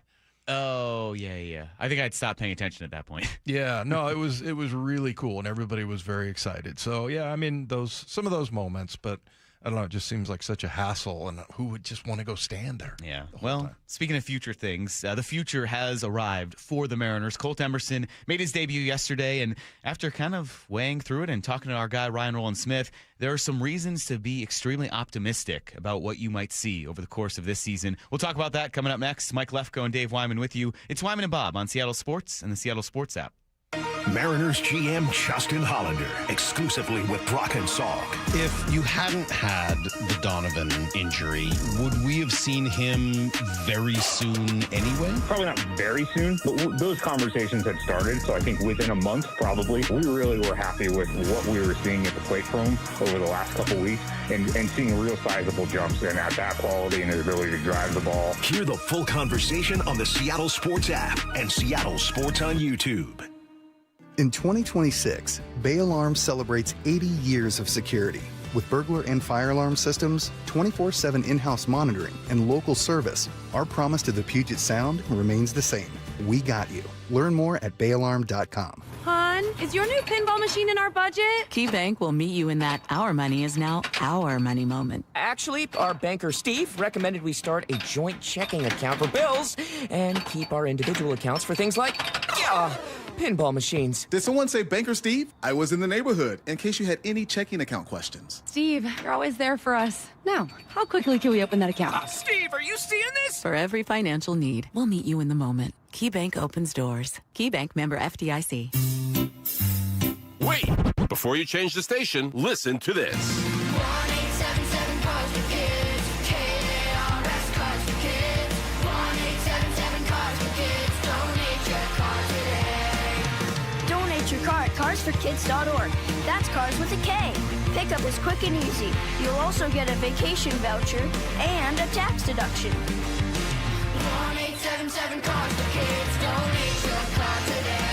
Oh, yeah. I think I'd stopped paying attention at that point. Yeah, no, it was really cool, and everybody was very excited. So, yeah, I mean, some of those moments, but I don't know, it just seems like such a hassle, and who would just want to go stand there? Yeah. Well, speaking of future things, the future has arrived for the Mariners. Colt Emerson made his debut yesterday, and after kind of weighing through it and talking to our guy, Rowland-Smith, there are some reasons to be extremely optimistic about what you might see over the course of this season. We'll talk about that coming up next. Mike Lefko and Dave Wyman with you. It's Wyman and Bob on Seattle Sports and the Seattle Sports app. Mariners GM Justin Hollander, exclusively with Brock and Salk. If you hadn't had the Donovan injury, would we have seen him very soon anyway? Probably not very soon, but those conversations had started. So I think within a month, probably, we really were happy with what we were seeing at the plate for him over the last couple weeks and seeing real sizable jumps in at that quality and his ability to drive the ball. Hear the full conversation on the Seattle Sports app and Seattle Sports on YouTube. In 2026, Bay Alarm celebrates 80 years of security. With burglar and fire alarm systems, 24/7 in-house monitoring, and local service, our promise to the Puget Sound remains the same. We got you. Learn more at bayalarm.com. Hon, is your new pinball machine in our budget? KeyBank will meet you in that our money is now our money moment. Actually, our banker Steve recommended we start a joint checking account for bills and keep our individual accounts for things like pinball machines. Did someone say Banker Steve? I was in the neighborhood in case you had any checking account questions. Steve, you're always there for us. Now, how quickly can we open that account? Steve, are you seeing this? For every financial need, we'll meet you in the moment. KeyBank opens doors. KeyBank member FDIC. Wait! Before you change the station, listen to this. 1-877 Cars for Kids. KARS Cars for Kids. 1-877 Cars for Kids. Donate your car today. Donate your car at carsforkids.org. That's cars with a K. Pickup is quick and easy. You'll also get a vacation voucher and a tax deduction. 1-877 Cars for Kids. Donate your car today.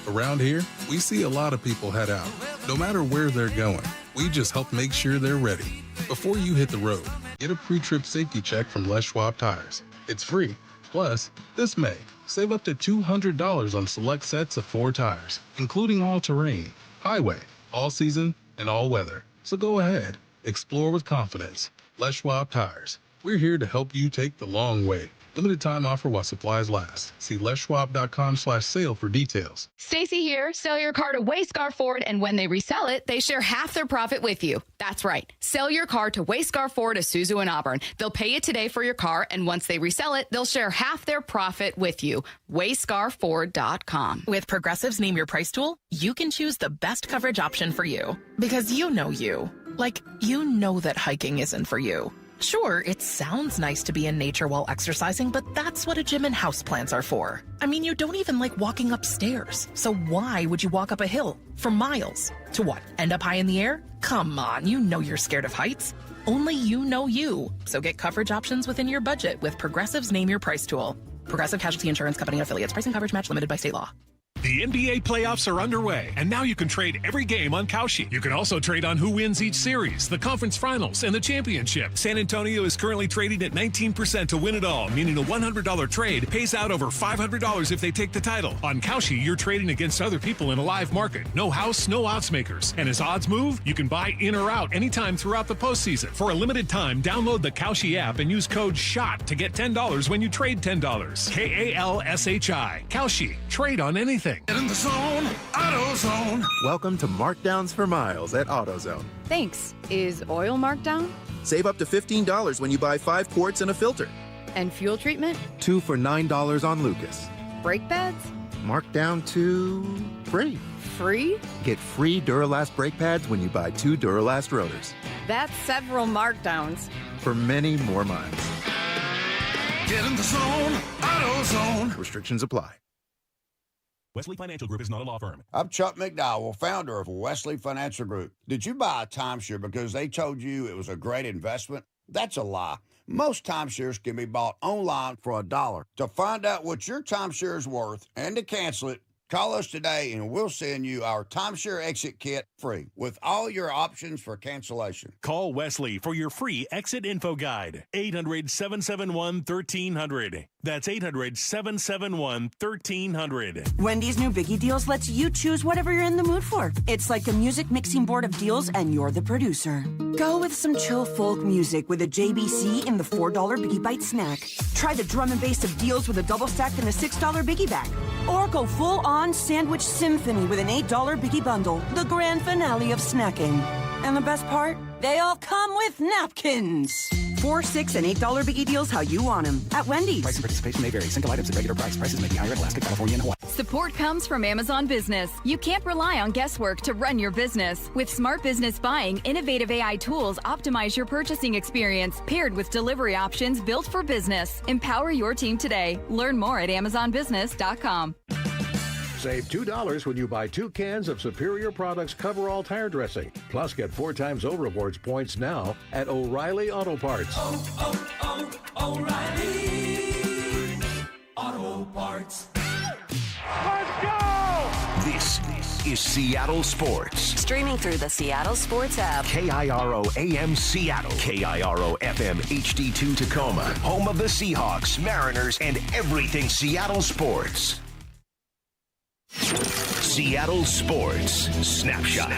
Around here, we see a lot of people head out, no matter where they're going. We just help make sure they're ready. Before you hit the road, get a pre-trip safety check from Les Schwab Tires. It's free. Plus, this May, save up to $200 on select sets of 4 tires, including all-terrain, highway, all-season, and all-weather. So go ahead. Explore with confidence. Les Schwab Tires. We're here to help you take the long way. Limited time offer while supplies last. See leschwab.com/sale for details. Stacy here. Sell your car to Wayscar Ford, and when they resell it, they share half their profit with you. That's right. Sell your car to Wayscar Ford, Isuzu, and Auburn. They'll pay you today for your car, and once they resell it, they'll share half their profit with you. WayscarFord.com. With Progressive's Name Your Price tool, you can choose the best coverage option for you. Because you know you. Like, you know that hiking isn't for you. Sure, it sounds nice to be in nature while exercising, but that's what a gym and houseplants are for. I mean, you don't even like walking upstairs. So why would you walk up a hill for miles? To what, end up high in the air? Come on, you know you're scared of heights. Only you know you. So get coverage options within your budget with Progressive's Name Your Price tool. Progressive Casualty Insurance Company and affiliates. Pricing coverage match limited by state law. The NBA playoffs are underway, and now you can trade every game on Kalshi. You can also trade on who wins each series, the conference finals, and the championship. San Antonio is currently trading at 19% to win it all, meaning a $100 trade pays out over $500 if they take the title. On Kalshi, you're trading against other people in a live market. No house, no odds makers. And as odds move, you can buy in or out anytime throughout the postseason. For a limited time, download the Kalshi app and use code SHOT to get $10 when you trade $10. Kalshi. Kalshi. Trade on anything. Get in the zone, AutoZone. Welcome to Markdowns for Miles at AutoZone. Thanks. Is oil marked down? Save up to $15 when you buy 5 quarts and a filter. And fuel treatment? 2 for $9 on Lucas. Brake pads? Marked down to free. Free? Get free Duralast brake pads when you buy 2 Duralast rotors. That's several markdowns. For many more miles. Get in the zone, AutoZone. Restrictions apply. Wesley Financial Group is not a law firm. I'm Chuck McDowell, founder of Wesley Financial Group. Did you buy a timeshare because they told you it was a great investment? That's a lie. Most timeshares can be bought online for $1. To find out what your timeshare is worth and to cancel it, call us today and we'll send you our timeshare exit kit free with all your options for cancellation. Call Wesley for your free exit info guide. 800-771-1300. That's 800-771-1300. Wendy's new Biggie Deals lets you choose whatever you're in the mood for. It's like a music mixing board of deals and you're the producer. Go with some chill folk music with a JBC in the $4 Biggie Bite snack. Try the drum and bass of deals with a double stack in the $6 Biggie bag. Or go full on sandwich symphony with an $8 Biggie bundle. The grand finale of snacking. And the best part? They all come with napkins. 4, 6, and $8 Biggie Deals how you want them at Wendy's. Price and participation may vary. Single items at regular price. Prices may be higher in Alaska, California, and Hawaii. Support comes from Amazon Business. You can't rely on guesswork to run your business. With smart business buying, innovative AI tools optimize your purchasing experience, paired with delivery options built for business. Empower your team today. Learn more at AmazonBusiness.com. Save $2 when you buy 2 cans of Superior Products Coverall tire dressing. Plus, get 4 times O-Rewards points now at O'Reilly Auto Parts. O'Reilly Auto Parts. Let's go! This is Seattle Sports. Streaming through the Seattle Sports app. KIRO AM Seattle. KIRO FM HD2 Tacoma. Home of the Seahawks, Mariners, and everything Seattle sports. Seattle Sports Snapshot.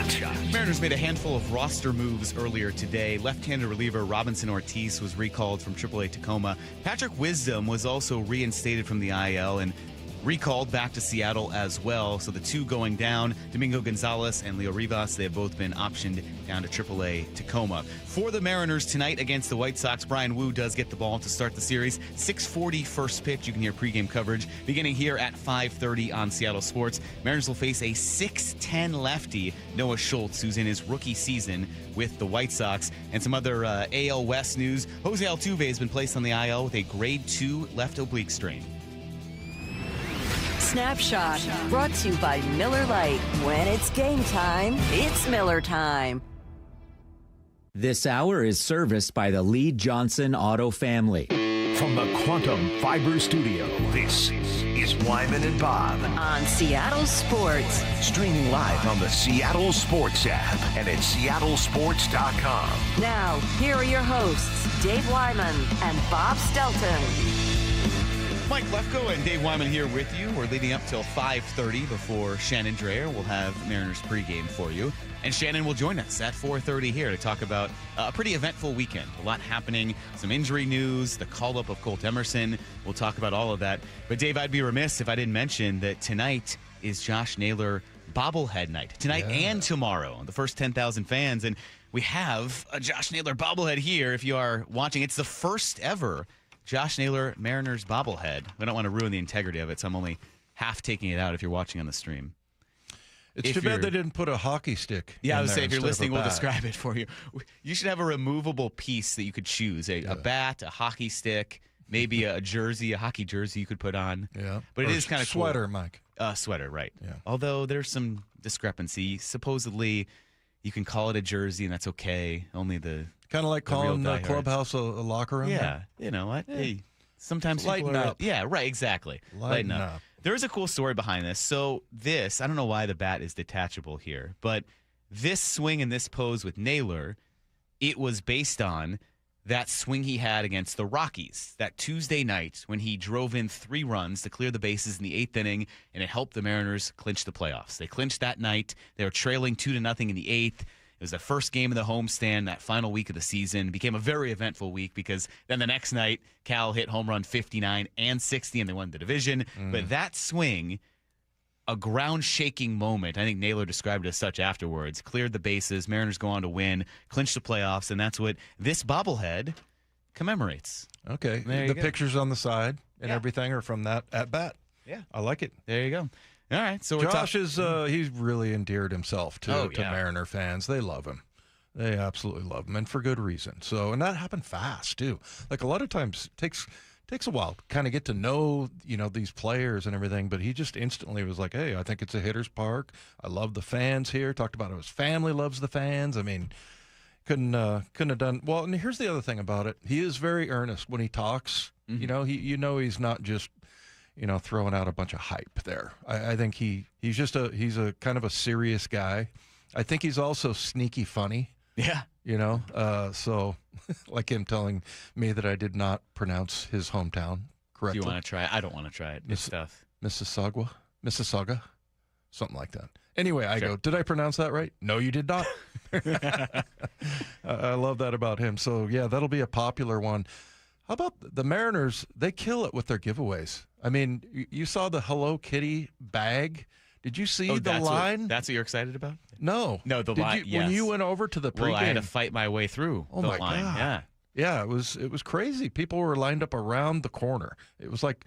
Mariners made a handful of roster moves earlier today. Left-handed reliever Robinson Ortiz was recalled from AAA Tacoma. Patrick Wisdom was also reinstated from the IL and recalled back to Seattle as well. So the 2 going down, Domingo Gonzalez and Leo Rivas, they have both been optioned down to AAA Tacoma. For the Mariners tonight against the White Sox, Brian Wu does get the ball to start the series. 6:40 first pitch. You can hear pregame coverage beginning here at 5:30 on Seattle Sports. Mariners will face a 6'10 lefty, Noah Schultz, who's in his rookie season with the White Sox. And some other AL West news. Jose Altuve has been placed on the IL with a grade 2 left oblique strain. Snapshot, brought to you by Miller Lite. When it's game time, it's Miller time. This hour is serviced by the Lee Johnson Auto family. From the Quantum Fiber Studio, this is Wyman and Bob. On Seattle Sports. Streaming live on the Seattle Sports app and at seattlesports.com. Now, here are your hosts, Dave Wyman and Bob Stelton. Mike Lefko and Dave Wyman here with you. We're leading up till 5:30 before Shannon Drayer will have Mariners pregame for you. And Shannon will join us at 4:30 here to talk about a pretty eventful weekend. A lot happening, some injury news, the call-up of Colt Emerson. We'll talk about all of that. But Dave, I'd be remiss if I didn't mention that tonight is Josh Naylor bobblehead night. Tonight and tomorrow, the first 10,000 fans. And we have a Josh Naylor bobblehead here if you are watching. It's the first ever Josh Naylor Mariners bobblehead. We don't want to ruin the integrity of it, so I'm only half taking it out if you're watching on the stream. It's too bad they didn't put a hockey stick. Yeah, I would say if you're listening, we'll describe it for you. You should have a removable piece that you could choose: a bat, a hockey stick, maybe a jersey, a hockey jersey you could put on. Yeah, but it is kind of sweater, cool. Mike. Sweater, right? Yeah. Although there's some discrepancy. Supposedly, you can call it a jersey, and that's okay. Only the kind of like calling the clubhouse a locker room. Yeah, you know what? Hey, sometimes lighten up. Yeah, right. Exactly. Lighten up. There is a cool story behind this. So I don't know why the bat is detachable here, but this swing and this pose with Naylor, it was based on that swing he had against the Rockies that Tuesday night when he drove in 3 runs to clear the bases in the 8th inning, and it helped the Mariners clinch the playoffs. They clinched that night. They were trailing 2-0 in the 8th. It was the first game of the homestand that final week of the season. It became a very eventful week because then the next night, Cal hit home run 59 and 60, and they won the division. But that swing, a ground-shaking moment, I think Naylor described it as such afterwards, cleared the bases, Mariners go on to win, clinch the playoffs, and that's what this bobblehead commemorates. Okay. The pictures on the side and everything are from that at-bat. Yeah. I like it. There you go. All right, so Josh is he's really endeared himself to Mariner fans. They love him. They absolutely love him, and for good reason. So, and that happened fast too. Like a lot of times, takes a while to kind of get to know these players and everything. But he just instantly was like, "Hey, I think it's a hitter's park. I love the fans here." Talked about how his family loves the fans. I mean, couldn't have done well. And here's the other thing about it: he is very earnest when he talks. Mm-hmm. He's not just throwing out a bunch of hype there. I think he's a kind of a serious guy. I think he's also sneaky funny. Yeah. So like him telling me that I did not pronounce his hometown correctly. Do you want to try it? I don't want to try it. It's tough. Mississauga, something like that. Anyway, I go, did I pronounce that right? No, you did not. I love that about him. So, yeah, that'll be a popular one. How about the Mariners? They kill it with their giveaways. I mean, you saw the Hello Kitty bag. Did you see the line? That's what you're excited about? No. No, the line. Yes. When you went over to the pregame. Well, I had to fight my way through the line. God. Yeah. Yeah, it was crazy. People were lined up around the corner. It was like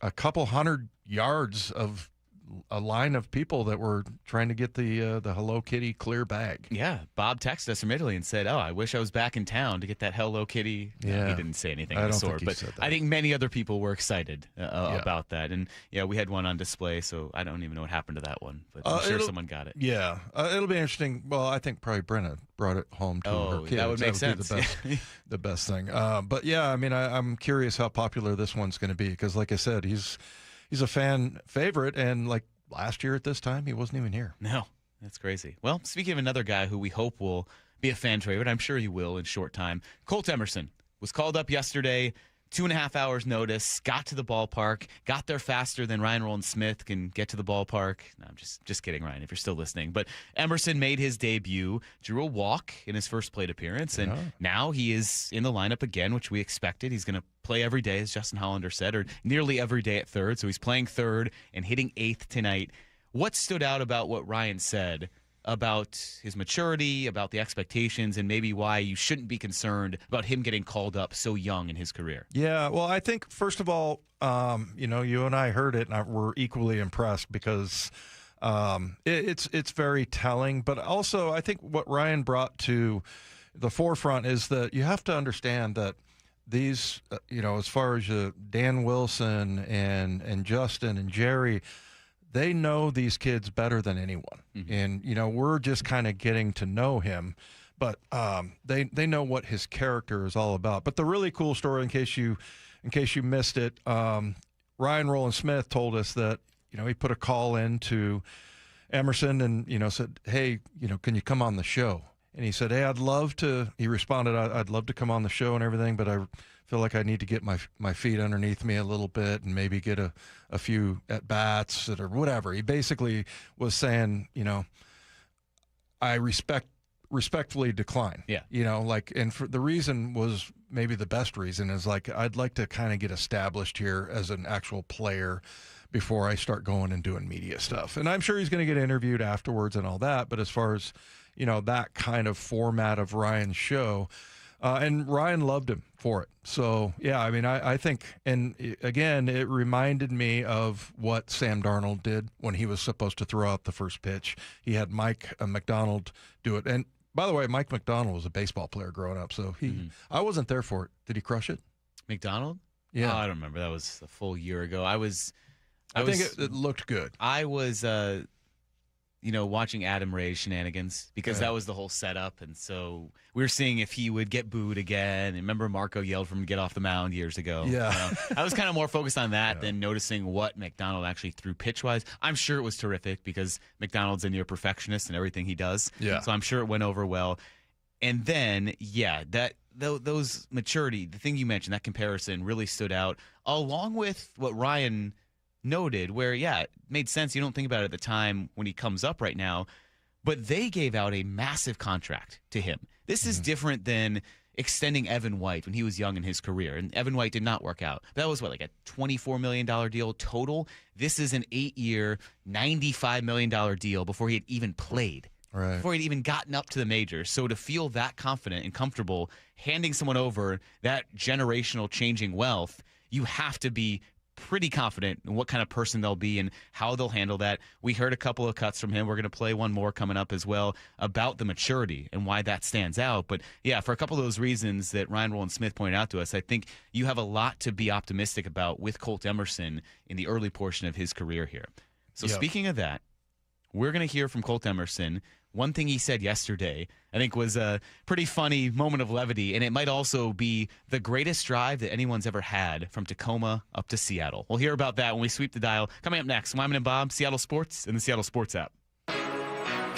a couple hundred yards of a line of people that were trying to get the Hello Kitty clear bag. Yeah, Bob texted us from Italy and said, "Oh, I wish I was back in town to get that Hello Kitty." Yeah, he didn't say anything of the sort, but I think many other people were excited about that. And yeah, we had one on display, so I don't even know what happened to that one, but I'm sure someone got it. Yeah, it'll be interesting. Well, I think probably Brenna brought it home to her kids. That would make sense. The best thing. But yeah, I mean, I'm curious how popular this one's going to be because, like I said, he's a fan favorite, and like last year at this time, he wasn't even here. No, that's crazy. Well, speaking of another guy who we hope will be a fan favorite, I'm sure he will in short time, Colt Emerson was called up yesterday, 2.5 hours notice, got to the ballpark, got there faster than Ryan Rowland-Smith can get to the ballpark. No, I'm just kidding, Ryan, if you're still listening. But Emerson made his debut, drew a walk in his first plate appearance, and now he is in the lineup again, which we expected. He's going to play every day, as Justin Hollander said, or nearly every day at third. So he's playing third and hitting 8th tonight. What stood out about what Ryan said about his maturity, about the expectations, and maybe why you shouldn't be concerned about him getting called up so young in his career? Yeah, well, I think, first of all, you and I heard it, and we're equally impressed because it's very telling. But also, I think what Ryan brought to the forefront is that you have to understand that these, as far as Dan Wilson and Justin and Jerry, they know these kids better than anyone. Mm-hmm. And, we're just kind of getting to know him. But they know what his character is all about. But the really cool story, in case you missed it, Ryan Rowland-Smith told us that, he put a call in to Emerson and, said, hey, can you come on the show? And he said, hey, he responded, I'd love to come on the show and everything, but I feel like I need to get my feet underneath me a little bit and maybe get a few at-bats or whatever. He basically was saying, I respectfully decline. Yeah. And for the reason was maybe the best reason is I'd like to kind of get established here as an actual player before I start going and doing media stuff. And I'm sure he's going to get interviewed afterwards and all that. But as far as, that kind of format of Ryan's show, and Ryan loved him for it. So, yeah, I think, and again, it reminded me of what Sam Darnold did when he was supposed to throw out the first pitch. He had Mike McDonald do it. And by the way, Mike McDonald was a baseball player growing up, so I wasn't there for it. Did he crush it? McDonald? Yeah. Oh, I don't remember. That was a full year ago. I think it looked good. I was, watching Adam Ray's shenanigans because that was the whole setup. And so we were seeing if he would get booed again. And remember Marco yelled for him to get off the mound years ago. Yeah. I was kind of more focused on that than noticing what McDonald actually threw pitch-wise. I'm sure it was terrific because McDonald's a near perfectionist in everything he does. Yeah. So I'm sure it went over well. And then, those maturity, the thing you mentioned, that comparison really stood out, along with what Ryan noted, where, it made sense. You don't think about it at the time when he comes up right now, but they gave out a massive contract to him. This is different than extending Evan White when he was young in his career, and Evan White did not work out. That was, like a $24 million deal total? This is an 8-year, $95 million deal before he had even played. Right. Before he'd even gotten up to the majors. So to feel that confident and comfortable handing someone over that generational changing wealth, you have to be pretty confident in what kind of person they'll be and how they'll handle that. We heard a couple of cuts from him. We're going to play one more coming up as well about the maturity and why that stands out. But for a couple of those reasons that Ryan Rowland-Smith pointed out to us, I think you have a lot to be optimistic about with Colt Emerson in the early portion of his career here. So speaking of that, we're going to hear from Colt Emerson. One thing he said yesterday, I think, was a pretty funny moment of levity, and it might also be the greatest drive that anyone's ever had from Tacoma up to Seattle. We'll hear about that when we sweep the dial. Coming up next, Wyman and Bob, Seattle Sports, and the Seattle Sports app.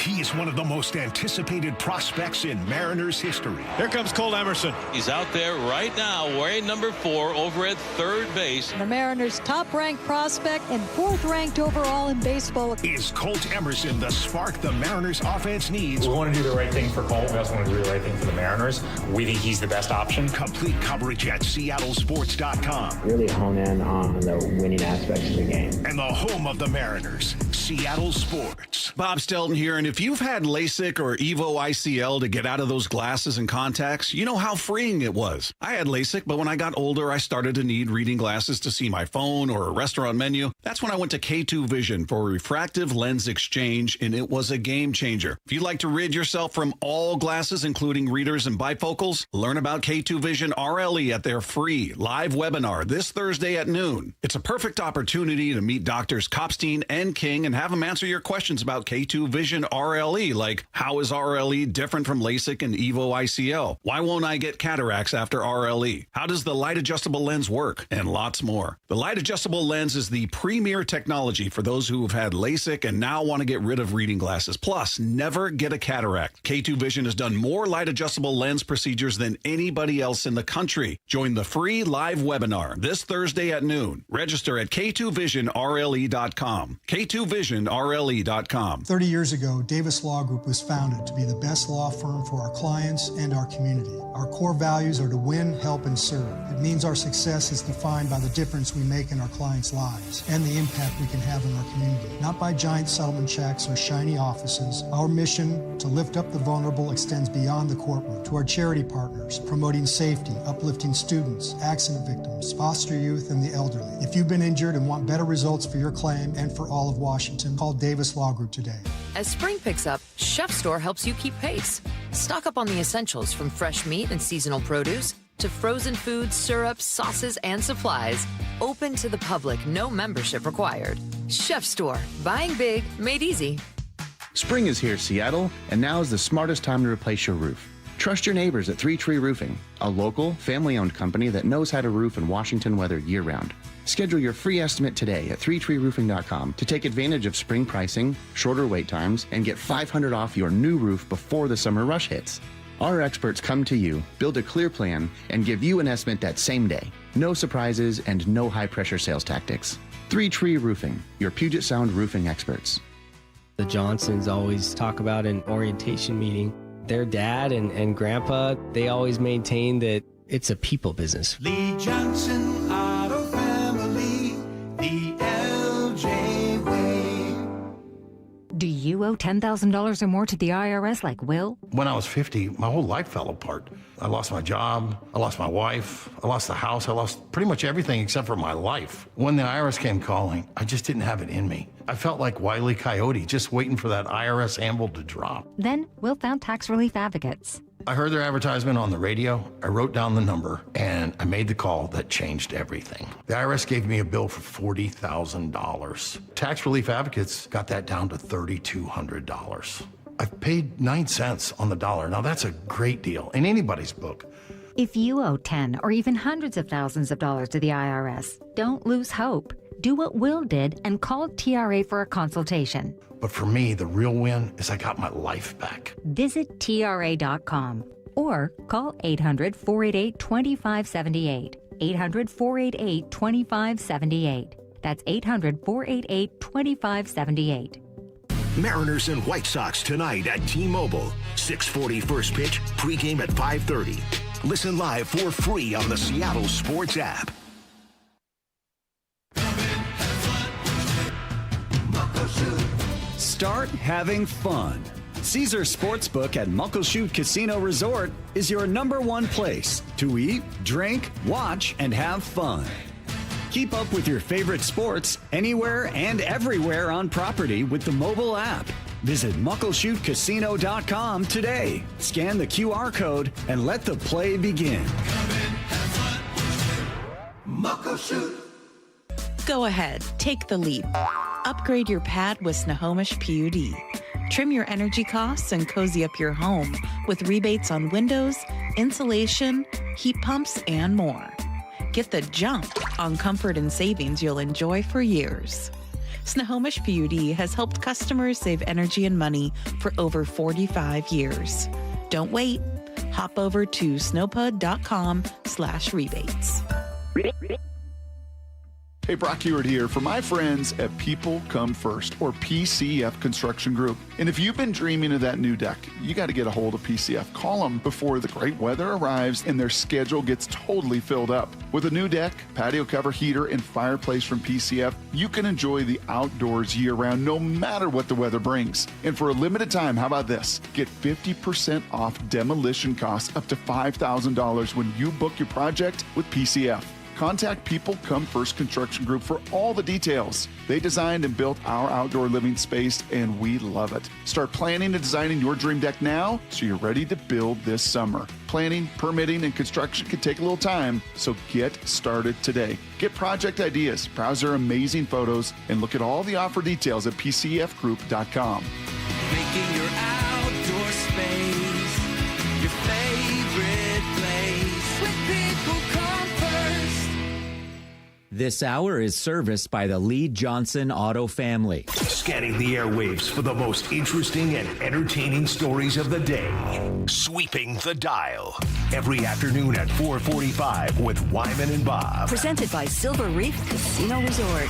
He is one of the most anticipated prospects in Mariners history. Here comes Colt Emerson. He's out there right now wearing number 4 over at third base. The Mariners' top-ranked prospect and 4th-ranked overall in baseball. Is Colt Emerson the spark the Mariners offense needs? We want to do the right thing for Colt. We also want to do the right thing for the Mariners. We think he's the best option. Complete coverage at seattlesports.com. Really hone in on the winning aspects of the game. And the home of the Mariners, Seattle Sports. Bob Stelton here, and if you've had LASIK or EVO ICL to get out of those glasses and contacts, you know how freeing it was. I had LASIK, but when I got older, I started to need reading glasses to see my phone or a restaurant menu. That's when I went to K2 Vision for refractive lens exchange, and it was a game changer. If you'd like to rid yourself from all glasses, including readers and bifocals, learn about K2 Vision RLE at their free live webinar this Thursday at noon. It's a perfect opportunity to meet Doctors Kopstein and King and have them answer your questions about K2 Vision RLE, like how is RLE different from LASIK and EVO ICL? Why won't I get cataracts after RLE? How does the light adjustable lens work? And lots more. The light adjustable lens is the premier technology for those who have had LASIK and now want to get rid of reading glasses. Plus, never get a cataract. K2 Vision has done more light adjustable lens procedures than anybody else in the country. Join the free live webinar this Thursday at noon. Register at K2VisionRLE.com. K2VisionRLE.com. 30 years ago, Davis Law Group was founded to be the best law firm for our clients and our community. Our core values are to win, help, and serve. It means our success is defined by the difference we make in our clients' lives and the impact we can have in our community, not by giant settlement checks or shiny offices. Our mission to lift up the vulnerable extends beyond the courtroom to our charity partners, promoting safety, uplifting students, accident victims, foster youth, and the elderly. If you've been injured and want better results for your claim and for all of Washington, call Davis Law Group today. As spring picks up, Chef Store helps you keep pace. Stock up on the essentials from fresh meat and seasonal produce to frozen foods, syrups, sauces, and supplies. Open to the public, no membership required. Chef Store, buying big, made easy. Spring is here, Seattle, and now is the smartest time to replace your roof. Trust your neighbors at 3 Tree Roofing, a local, family-owned company that knows how to roof in Washington weather year-round. Schedule your free estimate today at 3treeroofing.com to take advantage of spring pricing, shorter wait times, and get $500 off your new roof before the summer rush hits. Our experts come to you, build a clear plan, and give you an estimate that same day. No surprises and no high-pressure sales tactics. 3 Tree Roofing, your Puget Sound roofing experts. The Johnsons always talk about an orientation meeting. Their dad and grandpa, they always maintain that it's a people business. Lee Johnson Auto Family, the LJ way. Do you owe $10,000 or more to the IRS like Will? When I was 50, my whole life fell apart. I lost my job, I lost my wife, I lost the house, I lost pretty much everything except for my life. When the IRS came calling, I just didn't have it in me. I felt like Wile E. Coyote, just waiting for that IRS anvil to drop. Then Will found Tax Relief Advocates. I heard their advertisement on the radio, I wrote down the number, and I made the call that changed everything. The IRS gave me a bill for $40,000. Tax Relief Advocates got that down to $3,200. I've paid 9 cents on the dollar. Now that's a great deal in anybody's book. If you owe 10 or even hundreds of thousands of dollars to the IRS, don't lose hope. Do what Will did and call TRA for a consultation. But for me, the real win is I got my life back. Visit TRA.com or call 800-488-2578. 800-488-2578. That's 800-488-2578. Mariners and White Sox tonight at T-Mobile. 6:40 first pitch, pregame at 5:30. Listen live for free on the Seattle Sports app. Start having fun. Caesar Sportsbook at Muckleshoot Casino Resort is your #1 place to eat, drink, watch, and have fun. Keep up with your favorite sports anywhere and everywhere on property with the mobile app. Visit muckleshootcasino.com today. Scan the QR code and let the play begin. Muckleshoot. Go ahead, take the leap. Upgrade your pad with Snohomish PUD. Trim your energy costs and cozy up your home with rebates on windows, insulation, heat pumps, and more. Get the jump on comfort and savings you'll enjoy for years. Snohomish PUD has helped customers save energy and money for over 45 years. Don't wait. Hop over to snowpud.com/rebates. Hey, Brock Ewart here for my friends at People Come First, or PCF Construction Group. And if you've been dreaming of that new deck, you got to get a hold of PCF. Call them before the great weather arrives and their schedule gets totally filled up. With a new deck, patio cover, heater, and fireplace from PCF, you can enjoy the outdoors year-round no matter what the weather brings. And for a limited time, how about this? Get 50% off demolition costs up to $5,000 when you book your project with PCF. Contact People Come First Construction Group for all the details. They designed and built our outdoor living space, and we love it. Start planning and designing your dream deck now so you're ready to build this summer. Planning, permitting, and construction can take a little time, so get started today. Get project ideas, browse their amazing photos, and look at all the offer details at pcfgroup.com. Making your outdoor space your favorite place. With People Come First. This hour is serviced by the Lee Johnson Auto family. Scanning the airwaves for the most interesting and entertaining stories of the day. Sweeping the dial. Every afternoon at 4:45 with Wyman and Bob. Presented by Silver Reef Casino Resort.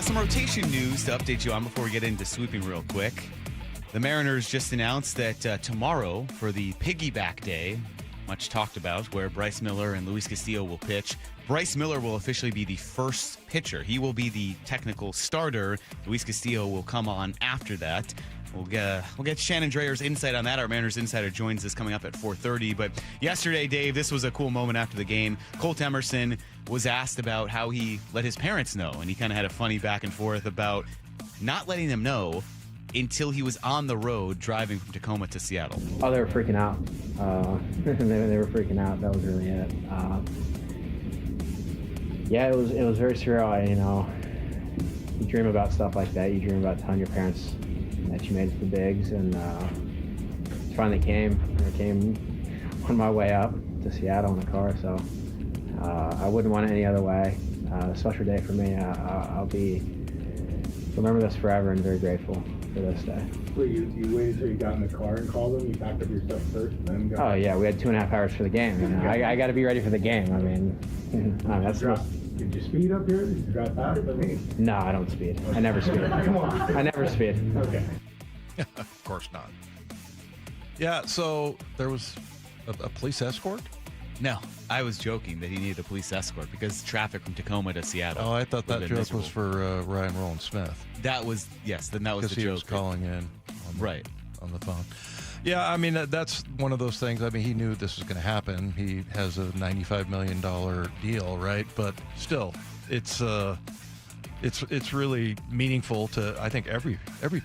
Some rotation news to update you on before we get into sweeping real quick. The Mariners just announced that tomorrow for the piggyback day, much talked about, where Bryce Miller and Luis Castillo will pitch. Bryce Miller will officially be the first pitcher. He will be the technical starter. Luis Castillo will come on after that. We'll get Shannon Drayer's insight on that. Our Mariners Insider joins us coming up at 4:30. But yesterday, Dave, this was a cool moment after the game. Colt Emerson was asked about how he let his parents know, and he kind of had a funny back and forth about not letting them know until he was on the road driving from Tacoma to Seattle. Oh, they were freaking out. They were freaking out. That was really it. Yeah, it was very surreal. You know, you dream about stuff like that. You dream about telling your parents that you made it to the bigs, and it finally came. I came on my way up to Seattle in a car, so I wouldn't want it any other way. a special day for me. I'll remember this forever and very grateful for this day. Wait, you waited till you got in the car and called them? You packed up your stuff first and then got... Oh, yeah, we had 2.5 hours for the game. You know? I got to be ready for the game. I mean, that's Did you speed up here? Did you drive faster than me? No, I don't speed. I never speed. Come on. I never speed. Okay. Of course not. Yeah, so there was a police escort? No, I was joking that he needed a police escort because traffic from Tacoma to Seattle. Oh, I thought that joke miserable. was for Ryan Rowland-Smith. That was, yes, then that was the joke. Because he was calling in on the phone. Yeah, I mean, that's one of those things. I mean, he knew this was going to happen. He has a $95 million deal, right? But still, it's really meaningful to, I think, every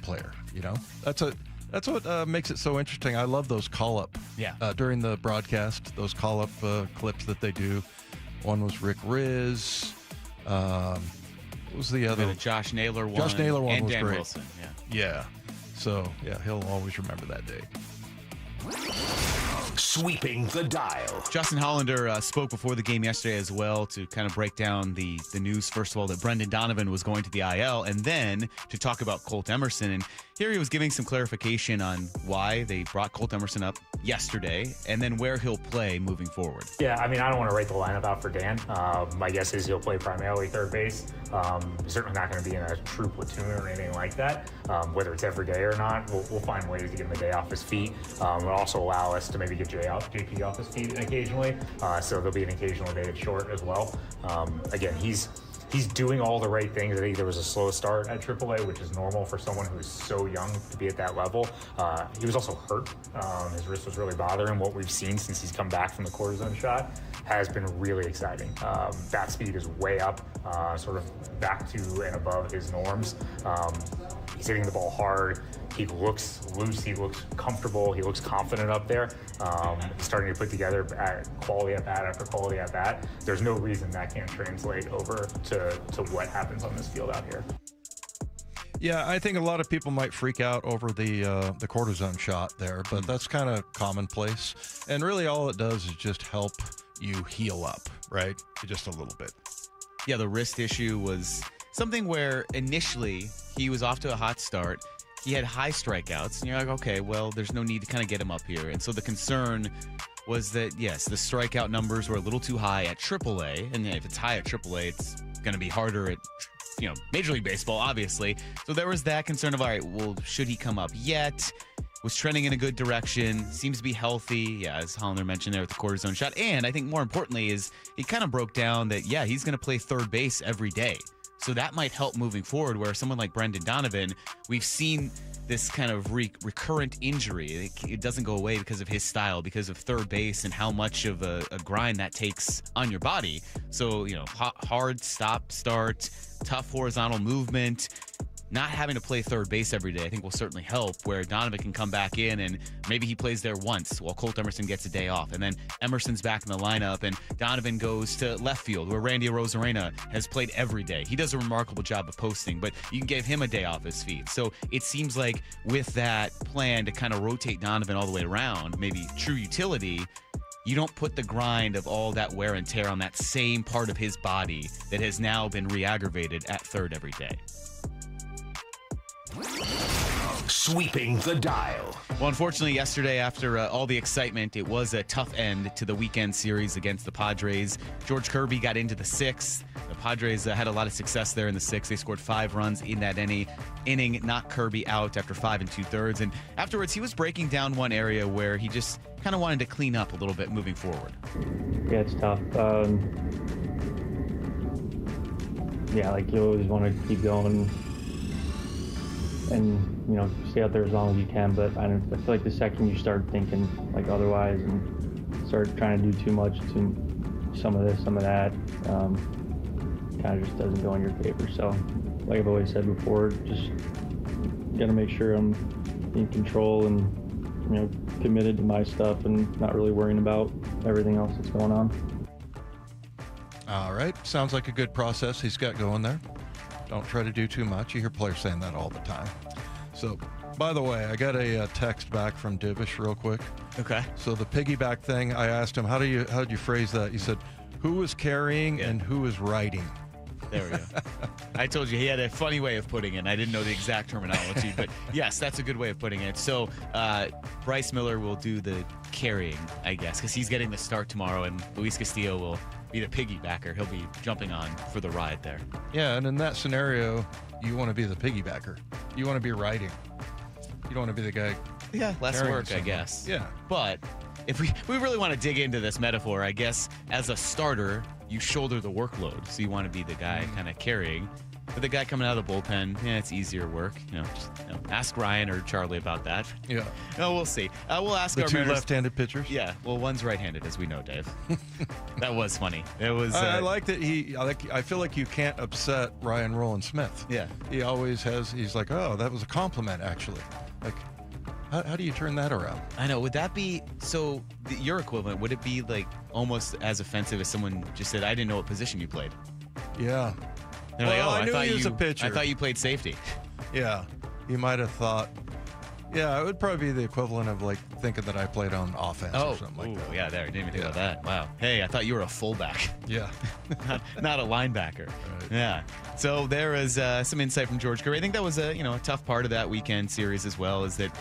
player, you know? That's what makes it so interesting. I love those call-up. Yeah. During the broadcast, those call-up clips that they do. One was Rick Riz. What was the other? The Josh Naylor one. Josh Naylor one and was Dan great. Wilson, Yeah. So, yeah, he'll always remember that day. Sweeping the dial. Justin Hollander spoke before the game yesterday as well to kind of break down the news, first of all, that Brendan Donovan was going to the IL, and then to talk about Colt Emerson. And here he was giving some clarification on why they brought Colt Emerson up yesterday and then where he'll play moving forward. Yeah, I mean, I don't want to write the lineup out for Dan. My guess is he'll play primarily third base. He's certainly not going to be in a true platoon or anything like that. Whether it's every day or not, we'll find ways to get him a day off his feet. It'll also allow us to maybe get JP off his feet occasionally. So there'll be an occasional day that's short as well. Again, he's doing all the right things. I think there was a slow start at AAA, which is normal for someone who's so young to be at that level. He was also hurt. His wrist was really bothering. What we've seen since he's come back from the cortisone shot has been really exciting. Bat speed is way up, sort of back to and above his norms. He's hitting the ball hard. He looks loose. He looks comfortable. He looks confident up there. He's starting to put together quality at bat after quality at bat. There's no reason that can't translate over to what happens on this field out here. Yeah, I think a lot of people might freak out over the cortisone shot there, but that's kind of commonplace. And really all it does is just help you heal up, right? Just a little bit. Yeah, the wrist issue was something where initially he was off to a hot start. He had high strikeouts, and you're like, okay, well, there's no need to kind of get him up here. And so the concern was that, yes, the strikeout numbers were a little too high at AAA, and if it's high at AAA, it's going to be harder at, Major League Baseball, obviously. So there was that concern of, all right, well, should he come up yet? Was trending in a good direction, seems to be healthy, as Hollander mentioned there with the cortisone shot. And I think more importantly is he kind of broke down that, yeah, he's going to play third base every day. So that might help moving forward, where someone like Brendan Donovan, we've seen this kind of recurrent injury. It doesn't go away because of his style, because of third base and how much of a grind that takes on your body. So, hard stop, start, tough horizontal movement. Not having to play third base every day, I think, will certainly help, where Donovan can come back in and maybe he plays there once while Colt Emerson gets a day off. And then Emerson's back in the lineup and Donovan goes to left field, where Randy Arozarena has played every day. He does a remarkable job of posting, but you can give him a day off his feet. So it seems like with that plan to kind of rotate Donovan all the way around, maybe true utility, you don't put the grind of all that wear and tear on that same part of his body that has now been re-aggravated at third every day. Sweeping the dial. Well, unfortunately, yesterday, after all the excitement, it was a tough end to the weekend series against the Padres. George Kirby got into the sixth. The Padres had a lot of success there in the sixth. They scored 5 runs in that inning, knocked Kirby out after 5 2/3. And afterwards, he was breaking down one area where he just kind of wanted to clean up a little bit moving forward. Yeah, it's tough. You always want to keep going and stay out there as long as you can, but I feel like the second you start thinking otherwise and start trying to do too much to some of this, some of that, kind of just doesn't go in your favor. So like I've always said before, just gotta make sure I'm in control and committed to my stuff and not really worrying about everything else that's going on. All right, sounds like a good process he's got going there. Don't try to do too much. You hear players saying that all the time. So, by the way, I got a text back from Divish real quick. Okay. So the piggyback thing, I asked him, how did you phrase that? He said, who is carrying and who is riding? There we go. I told you he had a funny way of putting it. I didn't know the exact terminology, but yes, that's a good way of putting it. So Bryce Miller will do the carrying, I guess, because he's getting the start tomorrow, and Luis Castillo will be the piggybacker. He'll be jumping on for the ride there. Yeah, and in that scenario, you want to be the piggybacker. You want to be riding. You don't want to be the guy. Yeah, less work, I guess. Yeah. But if we really want to dig into this metaphor, I guess as a starter, you shoulder the workload. So you want to be the guy kind of carrying. But the guy coming out of the bullpen, it's easier work. Just ask Ryan or Charlie about that. Yeah. No, we'll see. We'll ask the our two Mariners. left-handed pitchers. Yeah. Well, one's right-handed, as we know, Dave. That was funny. It was. I like that I feel like you can't upset Ryan Rowland-Smith. Yeah. He always has. He's like, oh, that was a compliment, actually. Like, how do you turn that around? I know. Would that be so? Your equivalent? Would it be like almost as offensive as someone just said, "I didn't know what position you played"? Yeah. They're like, I knew thought he was a pitcher. I thought you played safety. Yeah. You might have thought. Yeah, it would probably be the equivalent of like thinking that I played on offense or something like that. Yeah, there. Didn't even think about that. Wow. Hey, I thought you were a fullback. Yeah. not a linebacker. Right. Yeah. So there was some insight from George Kirby. I think that was a tough part of that weekend series as well, is that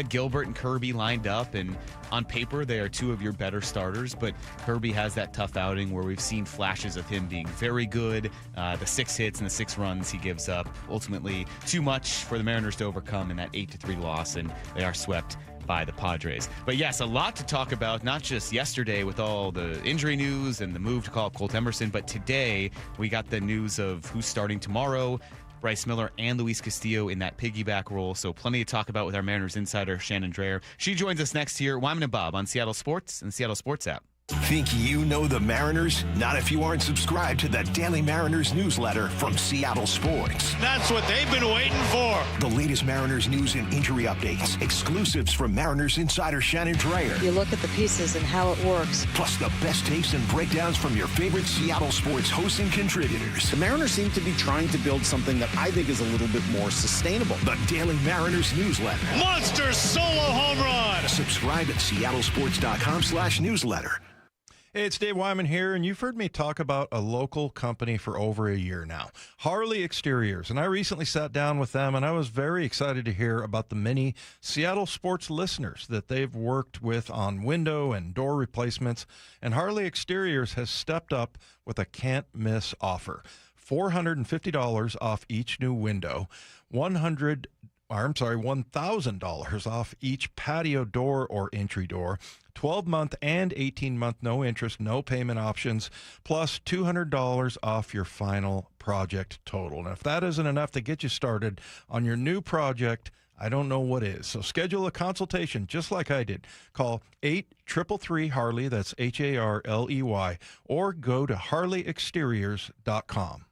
Gilbert and Kirby lined up, and on paper they are two of your better starters, but Kirby has that tough outing where we've seen flashes of him being very good. The 6 hits and the 6 runs he gives up, ultimately too much for the Mariners to overcome in that 8-3 loss, and they are swept by the Padres. But yes, a lot to talk about, not just yesterday with all the injury news and the move to call up Colt Emerson, but today we got the news of who's starting tomorrow, Bryce Miller and Luis Castillo in that piggyback role. So plenty to talk about with our Mariners insider, Shannon Drayer. She joins us next here, Wyman and Bob on Seattle Sports and the Seattle Sports app. Think you know the Mariners? Not if you aren't subscribed to the Daily Mariners newsletter from Seattle Sports. That's what they've been waiting for. The latest Mariners news and injury updates. Exclusives from Mariners insider Shannon Drayer. You look at the pieces and how it works. Plus the best takes and breakdowns from your favorite Seattle Sports hosts and contributors. The Mariners seem to be trying to build something that I think is a little bit more sustainable. The Daily Mariners newsletter. Monster solo home run. Subscribe at seattlesports.com/newsletter. Hey, it's Dave Wyman here, and you've heard me talk about a local company for over a year now, Harley Exteriors. And I recently sat down with them, and I was very excited to hear about the many Seattle sports listeners that they've worked with on window and door replacements. And Harley Exteriors has stepped up with a can't-miss offer. $450 off each new window, $1,000 off each patio door or entry door, 12-month and 18-month no interest, no payment options, plus $200 off your final project total. And if that isn't enough to get you started on your new project, I don't know what is. So schedule a consultation just like I did. Call 833-HARLEY, that's HARLEY, or go to harleyexteriors.com.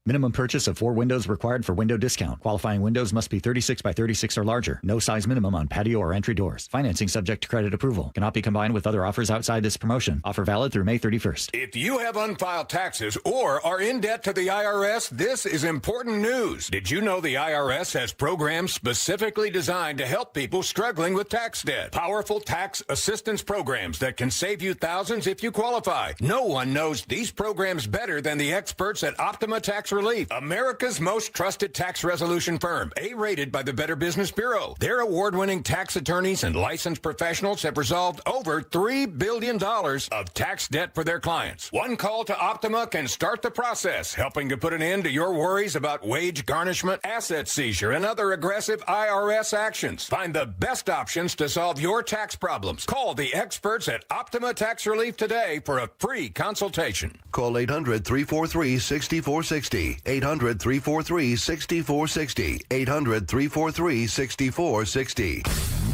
Minimum purchase of 4 windows required for window discount. Qualifying windows must be 36 by 36 or larger. No size minimum on patio or entry doors. Financing subject to credit approval. Cannot be combined with other offers outside this promotion. Offer valid through May 31st. If you have unfiled taxes or are in debt to the IRS, this is important news. Did you know the IRS has programs specifically designed to help people struggling with tax debt? Powerful tax assistance programs that can save you thousands if you qualify. No one knows these programs better than the experts at Optima Tax Relief, America's most trusted tax resolution firm, A-rated by the Better Business Bureau. Their award-winning tax attorneys and licensed professionals have resolved over $3 billion of tax debt for their clients. One call to Optima can start the process, helping to put an end to your worries about wage garnishment, asset seizure, and other aggressive IRS actions. Find the best options to solve your tax problems. Call the experts at Optima Tax Relief today for a free consultation. Call 800-343-6460. 800-343-6460. 800-343-6460.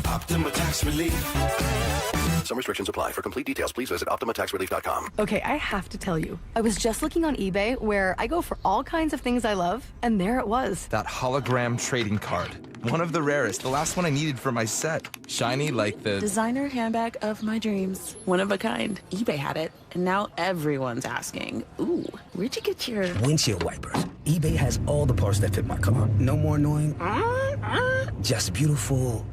Optima Tax Relief. Some restrictions apply. For complete details, please visit OptimaTaxRelief.com. Okay, I have to tell you. I was just looking on eBay where I go for all kinds of things I love, and there it was. That hologram trading card. One of the rarest. The last one I needed for my set. Shiny like the... designer handbag of my dreams. One of a kind. eBay had it, and now everyone's asking, ooh, where'd you get your... windshield wipers. eBay has all the parts that fit my car. No more annoying... just beautiful.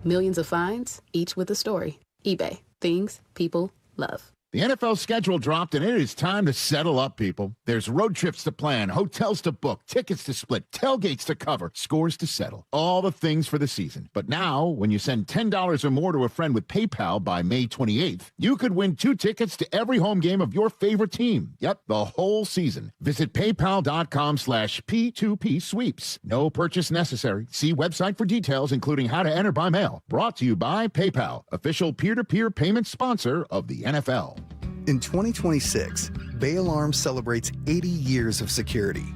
Millions of finds, each with a story. eBay. Things people love. The NFL schedule dropped, and it is time to settle up, people. There's road trips to plan, hotels to book, tickets to split, tailgates to cover, scores to settle. All the things for the season. But now, when you send $10 or more to a friend with PayPal by May 28th, you could win 2 tickets to every home game of your favorite team. Yep, the whole season. Visit paypal.com/P2P sweeps. No purchase necessary. See website for details, including how to enter by mail. Brought to you by PayPal, official peer-to-peer payment sponsor of the NFL. In 2026, Bay Alarm celebrates 80 years of security.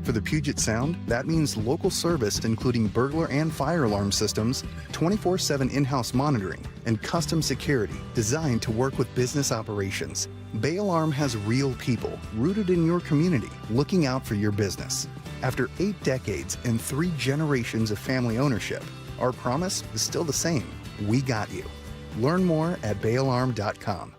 For the Puget Sound, that means local service including burglar and fire alarm systems, 24/7 in-house monitoring, and custom security designed to work with business operations. Bay Alarm has real people rooted in your community looking out for your business. After 8 decades and 3 generations of family ownership, our promise is still the same. We got you. Learn more at bayalarm.com.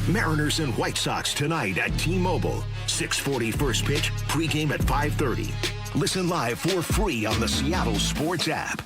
Mariners and White Sox tonight at T-Mobile. 6:40 first pitch, pregame at 5:30. Listen live for free on the Seattle Sports app.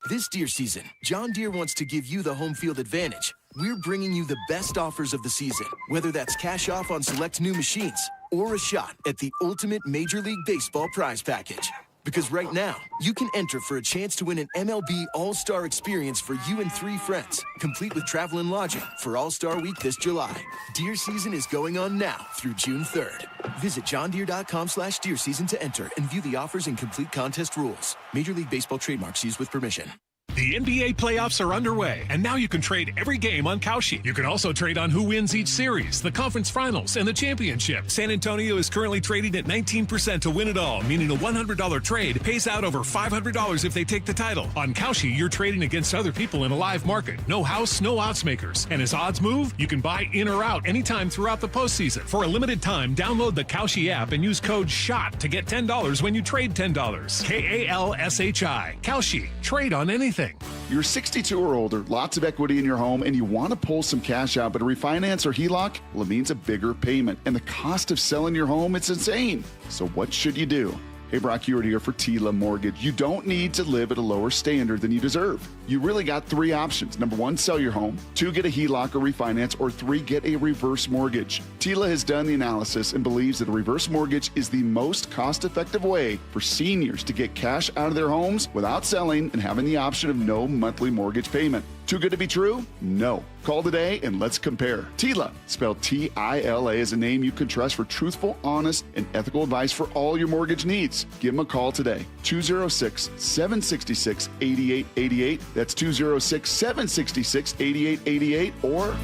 This deer season, John Deere wants to give you the home field advantage. We're bringing you the best offers of the season, whether that's cash off on select new machines or a shot at the ultimate Major League Baseball prize package. Because right now, you can enter for a chance to win an MLB All-Star experience for you and 3 friends, complete with travel and lodging for All-Star Week this July. Deer season is going on now through June 3rd. Visit johndeere.com/deer season to enter and view the offers and complete contest rules. Major League Baseball trademarks used with permission. The NBA playoffs are underway, and now you can trade every game on Kalshi. You can also trade on who wins each series, the conference finals, and the championship. San Antonio is currently trading at 19% to win it all, meaning a $100 trade pays out over $500 if they take the title. On Kalshi, you're trading against other people in a live market. No house, no odds makers. And as odds move, you can buy in or out anytime throughout the postseason. For a limited time, download the Kalshi app and use code SHOT to get $10 when you trade $10. KALSHI. Kalshi. Trade on anything. You're 62 or older, lots of equity in your home, and you want to pull some cash out, but a refinance or HELOC, well, it means a bigger payment. And the cost of selling your home, it's insane. So what should you do? Hey, Brock Ewart here for Tila Mortgage. You don't need to live at a lower standard than you deserve. You really got 3 options. Number 1, sell your home. 2, get a HELOC or refinance. Or 3, get a reverse mortgage. Tila has done the analysis and believes that a reverse mortgage is the most cost-effective way for seniors to get cash out of their homes without selling and having the option of no monthly mortgage payment. Too good to be true? No. Call today and let's compare. Tila, spelled T-I-L-A, is a name you can trust for truthful, honest, and ethical advice for all your mortgage needs. Give them a call today. 206-766-8888. That's 206-766-8888 or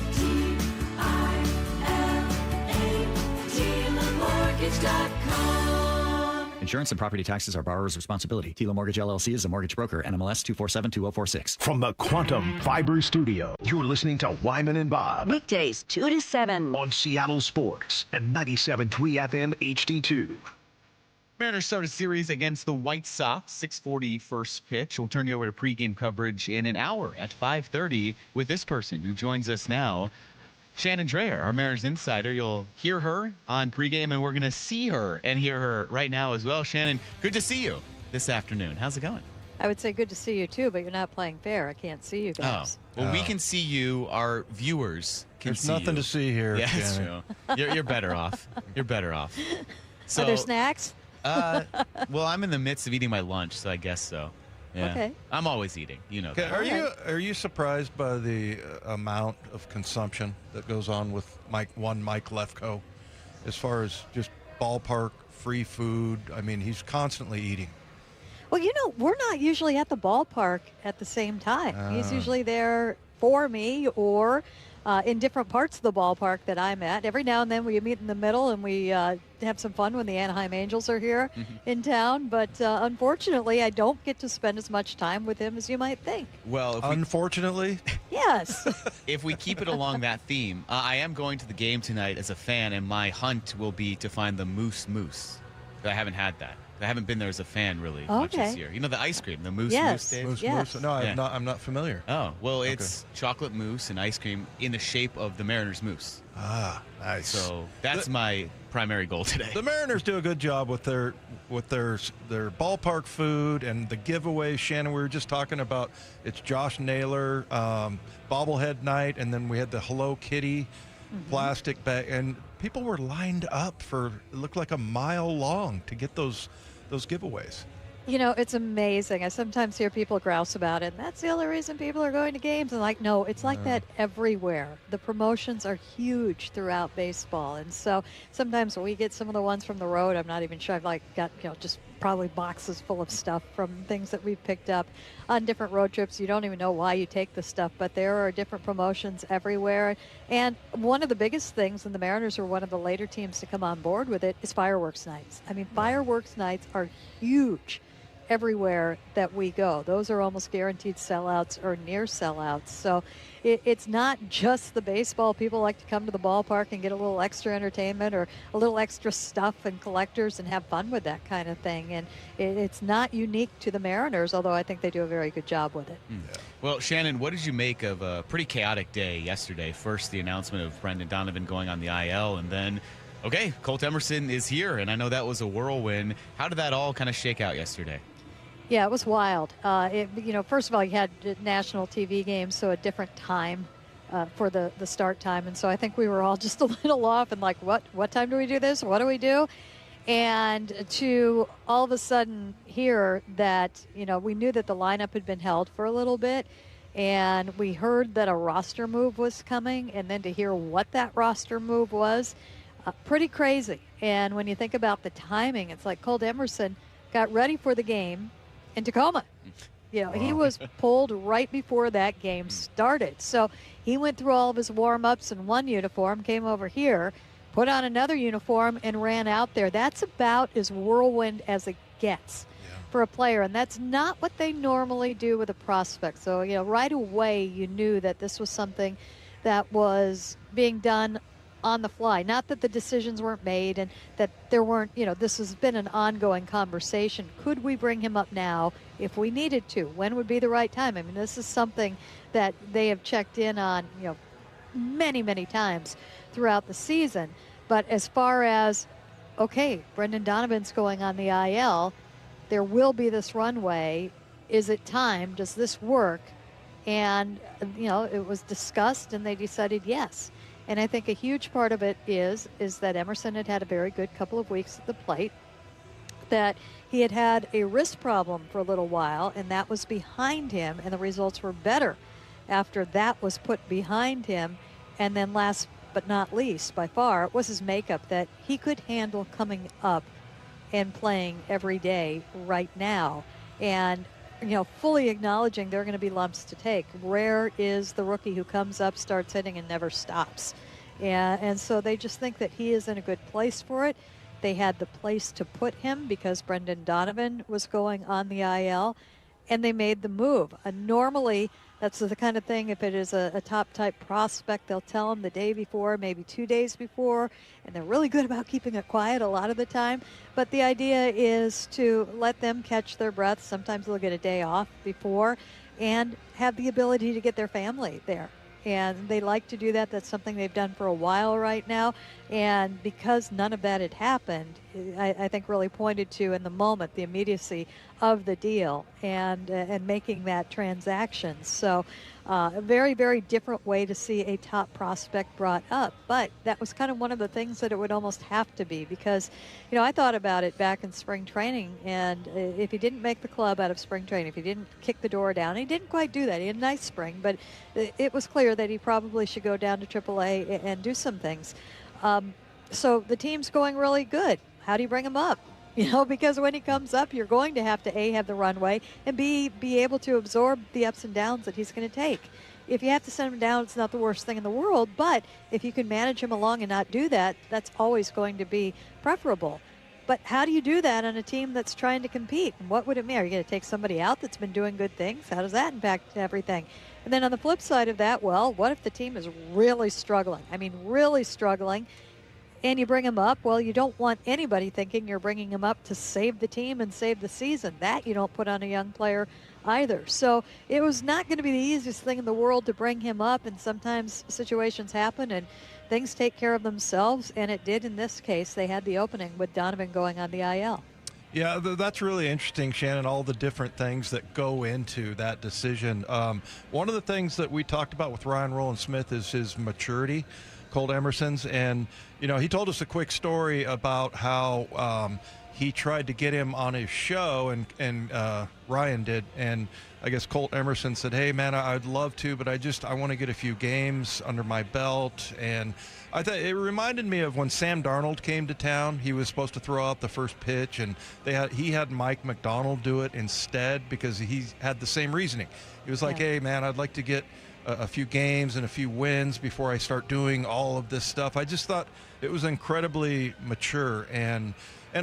Insurance and property taxes are borrower's responsibility. Tila Mortgage LLC is a mortgage broker. NMLS 2472046. From the Quantum Fiber Studio, you're listening to Wyman and Bob. Weekdays 2 to 7 on Seattle Sports and 97.3 FM HD2. Mariners start a series against the White Sox. 6:40 first pitch. We'll turn you over to pregame coverage in an hour at 5:30 with this person who joins us now. Shannon Drayer, our Mariners insider. You'll hear her on pregame, and we're going to see her and hear her right now as well. Shannon, good to see you this afternoon. How's it going? I would say good to see you, too, but you're not playing fair. I can't see you guys. Oh, well, we can see you. Our viewers can see you. There's nothing to see here, Yeah, that's Shannon. true. You're better off. You're better off. So, are there snacks? Well, I'm in the midst of eating my lunch, so I guess so. Yeah. Okay. I'm always eating. You know that. Are you surprised by the amount of consumption that goes on with Mike Lefko, as far as just ballpark free food? I mean, he's constantly eating. Well, we're not usually at the ballpark at the same time. He's usually there for me or in different parts of the ballpark that I'm at. Every now and then we meet in the middle and we have some fun when the Anaheim Angels are here in town. But unfortunately, I don't get to spend as much time with him as you might think. Well, unfortunately? Yes. If we keep it along that theme, I am going to the game tonight as a fan, and my hunt will be to find the moose. I haven't had that. I haven't been there as a fan really much this year. You know the ice cream, the mousse, Dave? Mousse. No, I'm not familiar. Oh, well, it's chocolate mousse and ice cream in the shape of the Mariners mousse. Ah, nice. So that's my primary goal today. The Mariners do a good job with their ballpark food and the giveaway. Shannon, we were just talking about it's Josh Naylor bobblehead night, and then we had the Hello Kitty plastic bag, and people were lined up for, it looked like a mile long to get those giveaways. You know, it's amazing. I sometimes hear people grouse about it, and that's the only reason people are going to games. And like, no, it's like that everywhere. The promotions are huge throughout baseball. And so sometimes when we get some of the ones from the road, I'm not even sure. I've got, just probably boxes full of stuff from things that we've picked up on different road trips. You don't even know why you take the stuff, but there are different promotions everywhere. And one of the biggest things, and the Mariners are one of the later teams to come on board with it, is fireworks nights. I mean, fireworks nights are huge everywhere that we go. Those are almost guaranteed sellouts or near sellouts. So it's not just the baseball. People like to come to the ballpark and get a little extra entertainment or a little extra stuff and collectors and have fun with that kind of thing. And it's not unique to the Mariners, although I think they do a very good job with it. Yeah. Well, Shannon, what did you make of a pretty chaotic day yesterday? First, the announcement of Brendan Donovan going on the IL, and then okay, Colt Emerson is here, and I know that was a whirlwind. How did that all kind of shake out yesterday? Yeah, it was wild. First of all, you had national TV games, so a different time for the start time. And so I think we were all just a little off and like, what time do we do this? What do we do? And to all of a sudden hear that, we knew that the lineup had been held for a little bit, and we heard that a roster move was coming, and then to hear what that roster move was, pretty crazy. And when you think about the timing, it's like Colt Emerson got ready for the game in Tacoma. He was pulled right before that game started. So he went through all of his warm-ups in one uniform, came over here, put on another uniform, and ran out there. That's about as whirlwind as it gets for a player, and that's not what they normally do with a prospect. So, right away you knew that this was something that was being done on the fly. Not that the decisions weren't made and that there weren't, this has been an ongoing conversation. Could we bring him up now if we needed to? When would be the right time? I mean, this is something that they have checked in on, many, many times throughout the season. But as far as, okay, Brendan Donovan's going on the IL, there will be this runway. Is it time? Does this work? And, it was discussed and they decided yes. And I think a huge part of it is that Emerson had a very good couple of weeks at the plate, that he had a wrist problem for a little while, and that was behind him, and the results were better after that was put behind him. And then last but not least, by far, was his makeup, that he could handle coming up and playing every day right now. And fully acknowledging there are going to be lumps to take. Rare is the rookie who comes up, starts hitting, and never stops. And so they just think that he is in a good place for it. They had the place to put him because Brendan Donovan was going on the IL, and they made the move. Normally, that's the kind of thing, if it is a top-type prospect, they'll tell him the day before, maybe 2 days before, and they're really good about keeping it quiet a lot of the time. But the idea is to let them catch their breath. Sometimes they'll get a day off before and have the ability to get their family there. And they like to do that. That's something they've done for a while right now. And because none of that had happened, I think really pointed to, in the moment, the immediacy of the deal and making that transaction. So a very, very different way to see a top prospect brought up. But that was kind of one of the things that it would almost have to be, because, I thought about it back in spring training, and if he didn't make the club out of spring training, if he didn't kick the door down, he didn't quite do that. He had a nice spring, but it was clear that he probably should go down to AAA and do some things. So the team's going really good. How do you bring him up? Because when he comes up, you're going to have to, A, have the runway, and B, be able to absorb the ups and downs that he's going to take. If you have to send him down, it's not the worst thing in the world, but if you can manage him along and not do that, that's always going to be preferable. But how do you do that on a team that's trying to compete? And what would it mean? Are you going to take somebody out that's been doing good things? How does that impact everything? And then on the flip side of that, well, what if the team is really struggling? I mean, really struggling. and you bring him up. Well, you don't want anybody thinking you're bringing him up to save the team and save the season. That you don't put on a young player either. So it was not going to be the easiest thing in the world to bring him up, and sometimes situations happen and things take care of themselves, and it did in this case. They had the opening with Donovan going on the IL. Yeah, that's really interesting, Shannon, all the different things that go into that decision. One of the things that we talked about with Rowland-Smith is his maturity, Colt Emerson's, and, he told us a quick story about how he tried to get him on his show, and Ryan did, and I guess Colt Emerson said, hey, man, I'd love to, but I want to get a few games under my belt. And I thought it reminded me of when Sam Darnold came to town. He was supposed to throw out the first pitch, and he had Mike McDonald do it instead because he had the same reasoning. He was like, hey, man, I'd like to get a few games and a few wins before I start doing all of this stuff. I just thought it was incredibly mature. And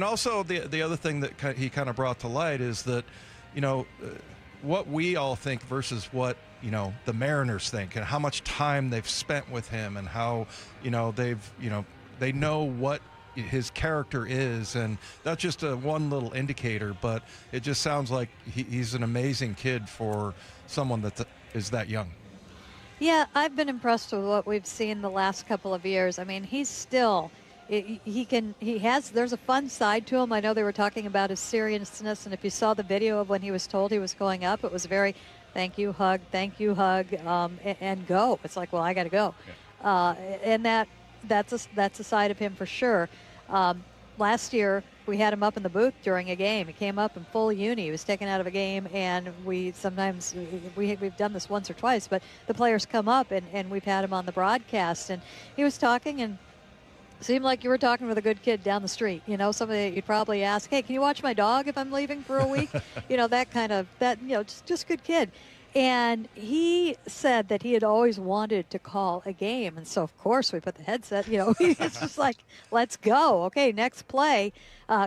also the other thing that he kind of brought to light is that, what we all think versus what, the Mariners think, and how much time they've spent with him, and how, they know what his character is. And that's just one little indicator, but it just sounds like he's an amazing kid for someone that is that young. Yeah, I've been impressed with what we've seen the last couple of years. I mean, he's still... there's a fun side to him. I know they were talking about his seriousness, and if you saw the video of when he was told he was going up, it was very thank you, hug, and go. It's like, well, I got to go. Yeah. And that's a side of him for sure. Last year, we had him up in the booth during a game. He came up in full uni. He was taken out of a game, and we've done this once or twice, but the players come up, and we've had him on the broadcast, and he was talking, and seemed like you were talking with a good kid down the street, somebody that you'd probably ask, hey, can you watch my dog if I'm leaving for a week? Just good kid. And he said that he had always wanted to call a game. And so, of course, we put the headset, it's just like, let's go. Okay, next play,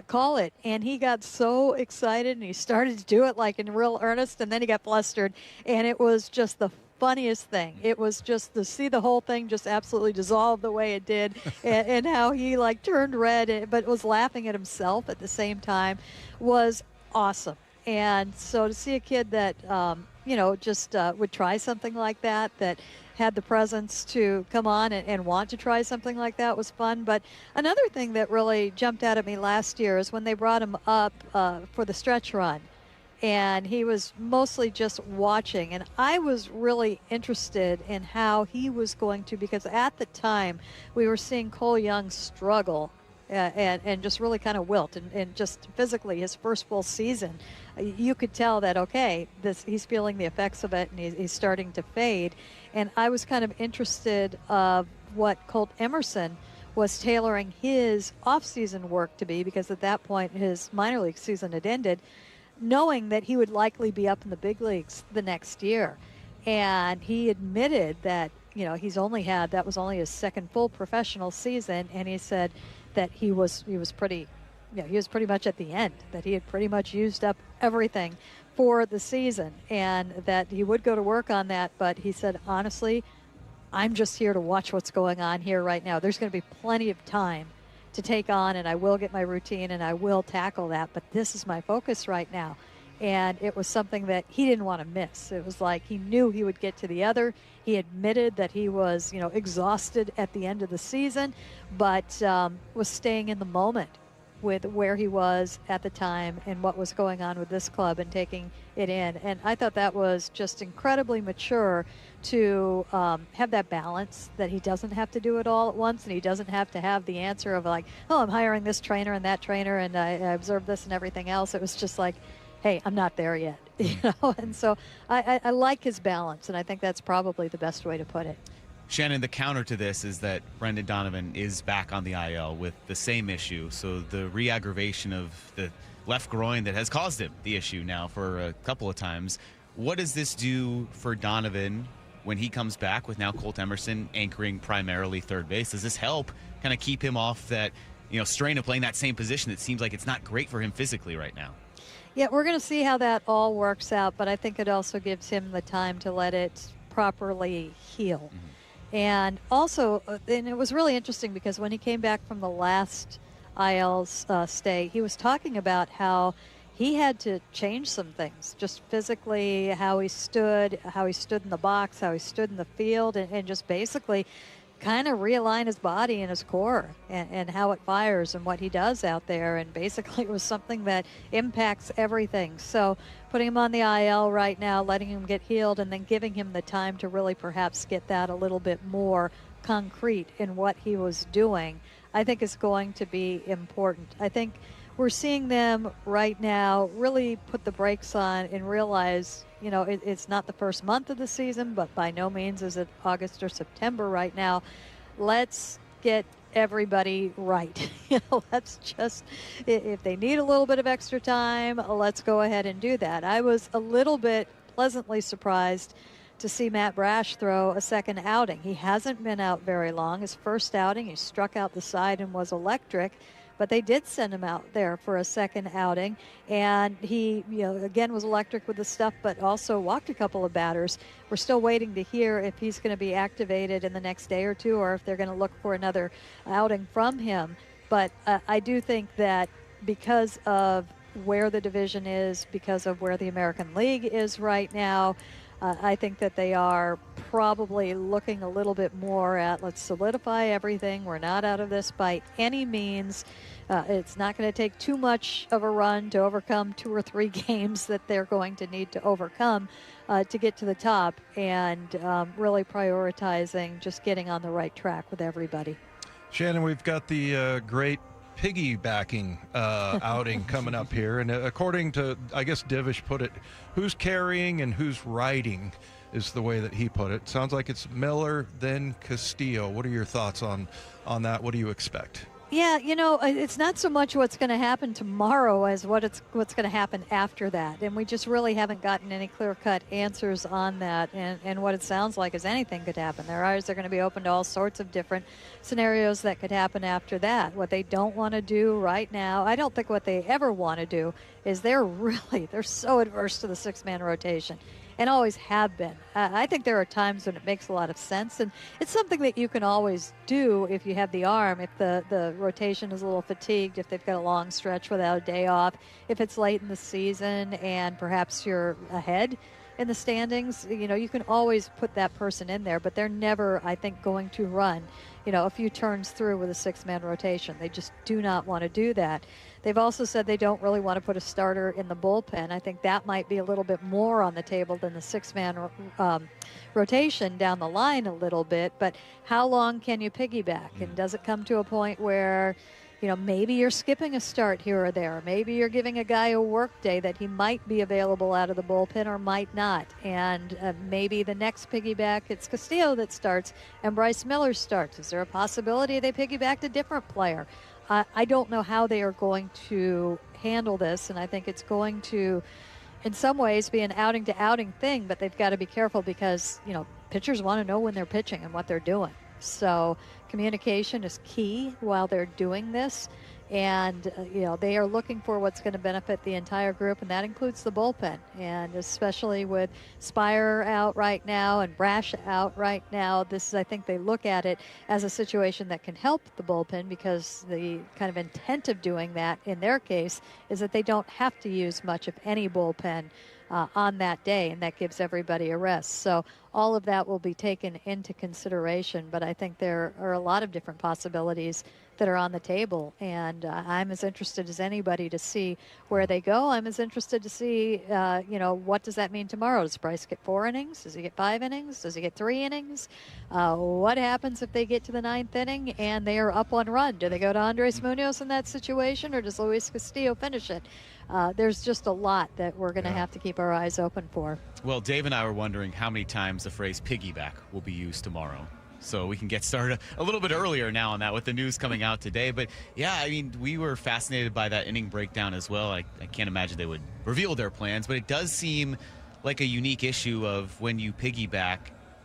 call it. And he got so excited, and he started to do it like in real earnest, and then he got flustered. And it was just the funniest thing. It was just to see the whole thing just absolutely dissolve the way it did, and how he turned red, but was laughing at himself at the same time, was awesome. And so to see a kid that would try something like that had the presence to come on and want to try something like that was fun. But another thing that really jumped out at me last year is when they brought him up for the stretch run. And he was mostly just watching. And I was really interested in how he was going to, because at the time we were seeing Cole Young struggle and just really kind of wilt. And just physically, his first full season, you could tell that, okay, he's feeling the effects of it, and he's starting to fade. And I was kind of interested of what Colt Emerson was tailoring his offseason work to be, because at that point his minor league season had ended, knowing that he would likely be up in the big leagues the next year. And he admitted that, that was only his second full professional season, and he said that he was pretty much at the end, that he had pretty much used up everything for the season, and that he would go to work on that, but he said, honestly, I'm just here to watch what's going on here right now. There's going to be plenty of time to take on, and I will get my routine, and I will tackle that, but this is my focus right now. And it was something that he didn't want to miss. It was like he knew he would get to the other. He admitted that he was, exhausted at the end of the season, but was staying in the moment with where he was at the time and what was going on with this club and taking it in. And I thought that was just incredibly mature to have that balance, that he doesn't have to do it all at once, and he doesn't have to have the answer of like, oh, I'm hiring this trainer and that trainer, and I observe this and everything else. It was just like, hey, I'm not there yet. And so I like his balance, and I think that's probably the best way to put it. Shannon, the counter to this is that Brendan Donovan is back on the IL with the same issue. So the re-aggravation of the left groin that has caused him the issue now for a couple of times. What does this do for Donovan when he comes back with now Colt Emerson anchoring primarily third base? Does this help kind of keep him off that strain of playing that same position that seems like it's not great for him physically right now? Yeah, we're going to see how that all works out, but I think it also gives him the time to let it properly heal. Mm-hmm. And also, and it was really interesting because when he came back from the last IL stay, he was talking about how he had to change some things, just physically, how he stood in the box, how he stood in the field, and just basically kind of realign his body and his core and how it fires and what he does out there. And basically it was something that impacts everything. So putting him on the IL right now, letting him get healed, and then giving him the time to really perhaps get that a little bit more concrete in what he was doing, I think is going to be important. I think we're seeing them right now really put the brakes on and realize, you know, it's not the first month of the season, but by no means is it August or September right now. Let's get everybody right. You know, let's just, if they need a little bit of extra time, let's go ahead and do that. I was a little bit pleasantly surprised to see Matt Brash throw a second outing. He hasn't been out very long. His first outing, he struck out the side and was electric. But they did send him out there for a second outing, and he, you know, again was electric with the stuff, but also walked a couple of batters. We're still waiting to hear if he's going to be activated in the next day or two, or if they're going to look for another outing from him. But I do think that because of where the division is, because of where the American League is right now, I think that they are probably looking a little bit more at, let's solidify everything. We're not out of this by any means. It's not going to take too much of a run to overcome 2 or 3 games that they're going to need to overcome to get to the top, and really prioritizing just getting on the right track with everybody. Shannon, we've got the great piggybacking outing coming up here, and according to, I guess Divish put it, who's carrying and who's riding is the way that he put it. Sounds like it's Miller, then Castillo. What are your thoughts on that? What do you expect? Yeah, you know, it's not so much what's going to happen tomorrow as what's going to happen after that. And we just really haven't gotten any clear-cut answers on that. And what it sounds like is anything could happen. Their eyes are going to be open to all sorts of different scenarios that could happen after that. What they don't want to do right now, I don't think what they ever want to do, is they're so adverse to the 6-man rotation. And always have been. I think there are times when it makes a lot of sense, and it's something that you can always do if you have the arm, if the rotation is a little fatigued, if they've got a long stretch without a day off, if it's late in the season and perhaps you're ahead in the standings, you know, you can always put that person in there, but they're never, I think, going to run, you know, a few turns through with a 6-man rotation. They just do not want to do that. They've also said they don't really want to put a starter in the bullpen. I think that might be a little bit more on the table than the 6-man rotation down the line a little bit. But how long can you piggyback? And does it come to a point where, you know, maybe you're skipping a start here or there. Maybe you're giving a guy a work day that he might be available out of the bullpen or might not. And maybe the next piggyback, it's Castillo that starts and Bryce Miller starts. Is there a possibility they piggybacked a different player? I don't know how they are going to handle this, and I think it's going to, in some ways, be an outing-to-outing thing, but they've got to be careful because, you know, pitchers want to know when they're pitching and what they're doing. So communication is key while they're doing this, and you know, they are looking for what's going to benefit the entire group, and that includes the bullpen. And especially with Spire out right now and Brash out right now, this is, I think they look at it as a situation that can help the bullpen, because the kind of intent of doing that in their case is that they don't have to use much, if any, bullpen on that day, and that gives everybody a rest. So all of that will be taken into consideration, but I think there are a lot of different possibilities that are on the table, and I'm as interested as anybody to see where they go. I'm as interested to see, you know, what does that mean tomorrow? Does Bryce get 4 innings? Does he get 5 innings? Does he get 3 innings? What happens if they get to the 9th inning and they are up 1 run? Do they go to Andres Munoz in that situation, or does Luis Castillo finish it? There's just a lot that we're going to have to keep our eyes open for. Well, Dave and I were wondering how many times the phrase piggyback will be used tomorrow. So we can get started a little bit earlier now on that with the news coming out today. But, yeah, I mean, we were fascinated by that inning breakdown as well. I can't imagine they would reveal their plans, but it does seem like a unique issue of when you piggyback.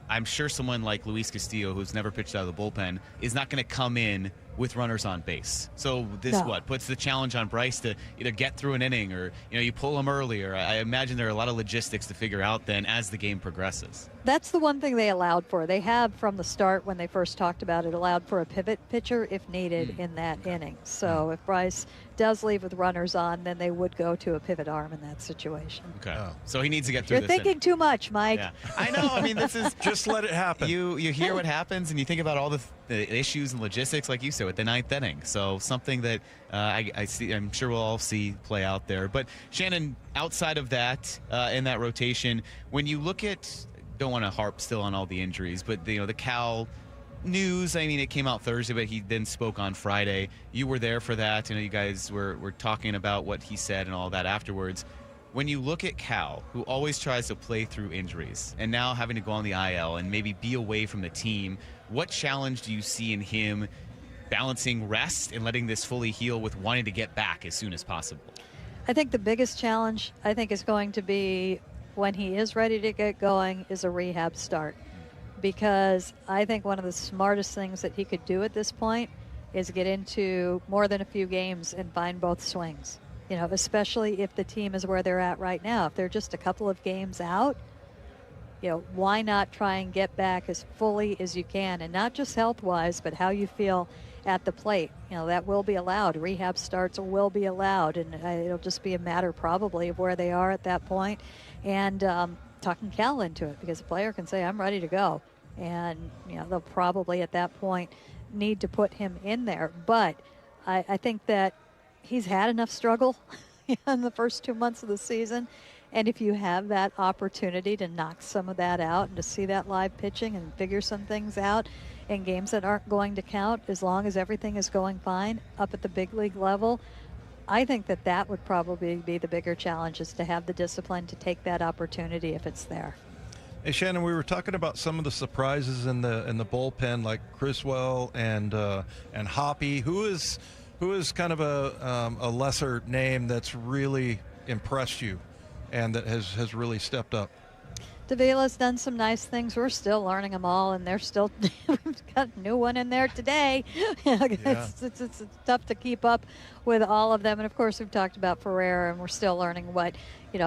I'm sure someone like Luis Castillo, who's never pitched out of the bullpen, is not going to come in with runners on base. So this puts the challenge on Bryce to either get through an inning or you pull him earlier. I imagine there are a lot of logistics to figure out then as the game progresses. That's the one thing they allowed for. They have from the start when they first talked about it allowed for a pivot pitcher if needed in that inning. So if Bryce does leave with runners on, then they would go to a pivot arm in that situation. Okay. So he needs to get through You're thinking too much, Mike. Yeah. I know. I mean, this is just let it happen. You hear what happens and you think about all the issues and logistics, like you said, with the ninth inning. So something that I see, I'm sure we'll all see play out there. But Shannon, outside of that, in that rotation, when you look at, don't want to harp still on all the injuries, but the Cal news, I mean, it came out Thursday, but he then spoke on Friday. You were there for that. You guys were talking about what he said and all that afterwards. When you look at Cal, who always tries to play through injuries, and now having to go on the IL and maybe be away from the team, what challenge do you see in him balancing rest and letting this fully heal with wanting to get back as soon as possible? I think the biggest challenge, is going to be when he is ready to get going is a rehab start. Because I think one of the smartest things that he could do at this point is get into more than a few games and find both swings. Especially if the team is where they're at right now. If they're just a couple of games out, why not try and get back as fully as you can, and not just health-wise, but how you feel at the plate. That will be allowed. Rehab starts will be allowed, and it'll just be a matter probably of where they are at that point, and talking Cal into it, because a player can say, I'm ready to go. And, they'll probably at that point need to put him in there. But I think that he's had enough struggle in the first 2 months of the season. And if you have that opportunity to knock some of that out and to see that live pitching and figure some things out in games that aren't going to count, as long as everything is going fine up at the big league level, I think that would probably be the bigger challenge, is to have the discipline to take that opportunity if it's there. Hey, Shannon, we were talking about some of the surprises in the bullpen, like Criswell and Hoppy. Who is kind of a lesser name that's really impressed you and that has really stepped up? Davila's done some nice things. We're still learning them all, and they're still got a new one in there today. It's tough to keep up with all of them. And, of course, we've talked about Ferreira, and we're still learning what,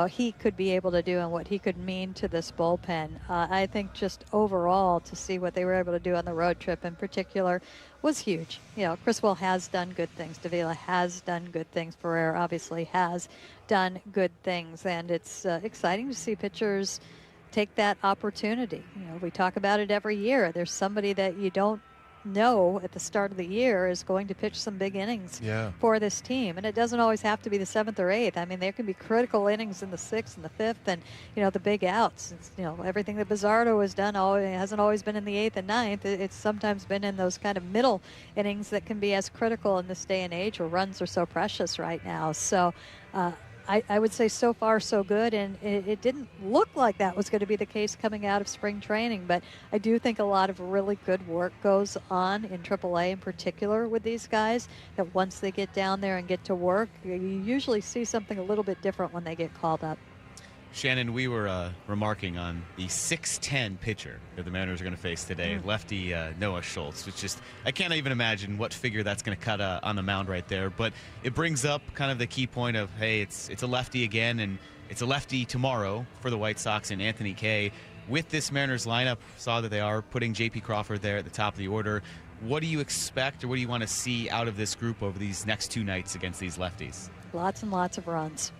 he could be able to do and what he could mean to this bullpen. I think just overall to see what they were able to do on the road trip in particular was huge. Criswell has done good things. Davila has done good things. Ferreira obviously has done good things. And it's exciting to see pitchers take that opportunity. We talk about it every year. There's somebody that you don't know at the start of the year is going to pitch some big innings for this team. And it doesn't always have to be the 7th or 8th. I mean, there can be critical innings in the 6th and the 5th and, the big outs. It's, everything that Bizzardo has done hasn't always been in the 8th and 9th. It's sometimes been in those kind of middle innings that can be as critical in this day and age where runs are so precious right now. So, I would say so far so good, and it didn't look like that was going to be the case coming out of spring training, but I do think a lot of really good work goes on in AAA in particular with these guys, that once they get down there and get to work, you usually see something a little bit different when they get called up. Shannon, we were remarking on the 6'10" pitcher that the Mariners are going to face today, lefty Noah Schultz, which just, I can't even imagine what figure that's going to cut on the mound right there. But it brings up kind of the key point of, hey, it's a lefty again, and it's a lefty tomorrow for the White Sox and Anthony Kay. With this Mariners lineup, saw that they are putting J.P. Crawford there at the top of the order. What do you expect, or what do you want to see out of this group over these next 2 nights against these lefties? Lots and lots of runs.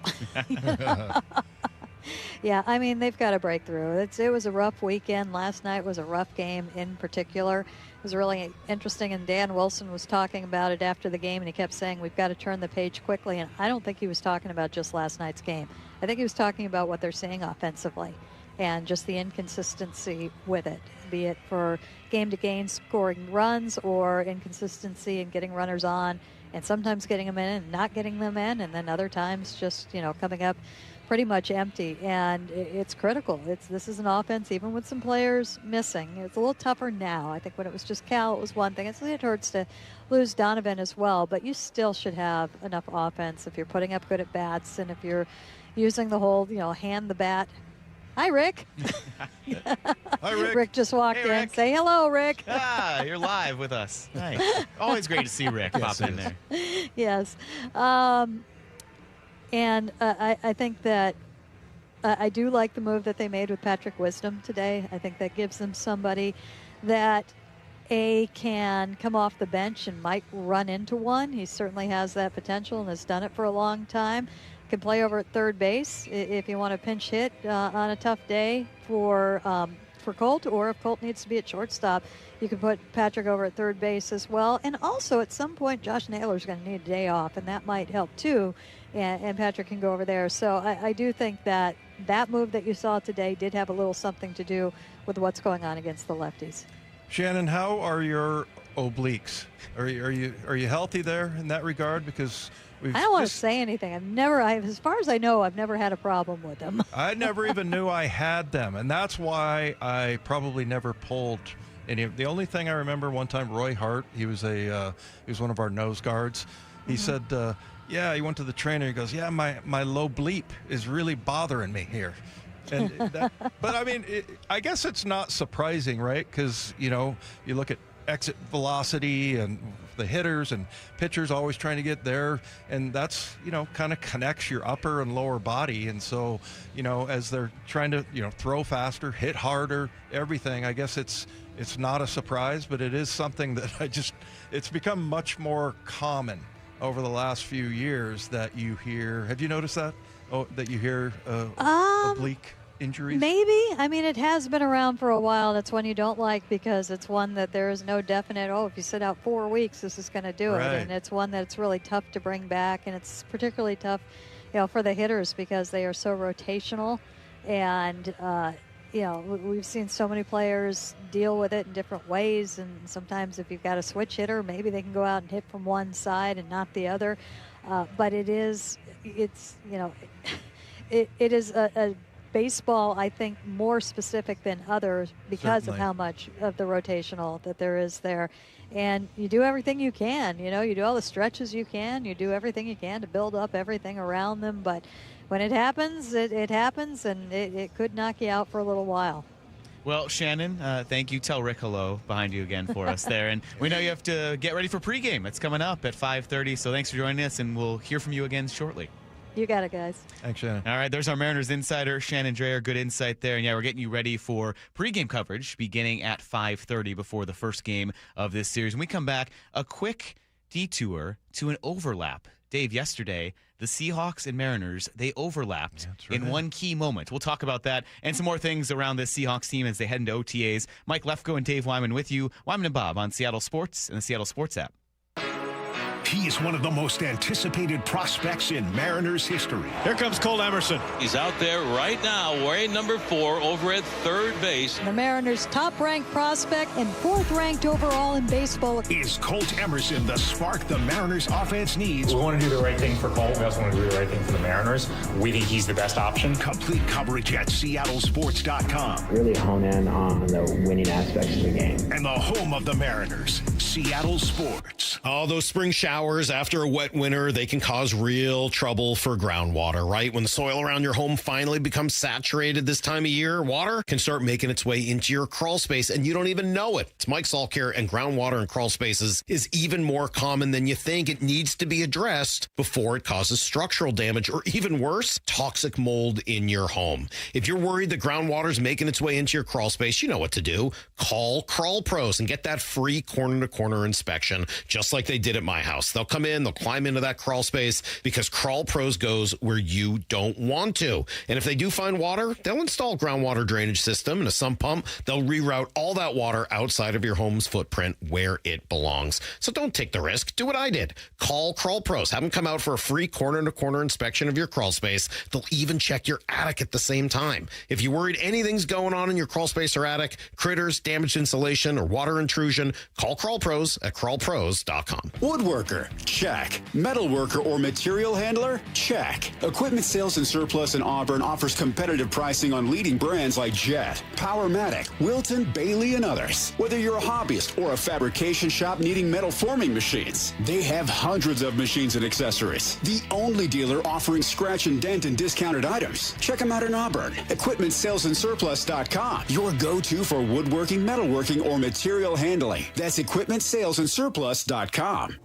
Yeah, I mean, they've got to break through. It was a rough weekend. Last night was a rough game in particular. It was really interesting, and Dan Wilson was talking about it after the game, and he kept saying, we've got to turn the page quickly. And I don't think he was talking about just last night's game. I think he was talking about what they're seeing offensively and just the inconsistency with it, be it for game-to-game scoring runs or inconsistency in getting runners on and sometimes getting them in and not getting them in, and then other times just, coming up pretty much empty, and it's critical. This is an offense, even with some players missing. It's a little tougher now. I think when it was just Cal, it was one thing. It hurts to lose Donovan as well, but you still should have enough offense if you're putting up good at bats and if you're using the whole, hand the bat Hi, Rick. Hi, Rick. Rick just walked in. Rick. Say hello, Rick. You're live with us. Nice. Always great to see Rick pop in there. Yes. And I think that I do like the move that they made with Patrick Wisdom today. I think that gives them somebody that can come off the bench and might run into one. He certainly has that potential and has done it for a long time. Can play over at third base if you want to pinch hit on a tough day for Colt, or if Colt needs to be at shortstop, you can put Patrick over at third base as well. And also, at some point, Josh Naylor's going to need a day off, and that might help too. And Patrick can go over there. So I do think that move that you saw today did have a little something to do with what's going on against the lefties. Shannon, how are your obliques? Are you healthy there in that regard? Because I don't want to say anything. As far as I know, I've never had a problem with them. I never even knew I had them, and that's why I probably never pulled any. The only thing I remember one time, Roy Hart, he was one of our nose guards. He said, he went to the trainer. He goes, yeah, my low bleep is really bothering me here. And but I mean, I guess it's not surprising, right? Because you look at exit velocity and the hitters and pitchers always trying to get there, and that's kind of connects your upper and lower body. And so as they're trying to throw faster, hit harder, everything, I guess it's not a surprise, but it is something that it's become much more common over the last few years that you hear. Have you noticed that? That you hear oblique injuries? Maybe. I mean, it has been around for a while. That's one you don't like because it's one that there is no definite, if you sit out 4 weeks, this is going to do it. And it's one that's really tough to bring back. And it's particularly tough, for the hitters because they are so rotational. And, we've seen so many players deal with it in different ways. And sometimes if you've got a switch hitter, maybe they can go out and hit from one side and not the other. But it is a baseball, I think, more specific than others because of how much of the rotational that there is there. And you do everything you can, you do all the stretches you can, you do everything you can to build up everything around them. But when it happens, it happens, and it could knock you out for a little while. Well, Shannon, thank you. Tell Rick hello behind you again for us there. And we know you have to get ready for pregame. It's coming up at 5:30, so thanks for joining us, and we'll hear from you again shortly. You got it, guys. Thanks, Shannon. All right, there's our Mariners insider, Shannon Drayer. Good insight there. And, we're getting you ready for pregame coverage beginning at 5:30 before the first game of this series. When we come back, a quick detour to an overlap. Dave, yesterday, the Seahawks and Mariners, they overlapped in one key moment. We'll talk about that and some more things around this Seahawks team as they head into OTAs. Mike Lefko and Dave Wyman with you. Wyman and Bob on Seattle Sports and the Seattle Sports app. He is one of the most anticipated prospects in Mariners history. Here comes Colt Emerson. He's out there right now wearing number 4 over at third base. The Mariners' top-ranked prospect and 4th-ranked overall in baseball. Is Colt Emerson the spark the Mariners offense needs? We want to do the right thing for Colt. We also want to do the right thing for the Mariners. We think he's the best option. Complete coverage at seattlesports.com. Really hone in on the winning aspects of the game. And the home of the Mariners, Seattle Sports. Oh, those spring showers after a wet winter, they can cause real trouble for groundwater, right? When the soil around your home finally becomes saturated this time of year, water can start making its way into your crawl space, and you don't even know it. It's Mike Salkare, and groundwater in crawl spaces is even more common than you think. It needs to be addressed before it causes structural damage, or even worse, toxic mold in your home. If you're worried that groundwater is making its way into your crawl space, you know what to do. Call Crawl Pros and get that free corner-to-corner inspection, just like they did at my house. They'll come in, they'll climb into that crawl space because Crawl Pros goes where you don't want to. And if they do find water, they'll install a groundwater drainage system and a sump pump. They'll reroute all that water outside of your home's footprint where it belongs. So don't take the risk. Do what I did. Call Crawl Pros. Have them come out for a free corner-to-corner inspection of your crawl space. They'll even check your attic at the same time. If you're worried anything's going on in your crawl space or attic, critters, damaged insulation, or water intrusion, call Crawl Pros at crawlpros.com. Woodworker. worker? Check. Metal worker or material handler? Check. Equipment Sales and Surplus in Auburn offers competitive pricing on leading brands like Jet, Powermatic, Wilton, Bailey, and others. Whether you're a hobbyist or a fabrication shop needing metal forming machines, they have hundreds of machines and accessories. The only dealer offering scratch and dent and discounted items. Check them out in Auburn. EquipmentSalesandSurplus.com. Your go-to for woodworking, metalworking, or material handling. That's EquipmentSalesandSurplus.com.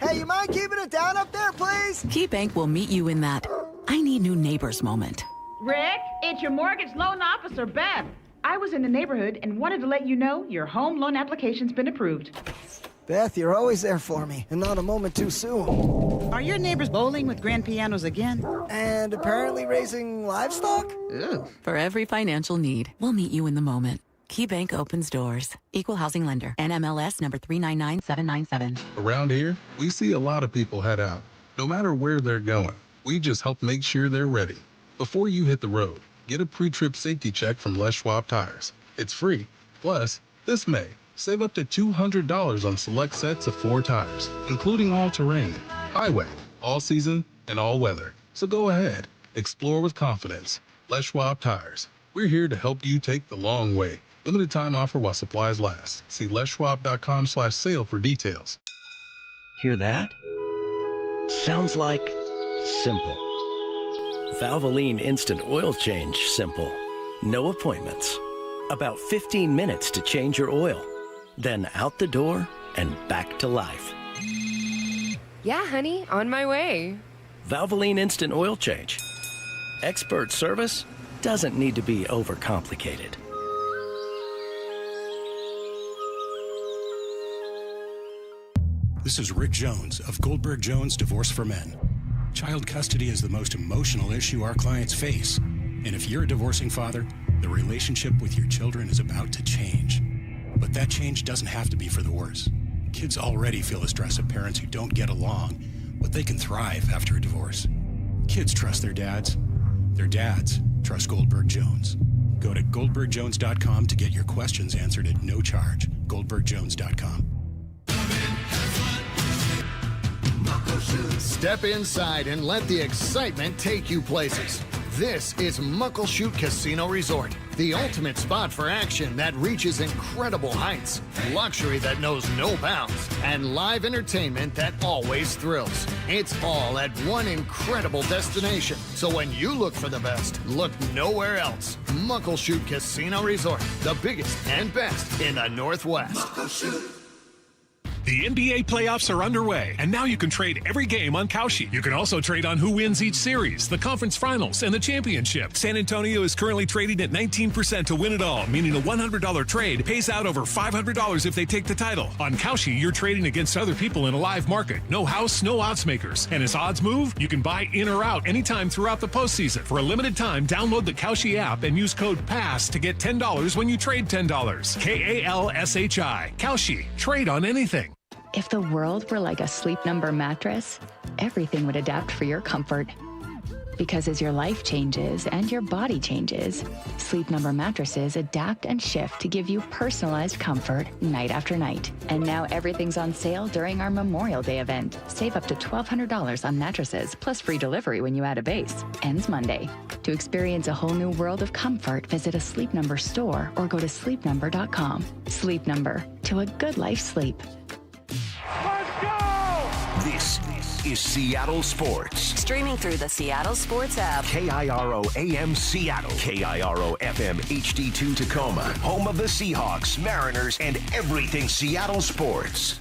Hey, you mind keeping it down up there, please? KeyBank will meet you in that I need new neighbors moment. Rick, it's your mortgage loan officer, Beth. I was in the neighborhood and wanted to let you know your home loan application's been approved. Beth, you're always there for me, and not a moment too soon. Are your neighbors bowling with grand pianos again? And apparently raising livestock? Ew. For every financial need, we'll meet you in the moment. KeyBank opens doors. Equal housing lender. NMLS number 399797. Around here, we see a lot of people head out. No matter where they're going, we just help make sure they're ready. Before you hit the road, get a pre-trip safety check from Les Schwab Tires. It's free. Plus, this May, save up to $200 on select sets of 4 tires, including all-terrain, highway, all-season, and all-weather. So go ahead. Explore with confidence. Les Schwab Tires. We're here to help you take the long way. Limited time offer while supplies last. See leschwab.com/sale for details. Hear that? Sounds like simple. Valvoline Instant Oil Change simple. No appointments. About 15 minutes to change your oil. Then out the door and back to life. Yeah, honey, on my way. Valvoline Instant Oil Change. Expert service doesn't need to be overcomplicated. This is Rick Jones of Goldberg Jones Divorce for Men. Child custody is the most emotional issue our clients face. And if you're a divorcing father, the relationship with your children is about to change. But that change doesn't have to be for the worse. Kids already feel the stress of parents who don't get along, but they can thrive after a divorce. Kids trust their dads. Their dads trust Goldberg Jones. Go to goldbergjones.com to get your questions answered at no charge. goldbergjones.com. Step inside and let the excitement take you places. This is Muckleshoot Casino Resort, the ultimate spot for action that reaches incredible heights, luxury that knows no bounds, and live entertainment that always thrills. It's all at one incredible destination. So when you look for the best, look nowhere else. Muckleshoot Casino Resort, the biggest and best in the Northwest. Muckleshoot. The NBA playoffs are underway, and now you can trade every game on Kalshi. You can also trade on who wins each series, the conference finals, and the championship. San Antonio is currently trading at 19% to win it all, meaning a $100 trade pays out over $500 if they take the title. On Kalshi, you're trading against other people in a live market. No house, no odds makers. And as odds move, you can buy in or out anytime throughout the postseason. For a limited time, download the Kalshi app and use code PASS to get $10 when you trade $10. Kalshi. Kalshi. Trade on anything. If the world were like a Sleep Number mattress, everything would adapt for your comfort. Because as your life changes and your body changes, Sleep Number mattresses adapt and shift to give you personalized comfort night after night. And now everything's on sale during our Memorial Day event. Save up to $1,200 on mattresses, plus free delivery when you add a base. Ends Monday. To experience a whole new world of comfort, visit a Sleep Number store or go to sleepnumber.com. Sleep Number. To a good life sleep. This is Seattle Sports. Streaming through the Seattle Sports app. KIRO AM Seattle. KIRO FM HD2 Tacoma. Home of the Seahawks, Mariners, and everything Seattle sports.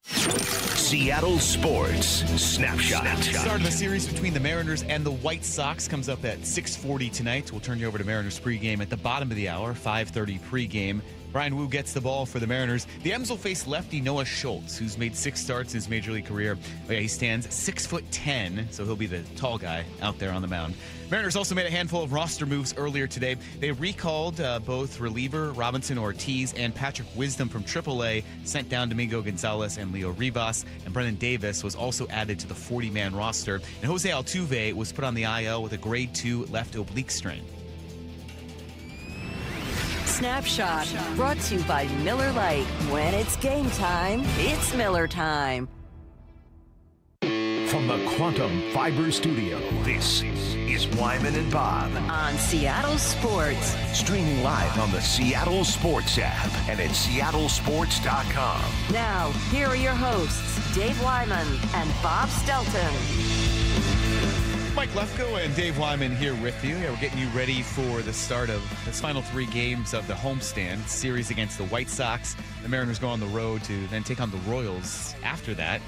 Seattle Sports Snapshot. Start of the series between the Mariners and the White Sox comes up at 6:40 tonight. We'll turn you over to Mariners pregame at the bottom of the hour, 5:30 pregame. Brian Wu gets the ball for the Mariners. The M's will face lefty Noah Schultz, who's made 6 starts in his major league career. He stands 6'10", so he'll be the tall guy out there on the mound. Mariners also made a handful of roster moves earlier today. They recalled both reliever Robinson Ortiz and Patrick Wisdom from AAA, sent down Domingo Gonzalez and Leo Rivas, and Brennan Davis was also added to the 40-man roster. And Jose Altuve was put on the IL with a grade 2 left oblique strain. Snapshot, brought to you by Miller Lite. When it's game time, it's Miller time. From the Quantum Fiber Studio, this is Wyman and Bob. On Seattle Sports. Streaming live on the Seattle Sports app and at seattlesports.com. Now, here are your hosts, Dave Wyman and Bob Stelton. Mike Lefko and Dave Wyman here with you. Yeah, we're getting you ready for the start of the final 3 games of the homestand series against the White Sox. The Mariners go on the road to then take on the Royals after that.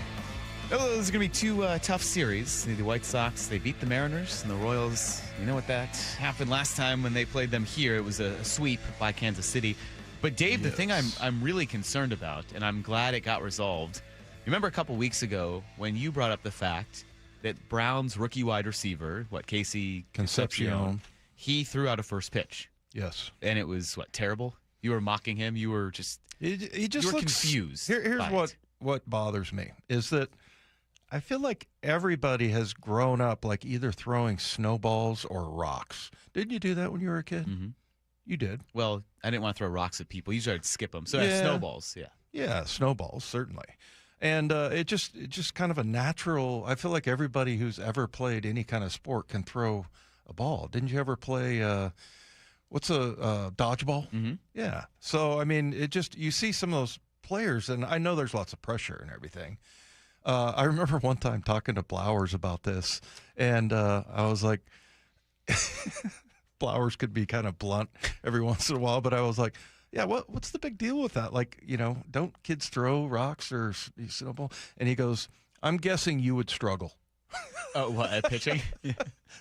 Oh, there's going to be 2 tough series. The White Sox, they beat the Mariners, and the Royals, you know what that happened last time when they played them here. It was a sweep by Kansas City. But, Dave, the thing I'm really concerned about, and I'm glad it got resolved, you remember a couple weeks ago when you brought up the fact that Brown's rookie wide receiver, Casey Concepcion, he threw out a first pitch. Yes. And it was, terrible? You were mocking him? You were just, he just you were looks confused. Here's what bothers me is that I feel like everybody has grown up either throwing snowballs or rocks. Didn't you do that when you were a kid? Mm-hmm. You did. Well, I didn't want to throw rocks at people. Usually I'd skip them. So snowballs, yeah. Yeah, snowballs, certainly. And it just kind of a natural, I feel like everybody who's ever played any kind of sport can throw a ball. Didn't you ever play, what's a dodgeball? Mm-hmm. Yeah. So, I mean, you see some of those players, and I know there's lots of pressure and everything. I remember one time talking to Blowers about this, and I was like, Blowers could be kind of blunt every once in a while, but I was like, yeah, what's the big deal with that? Don't kids throw rocks or snowball? And he goes, I'm guessing you would struggle. Oh, what, at pitching?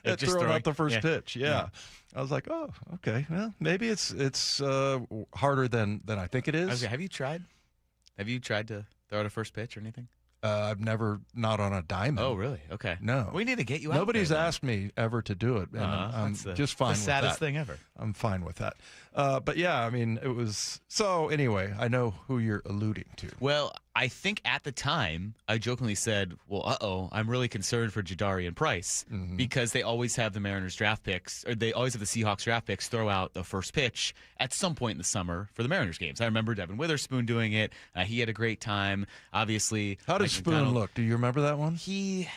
At throwing out the first pitch, yeah. I was like, oh, okay. Well, maybe it's harder than I think it is. Have you tried? Have you tried to throw out a first pitch or anything? I've never, not on a diamond. Oh, really? Okay. No. We need to get you out Nobody's there, asked me ever to do it, and I'm just fine with that. The saddest thing ever. I'm fine with that. But, yeah, I mean, it was – so, anyway, I know who you're alluding to. Well, I think at the time I jokingly said, well, I'm really concerned for Jadarian Price because they always have the Mariners draft picks – or they always have the Seahawks draft picks throw out the first pitch at some point in the summer for the Mariners games. I remember Devon Witherspoon doing it. He had a great time. Obviously – How does Spoon look? Do you remember that one? I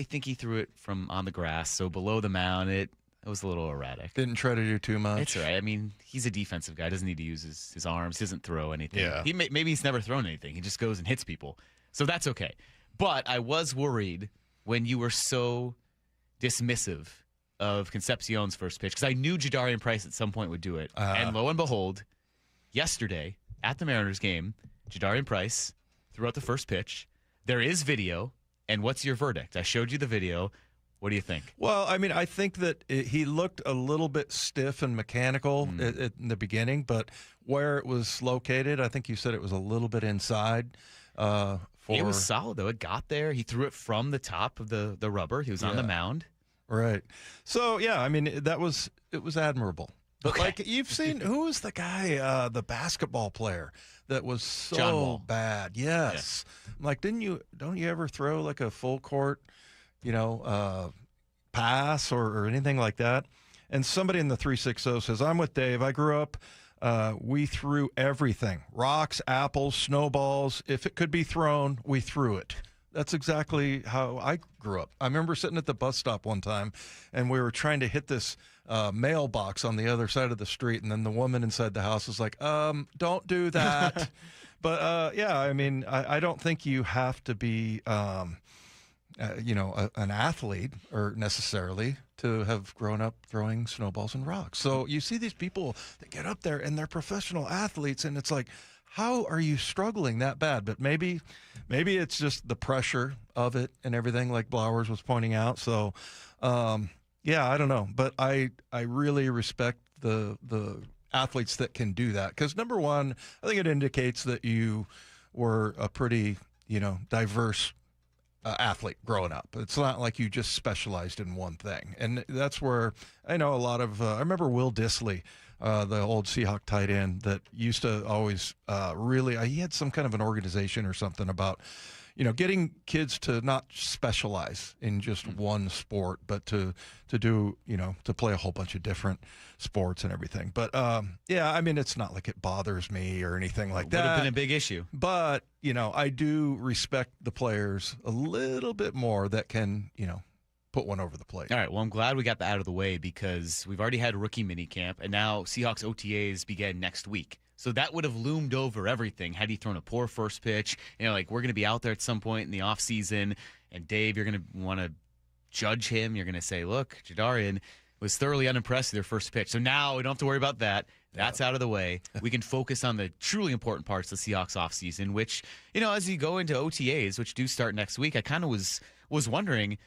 think he threw it from on the grass, so below the mound. It was a little erratic. Didn't try to do too much. It's all right. I mean, he's a defensive guy. Doesn't need to use his arms. He doesn't throw anything. Yeah. Maybe he's never thrown anything. He just goes and hits people. So that's okay. But I was worried when you were so dismissive of Concepcion's first pitch because I knew Jadarian Price at some point would do it. And lo and behold, yesterday at the Mariners game, Jadarian Price threw out the first pitch. There is video. And what's your verdict? I showed you the video. What do you think? Well, I mean, I think that he looked a little bit stiff and mechanical in the beginning, but where it was located, I think you said it was a little bit inside. It was solid, though. It got there. He threw it from the top of the rubber. He was on the mound. Right. So, yeah, I mean, it was admirable. But, you've seen, who was the guy, the basketball player that was so bad? Yes. Yeah. Don't you ever throw, a full court, pass or anything like that? And somebody in the 360 says, I'm with Dave. I grew up, we threw everything. Rocks, apples, snowballs. If it could be thrown, we threw it. That's exactly how I grew up. I remember sitting at the bus stop one time, and we were trying to hit this mailbox on the other side of the street, and then the woman inside the house was like, don't do that. But, yeah, I mean, I don't think you have to be, an athlete or necessarily to have grown up throwing snowballs and rocks. So you see these people that get up there, and they're professional athletes, and it's like, how are you struggling that bad? But maybe it's just the pressure of it and everything, like Blowers was pointing out. So, yeah, I don't know. But I really respect the athletes that can do that. Because, number one, I think it indicates that you were a pretty, diverse athlete growing up. It's not like you just specialized in one thing. And that's where I know a lot of I remember Will Dissly, the old Seahawk tight end that used to always he had some kind of an organization or something about, getting kids to not specialize in just one sport, but to do, to play a whole bunch of different sports and everything. But yeah, I mean, it's not like it bothers me or anything like that. Would have been a big issue. But, I do respect the players a little bit more that can, put one over the plate. All right, well, I'm glad we got that out of the way because we've already had rookie minicamp, and now Seahawks OTAs begin next week. So that would have loomed over everything had he thrown a poor first pitch. We're going to be out there at some point in the offseason, and Dave, you're going to want to judge him. You're going to say, look, Jadarian was thoroughly unimpressed with their first pitch. So now we don't have to worry about that. That's out of the way. We can focus on the truly important parts of the Seahawks offseason, which, as you go into OTAs, which do start next week, I kind of was wondering,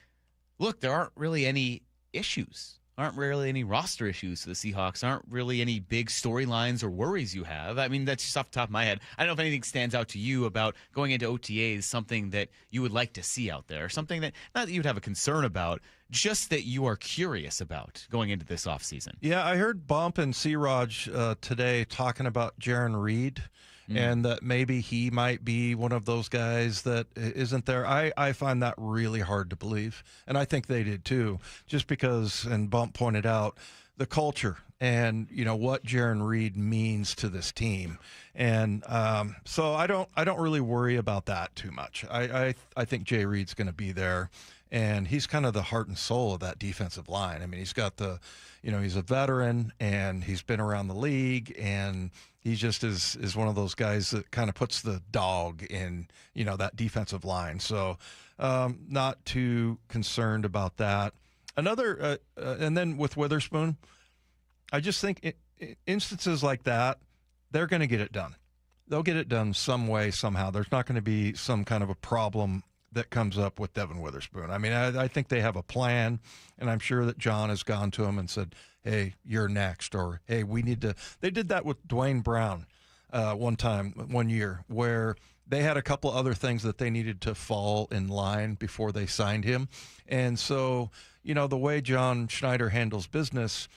look, there aren't really any issues. Aren't really any roster issues for the Seahawks. Aren't really any big storylines or worries you have. I mean, that's just off the top of my head. I don't know if anything stands out to you about going into OTAs, something that you would like to see out there, something that, not that you'd have a concern about, just that you are curious about going into this offseason. Yeah, I heard Bump and C-Raj today talking about Jaron Reed, and that maybe he might be one of those guys that isn't there. I find that really hard to believe, and I think they did too, just because, and Bump pointed out, the culture and, what Jaron Reed means to this team. And so I don't really worry about that too much. I think Jay Reed's going to be there, and he's kind of the heart and soul of that defensive line. I mean, he's got he's a veteran, and he's been around the league, and he just is one of those guys that kind of puts the dog in, that defensive line. So not too concerned about that. Another, and then with Witherspoon, I just think instances like that, they're going to get it done. They'll get it done some way, somehow. There's not going to be some kind of a problem that comes up with Devon Witherspoon. I mean, I think they have a plan, and I'm sure that John has gone to him and said, hey, you're next, or hey, we need to. They did that with Dwayne Brown one year, where they had a couple other things that they needed to fall in line before they signed him. And so, the way John Schneider handles business,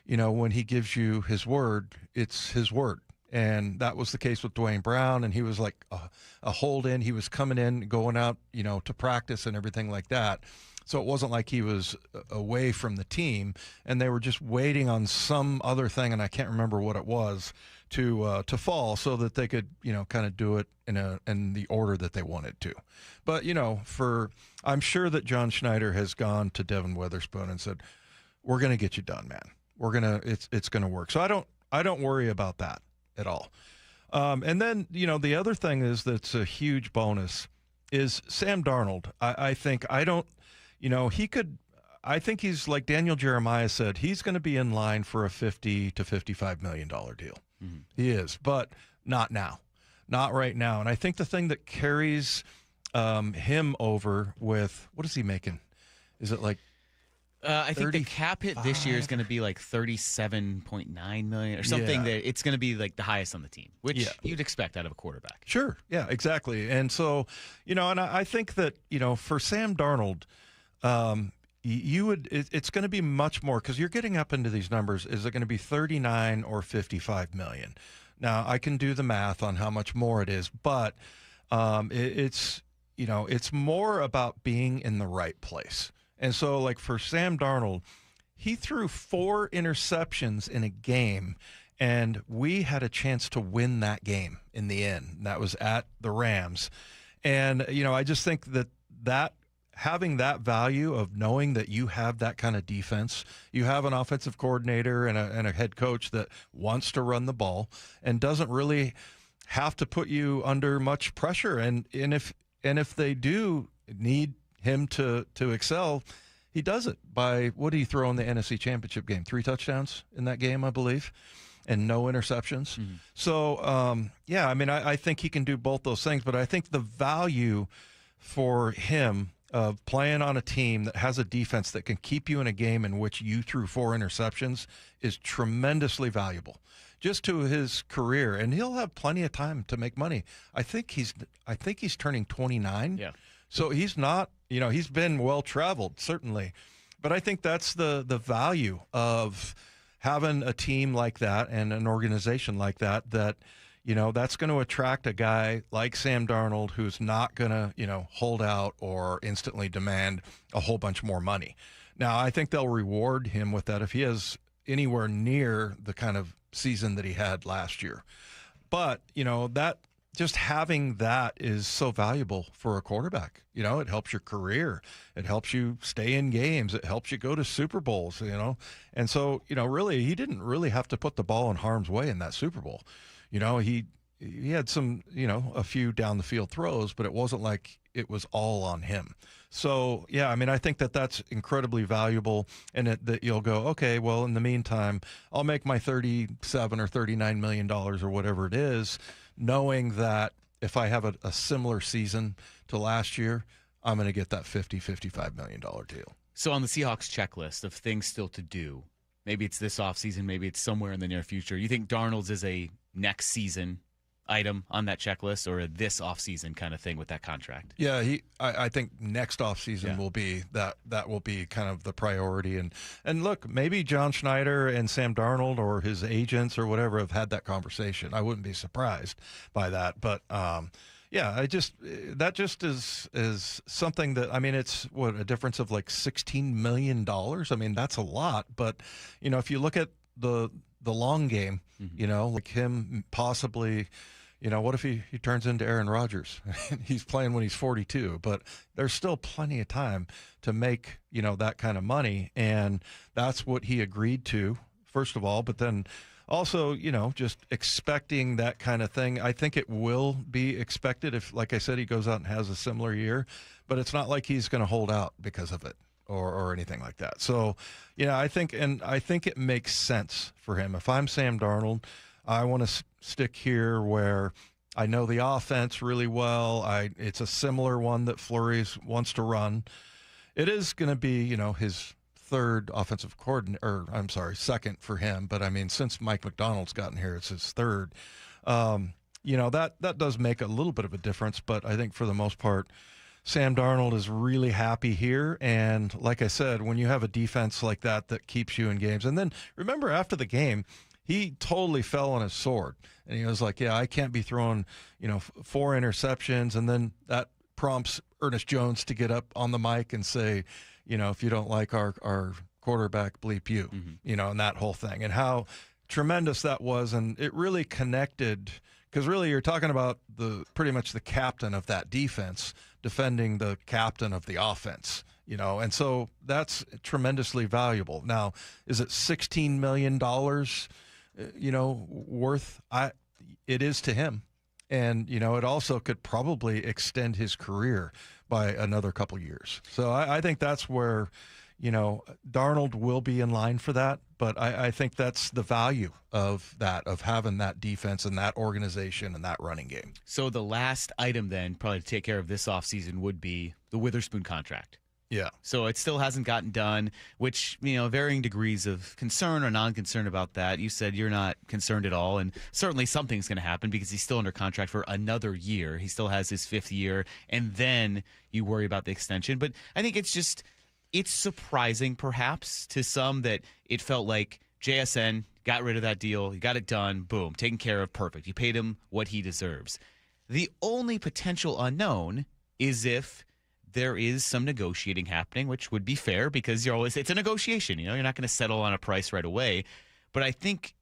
when he gives you his word, it's his word. And that was the case with Dwayne Brown, and he was like a hold-in. He was coming in, going out, to practice and everything like that. So it wasn't like he was away from the team, and they were just waiting on some other thing, and I can't remember what it was, to fall so that they could, kind of do it in the order that they wanted to. But, I'm sure that John Schneider has gone to Devon Witherspoon and said, we're going to get you done, man. It's going to work. So I don't worry about that at all. And then, the other thing is that's a huge bonus is Sam Darnold. I think he's, like Daniel Jeremiah said, he's going to be in line for a $50 to $55 million deal. Mm-hmm. He is, but not now. Not right now. And I think the thing that carries him over with, what is he making? Is it like I think the cap hit this year is going to be like $37.9 million or something. That it's going to be like the highest on the team, which you'd expect out of a quarterback. Sure. Yeah, exactly. And so, and I think that, for Sam Darnold, it's going to be much more, because you're getting up into these numbers. Is it going to be 39 or 55 million? Now, I can do the math on how much more it is, but it's more about being in the right place. And so, like, for Sam Darnold, he threw 4 interceptions in a game, and we had a chance to win that game in the end. That was at the Rams. And, I just think that having that value of knowing that you have that kind of defense, you have an offensive coordinator and a head coach that wants to run the ball and doesn't really have to put you under much pressure. And if they do need him to excel, he does it by, what did he throw in the NFC Championship game? 3 touchdowns in that game, I believe, and no interceptions. Mm-hmm. So, I think he can do both those things, but I think the value for him of playing on a team that has a defense that can keep you in a game in which you threw 4 interceptions is tremendously valuable just to his career, and he'll have plenty of time to make money. I think he's turning 29. Yeah. So he's not, he's been well-traveled, certainly. But I think that's the value of having a team like that and an organization like that, that's going to attract a guy like Sam Darnold who's not going to, hold out or instantly demand a whole bunch more money. Now, I think they'll reward him with that if he has anywhere near the kind of season that he had last year. But, that just having that is so valuable for a quarterback. It helps your career. It helps you stay in games. It helps you go to Super Bowls, And so, really, he didn't really have to put the ball in harm's way in that Super Bowl. He had some, a few down the field throws, but it wasn't like it was all on him. So, yeah, I think that's incredibly valuable, and that you'll go, okay, well, in the meantime, I'll make my $37 or $39 million or whatever it is, knowing that if I have a similar season to last year, I'm going to get that $50-55 million deal. So on the Seahawks checklist of things still to do, maybe it's this offseason, maybe it's somewhere in the near future, you think Darnold's is a next season item on that checklist or a this offseason kind of thing with that contract? Yeah, I think next offseason will be that will be kind of the priority. And look, maybe John Schneider and Sam Darnold or his agents or whatever have had that conversation. I wouldn't be surprised by that. But yeah, that just is something that, it's a difference of like $16 million. That's a lot. But, if you look at the long game, like him possibly, what if he turns into Aaron Rodgers? He's playing when he's 42, but there's still plenty of time to make, that kind of money. And that's what he agreed to, first of all, but then also, just expecting that kind of thing. I think it will be expected if, like I said, he goes out and has a similar year, but it's not like he's going to hold out because of it. Or anything like that. So, I think it makes sense for him. If I'm Sam Darnold, I want to stick here where I know the offense really well. It's a similar one that Fleury wants to run. It is going to be, his third offensive coordinator, second for him. But since Mike McDonald's gotten here, it's his third. That does make a little bit of a difference. But I think for the most part, Sam Darnold is really happy here. And like I said, when you have a defense like that keeps you in games. And then remember after the game, he totally fell on his sword. And he was like, yeah, I can't be throwing, 4 interceptions. And then that prompts Ernest Jones to get up on the mic and say, if you don't like our quarterback, bleep you, and that whole thing. And how tremendous that was. And it really connected, because really you're talking about pretty much the captain of that defense defending the captain of the offense, and so that's tremendously valuable. Now, is it $16 million, worth? It is to him. And, it also could probably extend his career by another couple years. So I think that's where, Darnold will be in line for that. But I think that's the value of having that defense and that organization and that running game. So the last item then probably to take care of this offseason would be the Witherspoon contract. Yeah. So it still hasn't gotten done, which, varying degrees of concern or non-concern about that. You said you're not concerned at all, and certainly something's going to happen because he's still under contract for another year. He still has his 5th year, and then you worry about the extension. But I think it's surprising perhaps to some that it felt like JSN got rid of that deal, he got it done, boom, taken care of, perfect. You paid him what he deserves. The only potential unknown is if there is some negotiating happening, which would be fair because it's a negotiation. You're not going to settle on a price right away. But I think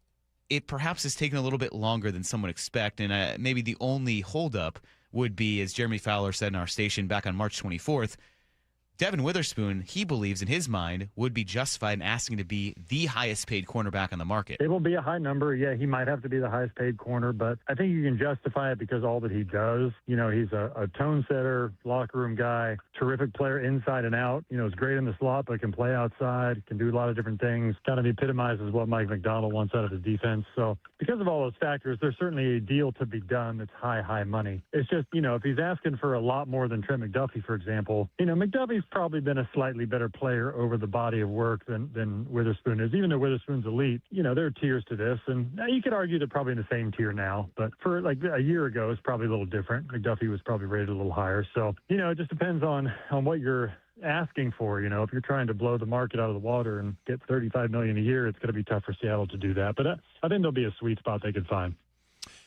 it perhaps has taken a little bit longer than some would expect. And maybe the only holdup would be, as Jeremy Fowler said in our station back on March 24th, Devon Witherspoon, he believes in his mind, would be justified in asking to be the highest paid cornerback on the market. It will be a high number. Yeah, he might have to be the highest paid corner, but I think you can justify it because all that he does. He's a tone setter, locker room guy, terrific player inside and out. Is great in the slot, but can play outside, can do a lot of different things. Kind of epitomizes what Mike McDonald wants out of the defense. So because of all those factors, there's certainly a deal to be done that's high money. It's just, if he's asking for a lot more than Trent McDuffie, for example, McDuffie's probably been a slightly better player over the body of work than Witherspoon is. Even though Witherspoon's elite, there are tiers to this, and you could argue they're probably in the same tier now. But for like a year ago, it's probably a little different. McDuffie was probably rated a little higher. So it just depends on what you're asking for. If you're trying to blow the market out of the water and get $35 million a year, it's going to be tough for Seattle to do that. But I think there'll be a sweet spot they could find.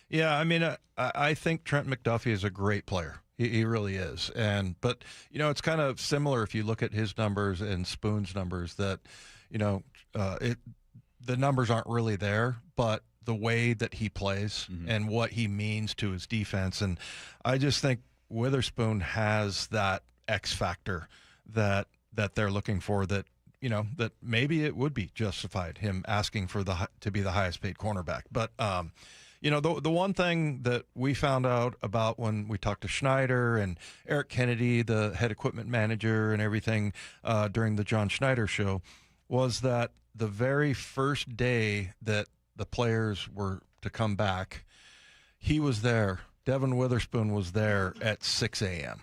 Yeah, I mean, I think Trent McDuffie is a great player. He really is. But it's kind of similar if you look at his numbers and Spoon's numbers that, the numbers aren't really there, but the way that he plays and what he means to his defense. And I just think Witherspoon has that X factor that they're looking for, that that maybe it would be justified him asking for to be the highest paid cornerback. But the one thing that we found out about when we talked to Schneider and Eric Kennedy, the head equipment manager and everything, during the John Schneider show, was that the very first day that the players were to come back, he was there. Devon Witherspoon was there at 6 a.m.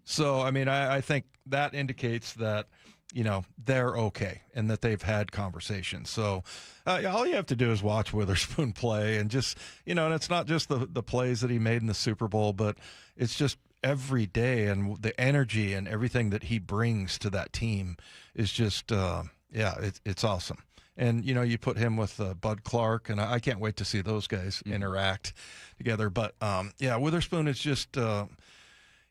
So, I mean, I think that indicates that, they're okay and that they've had conversations. So all you have to do is watch Witherspoon play and just, and it's not just the plays that he made in the Super Bowl, but it's just every day, and the energy and everything that he brings to that team is just, it's awesome. And, you put him with Bud Clark, and I can't wait to see those guys interact together. But, Witherspoon is just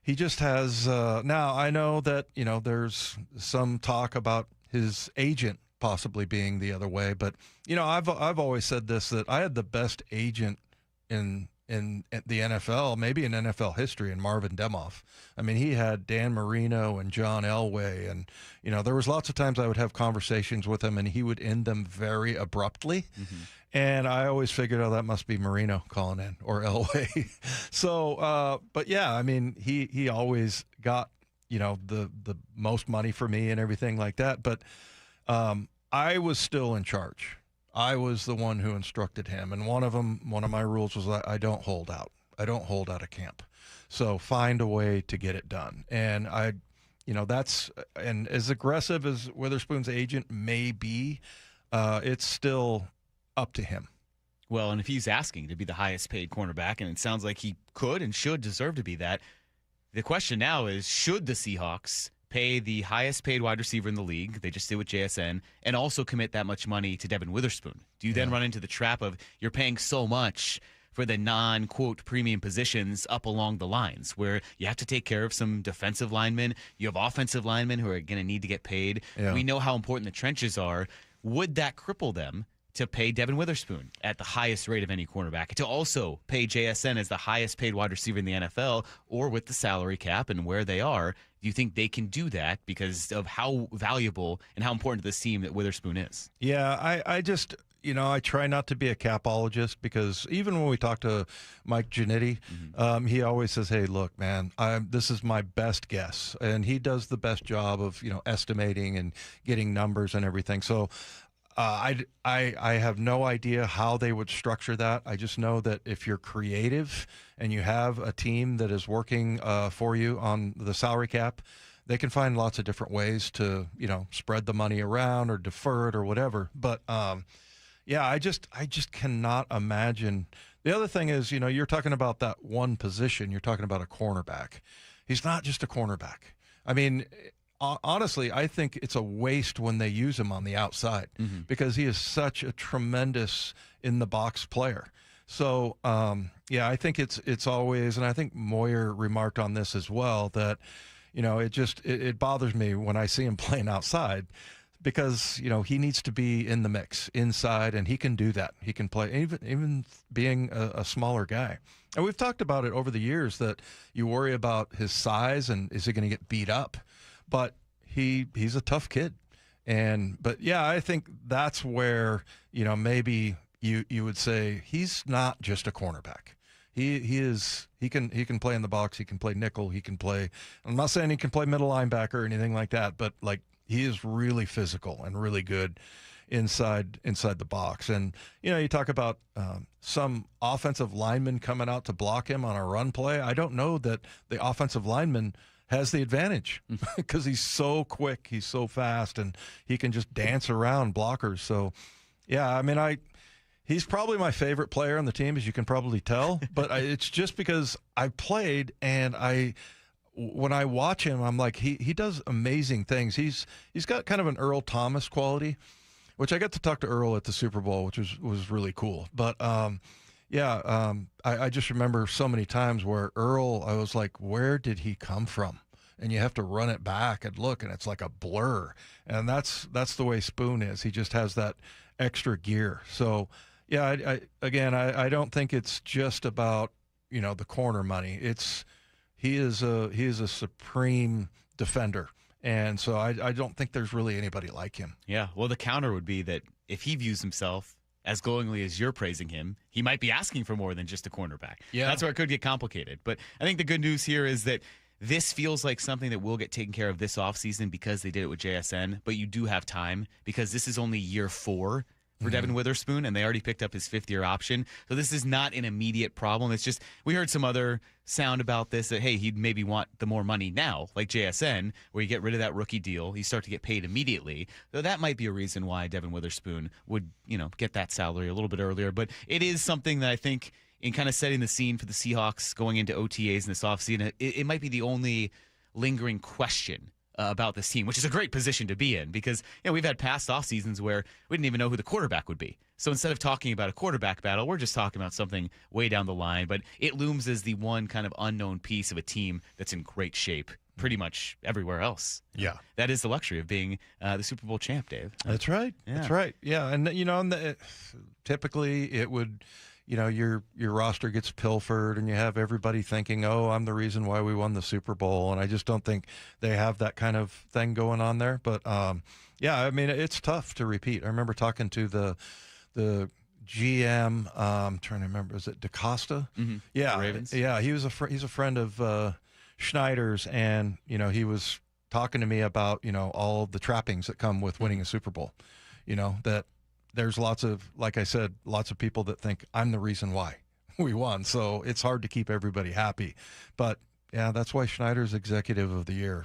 he just has now I know that, there's some talk about his agent possibly being the other way. But, I've always said this, that I had the best agent in the NFL, maybe in NFL history, in Marvin Demoff. I mean, he had Dan Marino and John Elway, and there was lots of times I would have conversations with him, and he would end them very abruptly. And I always figured, that must be Marino calling in, or Elway. So, but yeah, I mean, he always got the most money for me and everything like that. But I was still in charge. I was the one who instructed him, and one of my rules was I don't hold out. I don't hold out of camp. So find a way to get it done. And and as aggressive as Witherspoon's agent may be, it's still up to him. Well, and if he's asking to be the highest paid cornerback, and it sounds like he could and should deserve to be that, the question now is, should the Seahawks pay the highest paid wide receiver in the league, they just did with JSN, and also commit that much money to Devon Witherspoon? Do you then run into the trap of you're paying so much for the non-quote premium positions up along the lines, where you have to take care of some defensive linemen, you have offensive linemen who are going to need to get paid. We know how important the trenches are. Would that cripple them to pay Devon Witherspoon at the highest rate of any cornerback, to also pay JSN as the highest paid wide receiver in the NFL, or with the salary cap and where they are? Do you think they can do that because of how valuable and how important to this team that Witherspoon is? Yeah, I just, I try not to be a capologist, because even when we talk to Mike Giannitti, he always says, hey, look, man, this is my best guess. And he does the best job of, estimating and getting numbers and everything. So I have no idea how they would structure that. I just know that if you're creative and you have a team that is working for you on the salary cap, they can find lots of different ways to, spread the money around or defer it or whatever. But I just cannot imagine. The other thing is, you're talking about that one position. You're talking about a cornerback. He's not just a cornerback. I mean, honestly, I think it's a waste when they use him on the outside, because he is such a tremendous in-the-box player. So, I think it's always, and I think Moyer remarked on this as well, that, it bothers me when I see him playing outside, because, he needs to be in the mix inside, and he can do that. He can play, even being a smaller guy. And we've talked about it over the years, that you worry about his size and is he going to get beat up? But he's a tough kid. But I think that's where, maybe you would say he's not just a cornerback. He can play in the box, he can play nickel, he can play, I'm not saying he can play middle linebacker or anything like that, but he is really physical and really good inside the box. And you talk about some offensive lineman coming out to block him on a run play. I don't know that the offensive lineman has the advantage, because he's so quick, he's so fast, and he can just dance around blockers. So, I mean, he's probably my favorite player on the team, as you can probably tell. But it's just because I played, and when I watch him, I'm like, he does amazing things. He's got kind of an Earl Thomas quality, which I got to talk to Earl at the Super Bowl, which was really cool. But Yeah, I just remember so many times where Earl, I was like, where did he come from? And you have to run it back and look, and it's like a blur. And that's the way Spoon is. He just has that extra gear. So, yeah, I don't think it's just about, the corner money. He is a supreme defender. And so I don't think there's really anybody like him. Yeah, well, the counter would be that if he views himself as glowingly as you're praising him, he might be asking for more than just a cornerback. Yeah. That's where it could get complicated. But I think the good news here is that this feels like something that will get taken care of this offseason because they did it with JSN, but you do have time because this is only year 4 for Devon Witherspoon, and they already picked up his 5th-year option. So this is not an immediate problem. It's just we heard some other sound about this that, hey, he'd maybe want the more money now, like JSN, where you get rid of that rookie deal. You start to get paid immediately. So that might be a reason why Devon Witherspoon would, get that salary a little bit earlier. But it is something that I think in kind of setting the scene for the Seahawks going into OTAs in this offseason, it might be the only lingering question about this team, which is a great position to be in because we've had past off seasons where we didn't even know who the quarterback would be. So instead of talking about a quarterback battle, we're just talking about something way down the line. But it looms as the one kind of unknown piece of a team that's in great shape pretty much everywhere else. Yeah. That is the luxury of being the Super Bowl champ, Dave. That's right. Yeah. That's right. Yeah. And, typically it would – your roster gets pilfered and you have everybody thinking, oh, I'm the reason why we won the Super Bowl. And I just don't think they have that kind of thing going on there. But, it's tough to repeat. I remember talking to the GM, trying to remember, is it DaCosta? Mm-hmm. Yeah. The Ravens. Yeah, he's a friend of Schneider's, and, he was talking to me about, all of the trappings that come with winning a Super Bowl, that there's lots of people that think I'm the reason why we won. So it's hard to keep everybody happy. But, yeah, that's why Schneider's Executive of the Year.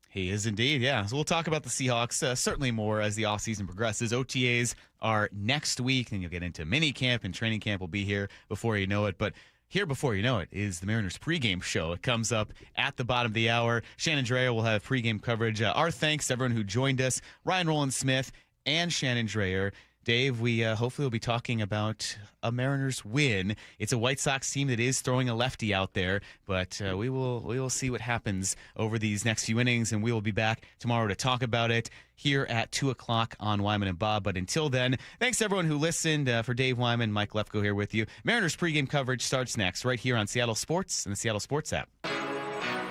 He is indeed, yeah. So we'll talk about the Seahawks certainly more as the offseason progresses. OTAs are next week, and you'll get into mini camp, and training camp will be here before you know it. But here before you know it is the Mariners pregame show. It comes up at the bottom of the hour. Shannon Drayer will have pregame coverage. Our thanks to everyone who joined us, Ryan Rowland-Smith and Shannon Drayer. Dave, we hopefully will be talking about a Mariners win. It's a White Sox team that is throwing a lefty out there, but we will see what happens over these next few innings, and we will be back tomorrow to talk about it here at 2 o'clock on Wyman and Bob. But until then, thanks to everyone who listened. For Dave Wyman, Mike Lefko here with you. Mariners pregame coverage starts next right here on Seattle Sports and the Seattle Sports app.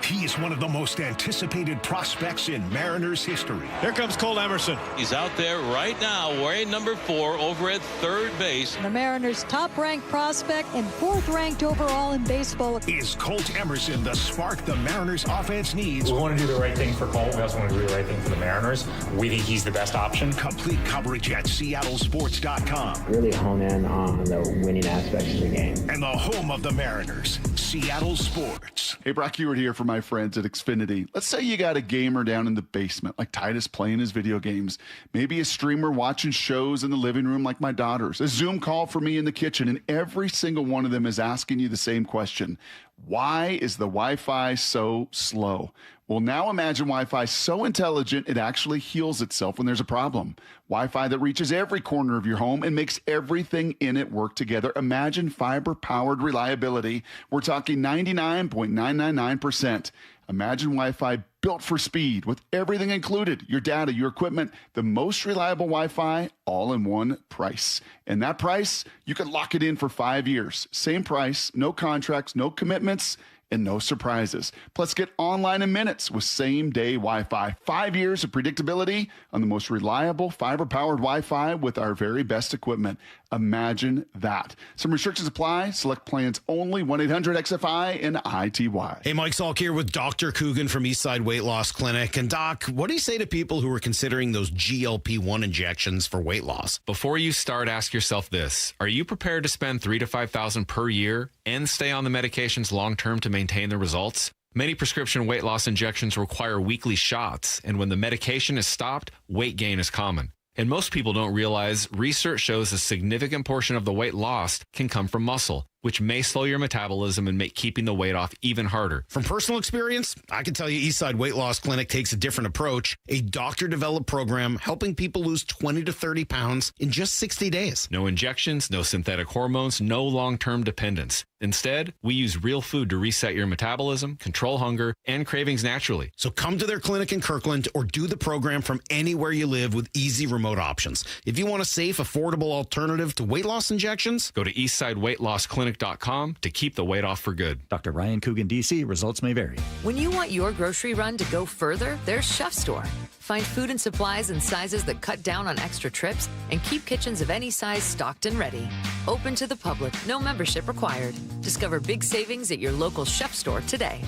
He is one of the most anticipated prospects in Mariners history. Here comes Colt Emerson. He's out there right now wearing number 4 over at third base. The Mariners' top-ranked prospect and 4th-ranked overall in baseball. Is Colt Emerson the spark the Mariners offense needs? We want to do the right thing for Colt. We also want to do the right thing for the Mariners. We think he's the best option. Complete coverage at seattlesports.com. Really hone in on the winning aspects of the game. And the home of the Mariners, Seattle Sports. Hey, Brock Ewart here for my friends at Xfinity. Let's say you got a gamer down in the basement, like Titus playing his video games. Maybe a streamer watching shows in the living room like my daughters. A Zoom call for me in the kitchen, and every single one of them is asking you the same question. Why is the Wi-Fi so slow? Well, now imagine Wi-Fi so intelligent it actually heals itself when there's a problem. Wi-Fi that reaches every corner of your home and makes everything in it work together. Imagine fiber-powered reliability. We're talking 99.999%. Imagine Wi-Fi built for speed with everything included, your data, your equipment, the most reliable Wi-Fi, all in one price. And that price, you can lock it in for 5 years. Same price, no contracts, no commitments, and no surprises. Plus, get online in minutes with same-day Wi-Fi. 5 years of predictability on the most reliable fiber-powered Wi-Fi with our very best equipment. Imagine that. Some restrictions apply. Select plans only. 1-800-XFI and ITY. Hey, Mike Salk here with Dr. Coogan from Eastside Weight Loss Clinic. And Doc, what do you say to people who are considering those GLP-1 injections for weight loss? Before you start, ask yourself this. Are you prepared to spend $3,000 to $5,000 per year and stay on the medications long-term to maintain the results? Many prescription weight loss injections require weekly shots, and when the medication is stopped, weight gain is common. And most people don't realize research shows a significant portion of the weight lost can come from muscle. which may slow your metabolism and make keeping the weight off even harder. From personal experience, I can tell you Eastside Weight Loss Clinic takes a different approach, a doctor-developed program helping people lose 20 to 30 pounds in just 60 days. No injections, no synthetic hormones, no long-term dependence. Instead, we use real food to reset your metabolism, control hunger, and cravings naturally. So come to their clinic in Kirkland or do the program from anywhere you live with easy remote options. If you want a safe, affordable alternative to weight loss injections, go to eastsideweightlossclinic.com to keep the weight off for good. Dr. Ryan Coogan, D.C. Results may vary. When you want your grocery run to go further, there's Chef Store. Find food and supplies in sizes that cut down on extra trips and keep kitchens of any size stocked and ready. Open to the public, no membership required. Discover big savings at your local Chef Store today.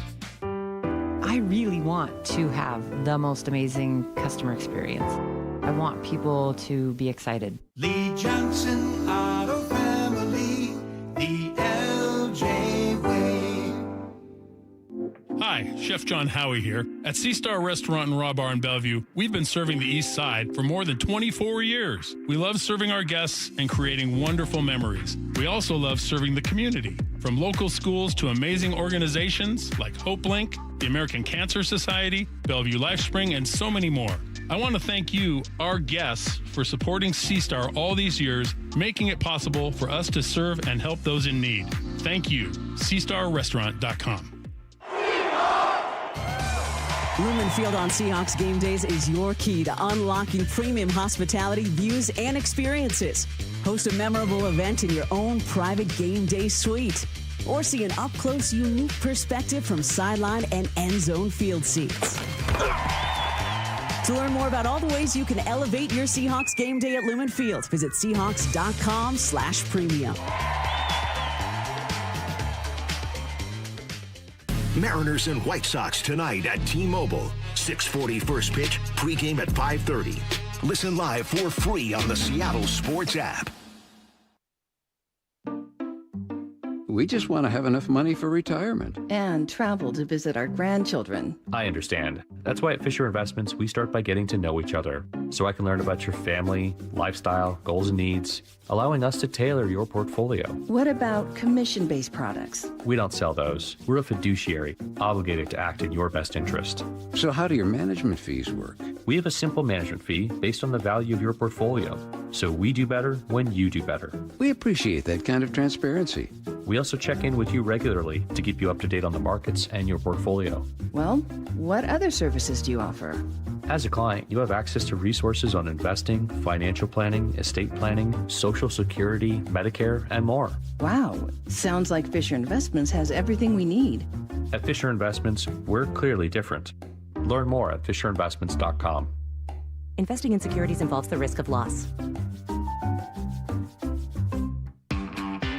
I really want to have the most amazing customer experience. I want people to be excited. Lee Johnson Auto Family, the LJ way. Hi, Chef John Howie here. At Sea Star Restaurant and Raw Bar in Bellevue, we've been serving the East Side for more than 24 years. We love serving our guests and creating wonderful memories. We also love serving the community, from local schools to amazing organizations like Hope Link, the American Cancer Society, Bellevue LifeSpring, and so many more. I want to thank you, our guests, for supporting Sea Star all these years, making it possible for us to serve and help those in need. Thank you. SeastarRestaurant.com. Lumen Field on Seahawks game days is your key to unlocking premium hospitality, views, and experiences. Host a memorable event in your own private game day suite, or see an up-close, unique perspective from sideline and end zone field seats. To learn more about all the ways you can elevate your Seahawks game day at Lumen Field, visit Seahawks.com/premium. Mariners and White Sox tonight at T-Mobile. 6:40 first pitch, pregame at 5:30. Listen live for free on the Seattle Sports app. We just want to have enough money for retirement. And travel to visit our grandchildren. I understand. That's why at Fisher Investments, we start by getting to know each other, so I can learn about your family, lifestyle, goals and needs, allowing us to tailor your portfolio. What about commission-based products? We don't sell those. We're a fiduciary, obligated to act in your best interest. So how do your management fees work? We have a simple management fee based on the value of your portfolio, so we do better when you do better. We appreciate that kind of transparency. We also check in with you regularly to keep you up to date on the markets and your portfolio. Well, what other services do you offer? As a client, you have access to resources on investing, financial planning, estate planning, Social Security, Medicare, and more. Wow, sounds like Fisher Investments has everything we need. At Fisher Investments, we're clearly different. Learn more at FisherInvestments.com. Investing in securities involves the risk of loss.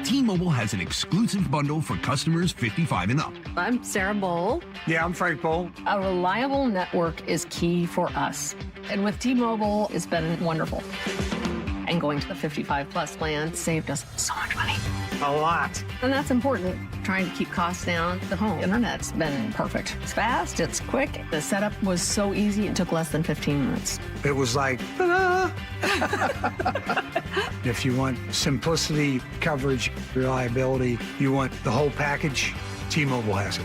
T-Mobile has an exclusive bundle for customers 55 and up. I'm Sarah Bowl. Yeah, I'm Frank Bowl. A reliable network is key for us. And with T-Mobile, it's been wonderful. And going to the 55 plus plan saved us so much money. A lot. And that's important. Trying to keep costs down. The home internet's been perfect. It's fast, it's quick. The setup was so easy, it took less than 15 minutes. It was like, ta-da! If you want simplicity, coverage, reliability, you want the whole package, T-Mobile has it.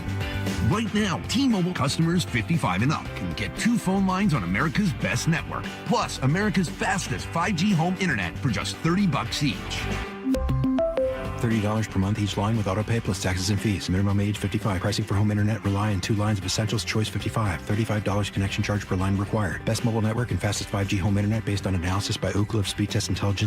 Right now, T-Mobile customers 55 and up can get 2 phone lines on America's best network, plus America's fastest 5G home internet for just $30 each. $30 per month each line with autopay plus taxes and fees. Minimum age 55. Pricing for home internet rely on 2 lines of essentials. Choice 55. $35 connection charge per line required. Best mobile network and fastest 5G home internet based on analysis by Ookla of Speed Test Intelligence.